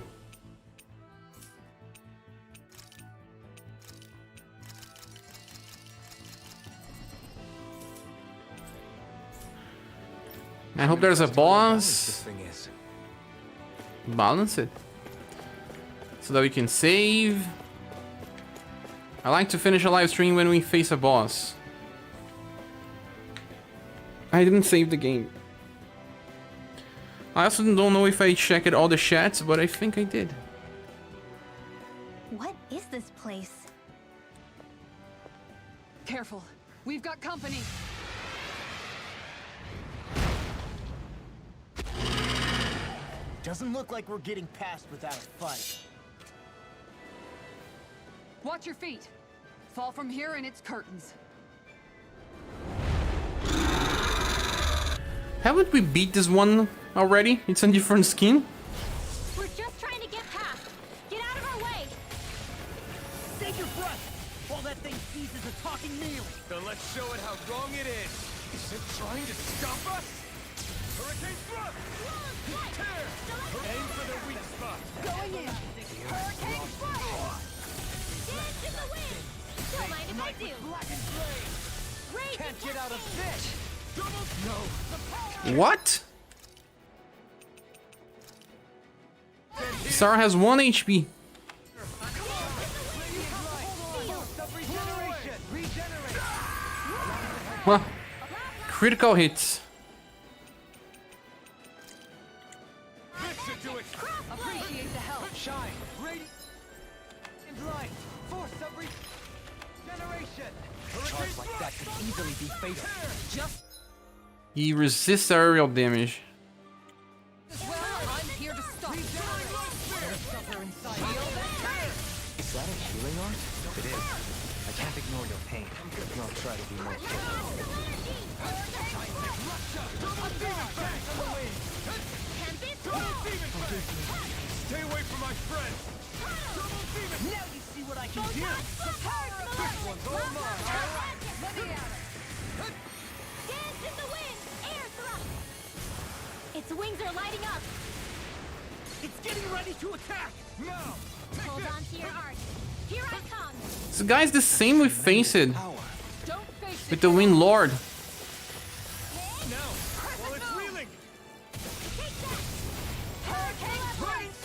I hope there's a boss. Balance it. So that we can save. I like to finish a live stream when we face a boss. I didn't save the game. I also don't know if I checked all the chats, but I think I did. What is this place? Careful. We've got company. Doesn't look like we're getting past without a fight. Watch your feet. Fall from here and it's curtains. Haven't we beat this one already? It's a different skin. We're just trying to get past. Get out of our way. Save your breath while that thing seizes a talking meal. Then let's show it how wrong it is. Is it trying to stop us? Hurricane thrust! Tear! Aim for the weak spot. Going in. Hurricane fire. Dance in the wind. Don't mind if I do. Black and gray. Raging Can't get out of cascade. this. No. What? Sarah has 1 HP. Well, critical hits. Appreciate the help. Shine. Radiant light. Force of regeneration. A charge like that could easily be fatal. Just He resists aerial damage. Well, I'm here to stop. suffer inside. Is that a healing art? It is. I can't ignore your pain. I'll try to be more careful. Stay away from my friends. Now you see what I can do. Dance in the wind. Air thrust. Its wings are lighting up. It's getting ready to attack. Now. Hold on to your art. Here I come. This guy's the same with Faced, Don't face with the Wind Lord. Now. While it's wheeling. Take that. Hurricane blast.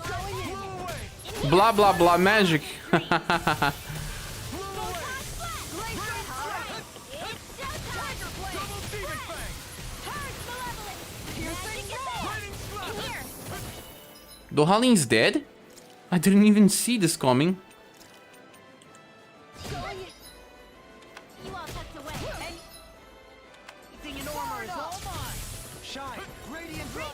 Going in. Blow away. Blah blah blah magic. Dohalin's dead? I didn't even see this coming. You all tucked away. Anything in armor is all mine. Shine. Radiant light.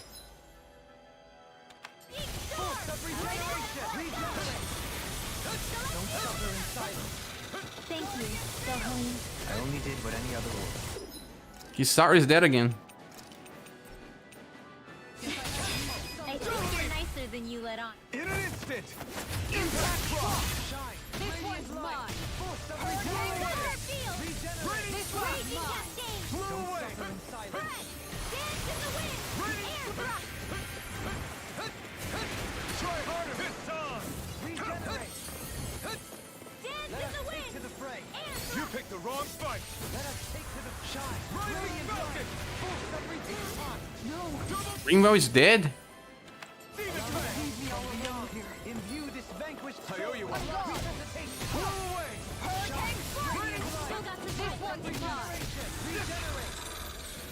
Force of regeneration. Regenerate. Don't suffer in silence. Thank you, Dohaline. I only did what any other would. Kisar is dead again. I think you're nicer than you let on. In an instant. Impact block. Shine. This one's mine. Force of Another regeneration. field. Regenerate. Raging cascade. Blow away. Suffer in silence. Press. Dance in the wind. Air thrust. Try harder. This time. Regenerate. Dance in the Take wind. to the fray. Air You thrust. picked the wrong fight. Ringwell is dead? Imbue this vanquished soul. I owe you one. Blow away. Still got the this one's mine. Regenerate.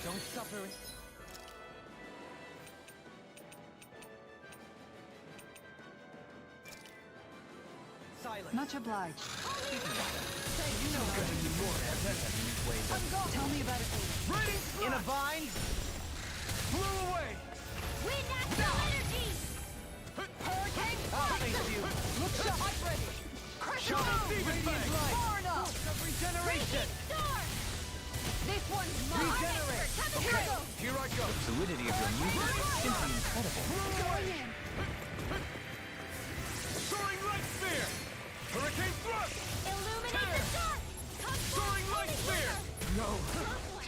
Don't suffer. Silence. Much obliged. Tell me about it later. Ready. In a vine. Blew away. Wind natural energy! Hurricane. I'll face you. Look sharp. I'm ready. Shaman Demon Fang. Far enough. Of regeneration. Storm! This one's mine. Regenerate. Okay. Here I go. Fluidity of your movement is simply incredible. Going in. Soaring light sphere. Hurricane thrust. Illuminate the dark! Come Soaring light sphere. No.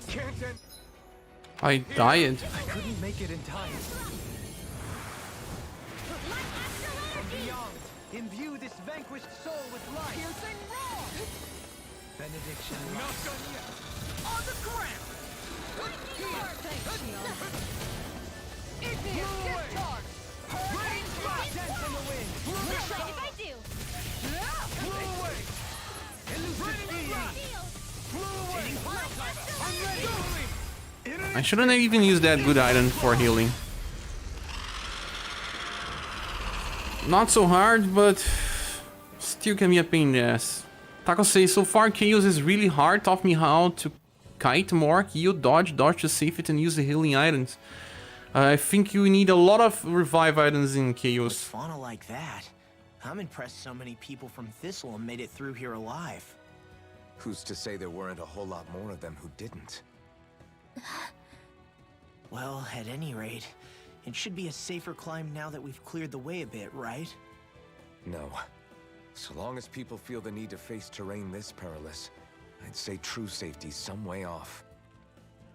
Can't end. I died. I couldn't make it in time. Light astral energy! Beyond. Imbue this vanquished soul with life. Piercing roar. Benediction. Not done yet. On the ground. Here. Thanks, Shion. It's here. Blow away. Discharge. Hurricane thrust. Dance in the wind. Looks like if I do. Blew away. Elusive being. Blew away. I'm ready. I shouldn't have even used that good item for healing. Not so hard, but still can be a pain in the ass. Taco says, so far Chaos is really hard, taught me how to kite more, heal, dodge to save it and use the healing items. I think you need a lot of revive items in With Chaos. fauna like that, I'm impressed so many people from Thistle made it through here alive. Who's to say there weren't a whole lot more of them who didn't? Well, at any rate, it should be a safer climb now that we've cleared the way a bit, right? No. So long as people feel the need to face terrain this perilous, I'd say true safety's some way off.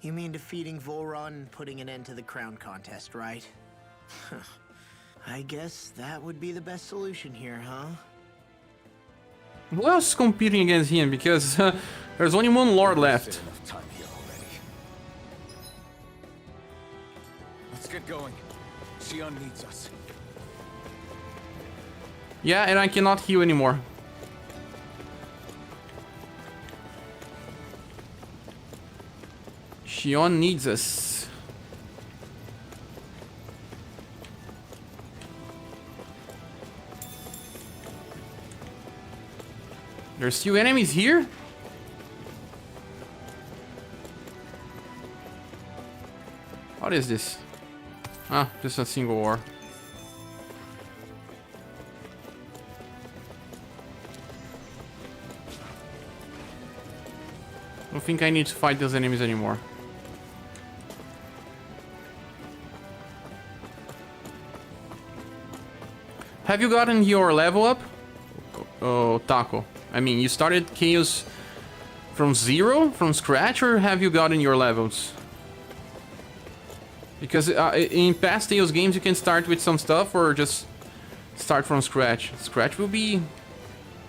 You mean defeating Volron and putting an end to the crown contest, right? I guess that would be the best solution here, huh? Who else is competing against him? Because there's only one Lord left. Enough time here already. Let's get going. Shion needs us. Yeah, and I cannot heal anymore. Shion needs us. There's still enemies here? What is this? Ah, just a single war. I don't think I need to fight those enemies anymore. Have you gotten your level up? Oh, Taco. I mean, you started Chaos from zero, from scratch, or have you gotten your levels? Because in past Chaos games you can start with some stuff or just start from scratch. Scratch will be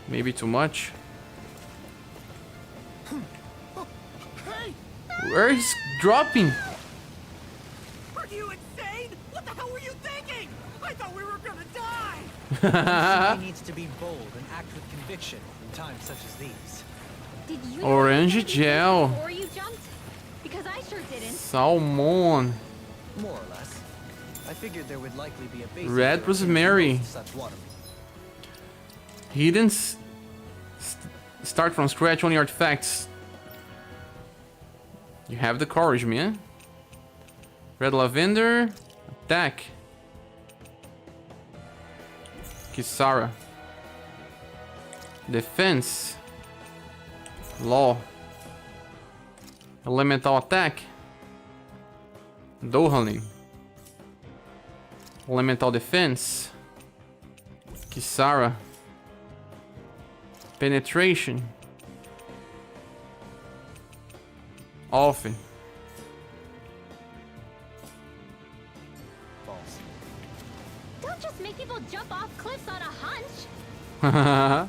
maybe too much. Where is dropping? Are you insane? What the hell were you thinking? I thought we were gonna die! He needs to be bold and act with conviction in times such as these. Did you Orange gel. before you jumped? Because I sure didn't. Salmon. More or less. I figured there would likely be a basic Red rosemary. such water. He didn't start from scratch on your artifacts. You have the courage, man. Red lavender. Attack. Kisara. Defense. Law. Elemental attack. Dohalim. Elemental defense. Kisara. Penetration. Often. Don't just make people jump off cliffs on a hunch.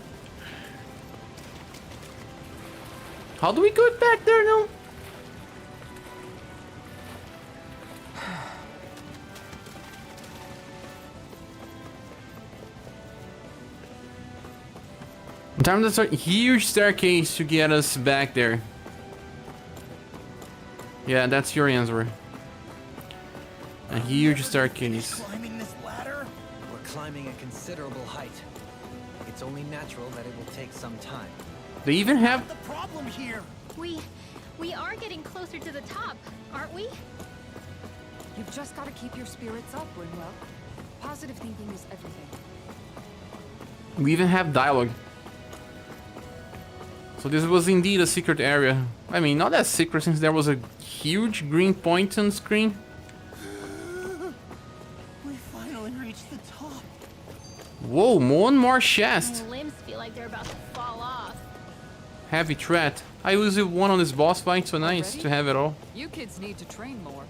How do we go back there now? Time to start. Huge staircase to get us back there. Yeah, that's your answer. A huge staircase. Climbing this ladder? We're climbing a considerable height. It's only natural that it will take some time. They even have. The problem here. We are getting closer to the top, aren't we? You've just got to keep your spirits up, Winwell. Positive thinking is everything. We even have dialogue. So this was indeed a secret area. I mean, not that secret since there was a huge green point on screen. We finally reached the top. Whoa, one more chest. My limbs feel like they're about to fall off. Heavy threat. I used one on this boss fight, so nice Already? to have it all. You kids need to train more.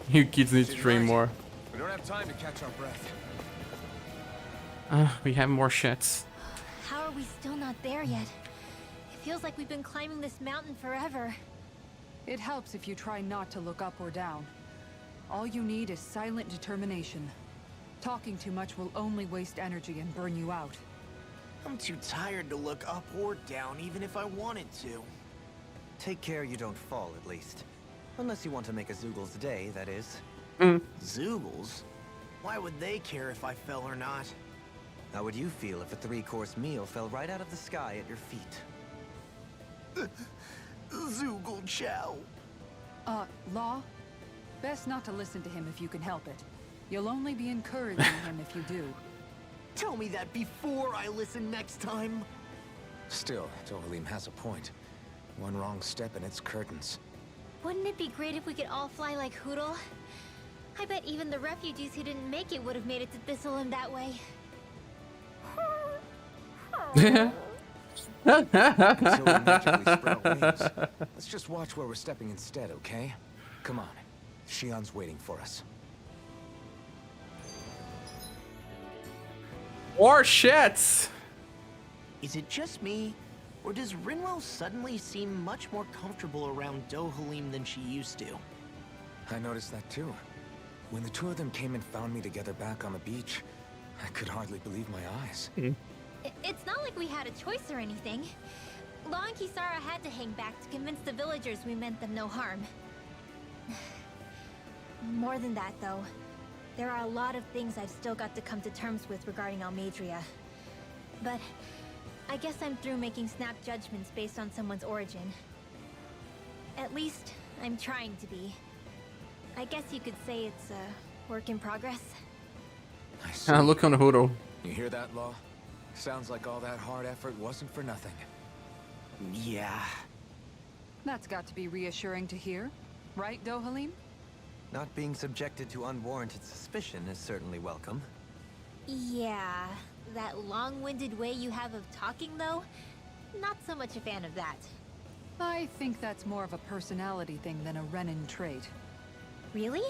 You kids need to train more. We don't have time to catch our breath. We have more chests. How are we still not there yet? It feels like we've been climbing this mountain forever. It helps if you try not to look up or down. All you need is silent determination. Talking too much will only waste energy and burn you out. I'm too tired to look up or down, even if I wanted to. Take care you don't fall, at least. Unless you want to make a Zoogel's day, that is. Zoogles? Why would they care if I fell or not? How would you feel if a 3-course meal fell right out of the sky at your feet? Zoogle chow. Law? Best not to listen to him if you can help it. You'll only be encouraging him if you do. Tell me that before I listen next time. Still, Dohalim has a point. One wrong step and it's curtains. Wouldn't it be great if we could all fly like Hootle? I bet even the refugees who didn't make it would have made it to Thistleland that way. Until we magically sprout wings. Let's just watch where we're stepping instead, okay? Come on. Shion's waiting for us. More shits! Is it just me, or does Rinwell suddenly seem much more comfortable around Dohalim than she used to? I noticed that too. When the two of them came and found me together back on the beach, I could hardly believe my eyes. It's not like we had a choice or anything. Law and Kisara had to hang back to convince the villagers we meant them no harm. More than that, though. There are a lot of things I've still got to come to terms with regarding Almadria. But I guess I'm through making snap judgments based on someone's origin. At least, I'm trying to be. I guess you could say it's a work in progress. I see. Look on Hootle. You hear that, Law? Sounds like all that hard effort wasn't for nothing. Yeah. That's got to be reassuring to hear. Right, Dohalim? Not being subjected to unwarranted suspicion is certainly welcome. Yeah, that long-winded way you have of talking, though, not so much a fan of that. I think that's more of a personality thing than a Renin trait. Really?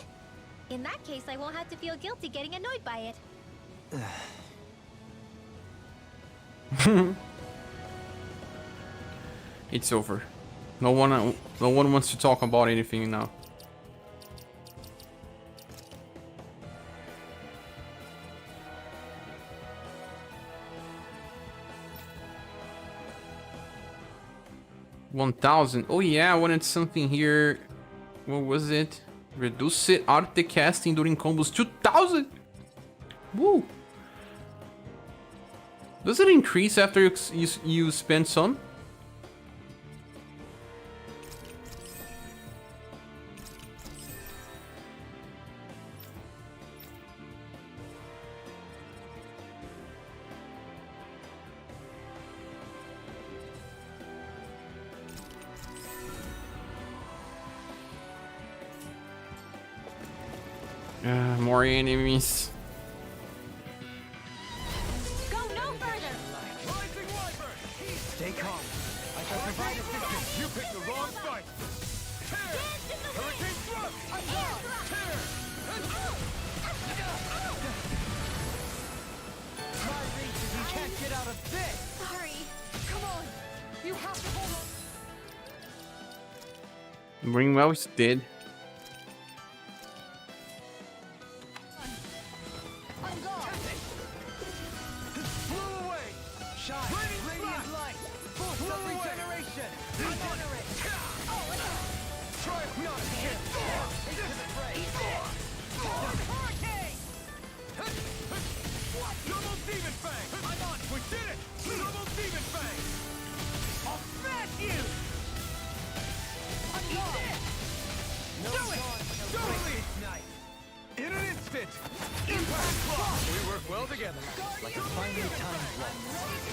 In that case, I won't have to feel guilty getting annoyed by it. It's over. No one wants to talk about anything now. $1,000. Oh yeah, I wanted something here. What was it? Reduce arte casting during combos. 2,000. Woo. Does it increase after you spend some? More enemies. Go no further! Rising Wyvern! Stay calm. I shall provide assistance. You picked the wrong fight! Tear! Hurricane thrust! Tear! My reason you can't get out of this! Sorry. Come on! You have to hold on! Ringwell's dead. Blew away! Shine, Radiant radiant Regenerate. Try not again. Hurricane. Double Demon Fang. I'm on. We did it. Double Demon Fang. I'll smash you. I'm dead. Do it. Totally. In an instant. Impact Claw. We work well together. Like a finely timed waltz.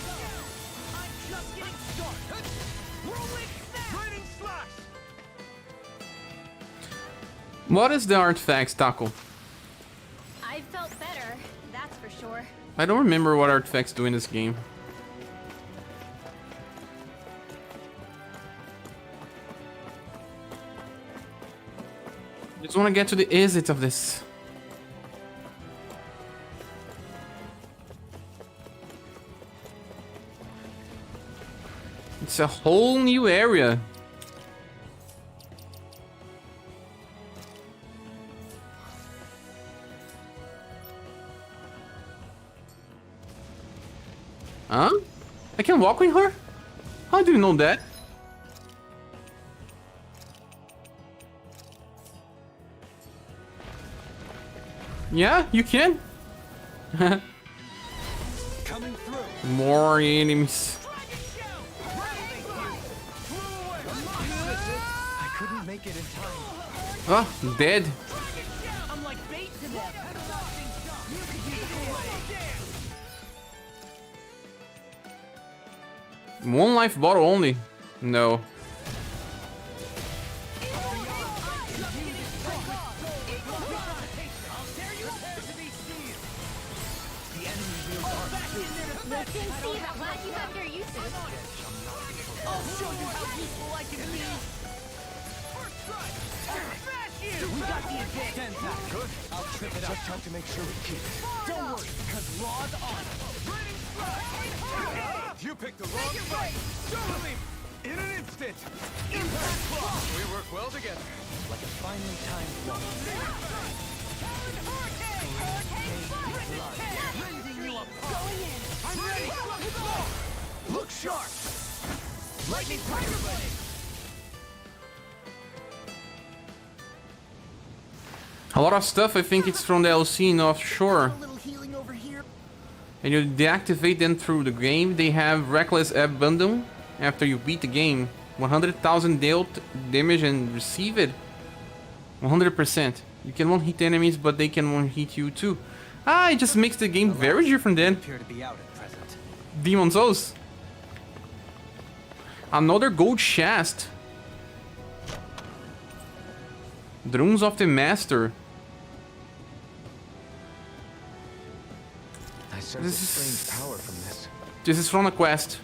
I'm just getting started. Rolling snap. Lightning slash. What is the artifacts, Taco? I felt better, that's for sure. I don't remember what artifacts do in this game. Just want to get to the exit of this. It's a whole new area. Huh? I can walk with her? How do you know that? Yeah, you can. Coming through. More enemies. I couldn't make it in time. Oh, dead. I'm like bait to them. You could use a One life bottle only. No. Let's see how glad you have your uses. I'll show you how useful I can be. First strike. I'll smash you. We got the advantage. Good. I'll trip it up. Just have to make sure we keep it. Don't worry, because Raw's on it. You picked the wrong fight. Show him. In an instant. Impact Claw. We work well together. Like a finely timed waltz. Rending you apart. I'm ready. Look sharp. Lightning Tiger Blade. A lot of stuff, I think it's from the LC in Offshore. A little healing over here. And you deactivate them through the game. They have Reckless Abandon after you beat the game. 100,000 dealt damage and receive it. 100%. You can one-hit enemies, but they can one-hit you too. Ah, it just makes the game very different then. Appear to be out at present. Demon Souls. Another gold chest. Drums of the Master. I sense a This is- strange power from this. This is from a quest.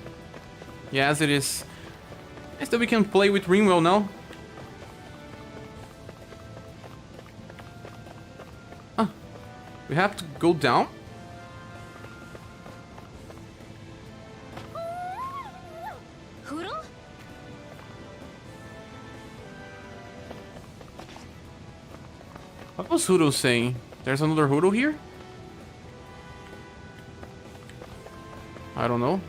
Yes, it is. Nice that we can play with Ringwell now. Ah, we have to go down? Hoodle? What was Hoodle saying? There's another Hoodle here? I don't know.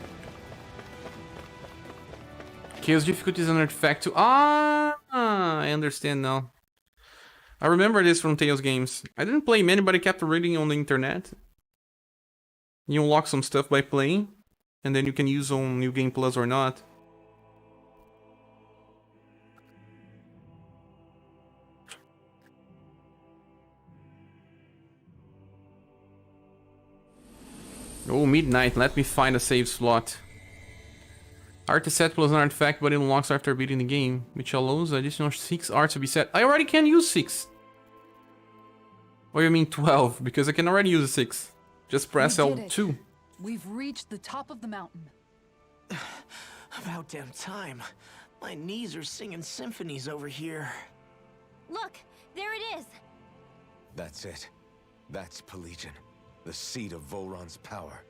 Chaos difficulty is an artifact to... Ah, I understand now. I remember this from Tales games. I didn't play many, but I kept reading on the internet. You unlock some stuff by playing, and then you can use on New Game Plus or not. Oh, midnight. Let me find a save slot. Artiset plus an artifact, but it unlocks after beating the game, which allows additional 6 arts to be set. I already can use 6. Or you mean 12, because I can already use a 6. Just press We did it. L2. We've reached the top of the mountain. About damn time. My knees are singing symphonies over here. Look, there it is. That's it. That's Pelegion, the seat of Voron's power.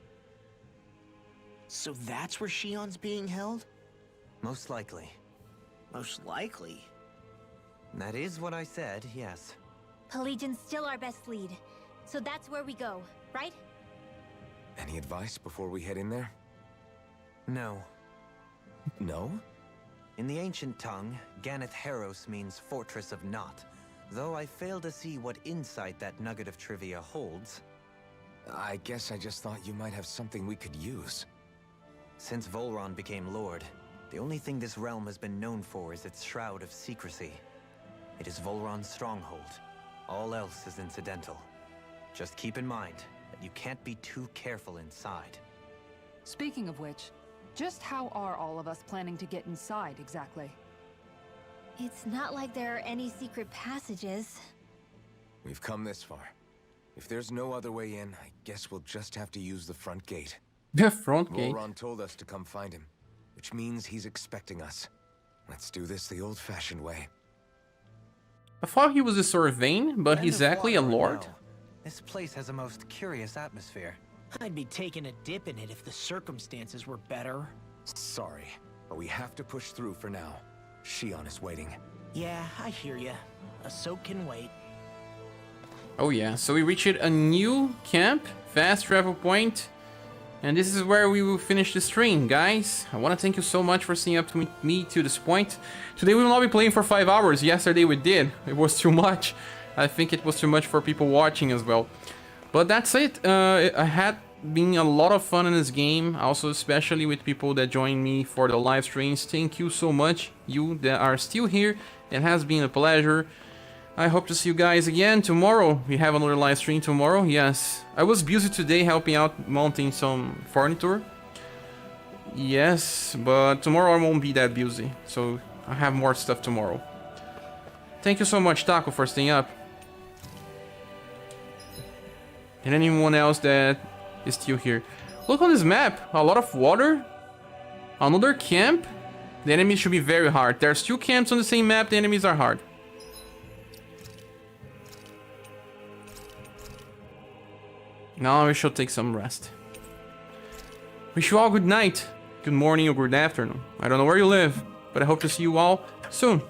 So that's where Shion's being held? Most likely. Most likely. That is what I said, yes. Pelagian's still our best lead. So that's where we go, right? Any advice before we head in there? No. No? In the ancient tongue, Ganeth Heros means Fortress of Naught, though I fail to see what insight that nugget of trivia holds. I guess I just thought you might have something we could use. Since Volron became Lord, the only thing this realm has been known for is its shroud of secrecy. It is Volron's stronghold. All else is incidental. Just keep in mind that you can't be too careful inside. Speaking of which, just how are all of us planning to get inside exactly? It's not like there are any secret passages. We've come this far. If there's no other way in, I guess we'll just have to use the front gate. The front gate. Volron told us to come find him, which means he's expecting us. Let's do this the old-fashioned way. I thought he was a sort of vain, but he's actually a lord. No. This place has a most curious atmosphere. I'd be taking a dip in it if the circumstances were better. Sorry, but we have to push through for now. Shion is waiting. Yeah, I hear ya. A soak can wait. Oh yeah, so we reached a new camp, fast travel point, and this is where we will finish the stream, guys. I want to thank you so much for staying up with me to this point. Today we will not be playing for 5 hours. Yesterday we did. It was too much. I think it was too much for people watching as well. But that's it. I had been a lot of fun in this game, also especially with people that joined me for the live streams. Thank you so much, you that are still here. It has been a pleasure. I hope to see you guys again tomorrow. We have another live stream tomorrow. Yes, I was busy today helping out mounting some furniture. Yes, but tomorrow I won't be that busy, so I have more stuff tomorrow. Thank you so much, Taco, for staying up. And anyone else that is still here. Look on this map, a lot of water. Another camp. The enemies should be very hard. There's 2 camps on the same map, the enemies are hard. Now we should take some rest. Wish you all good night, good morning or good afternoon. I don't know where you live, but I hope to see you all soon.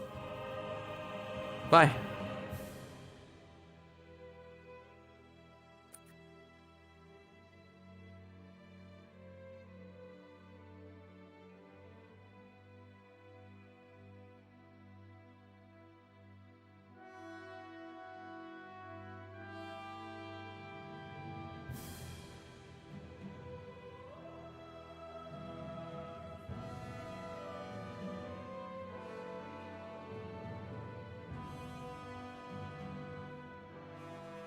Bye.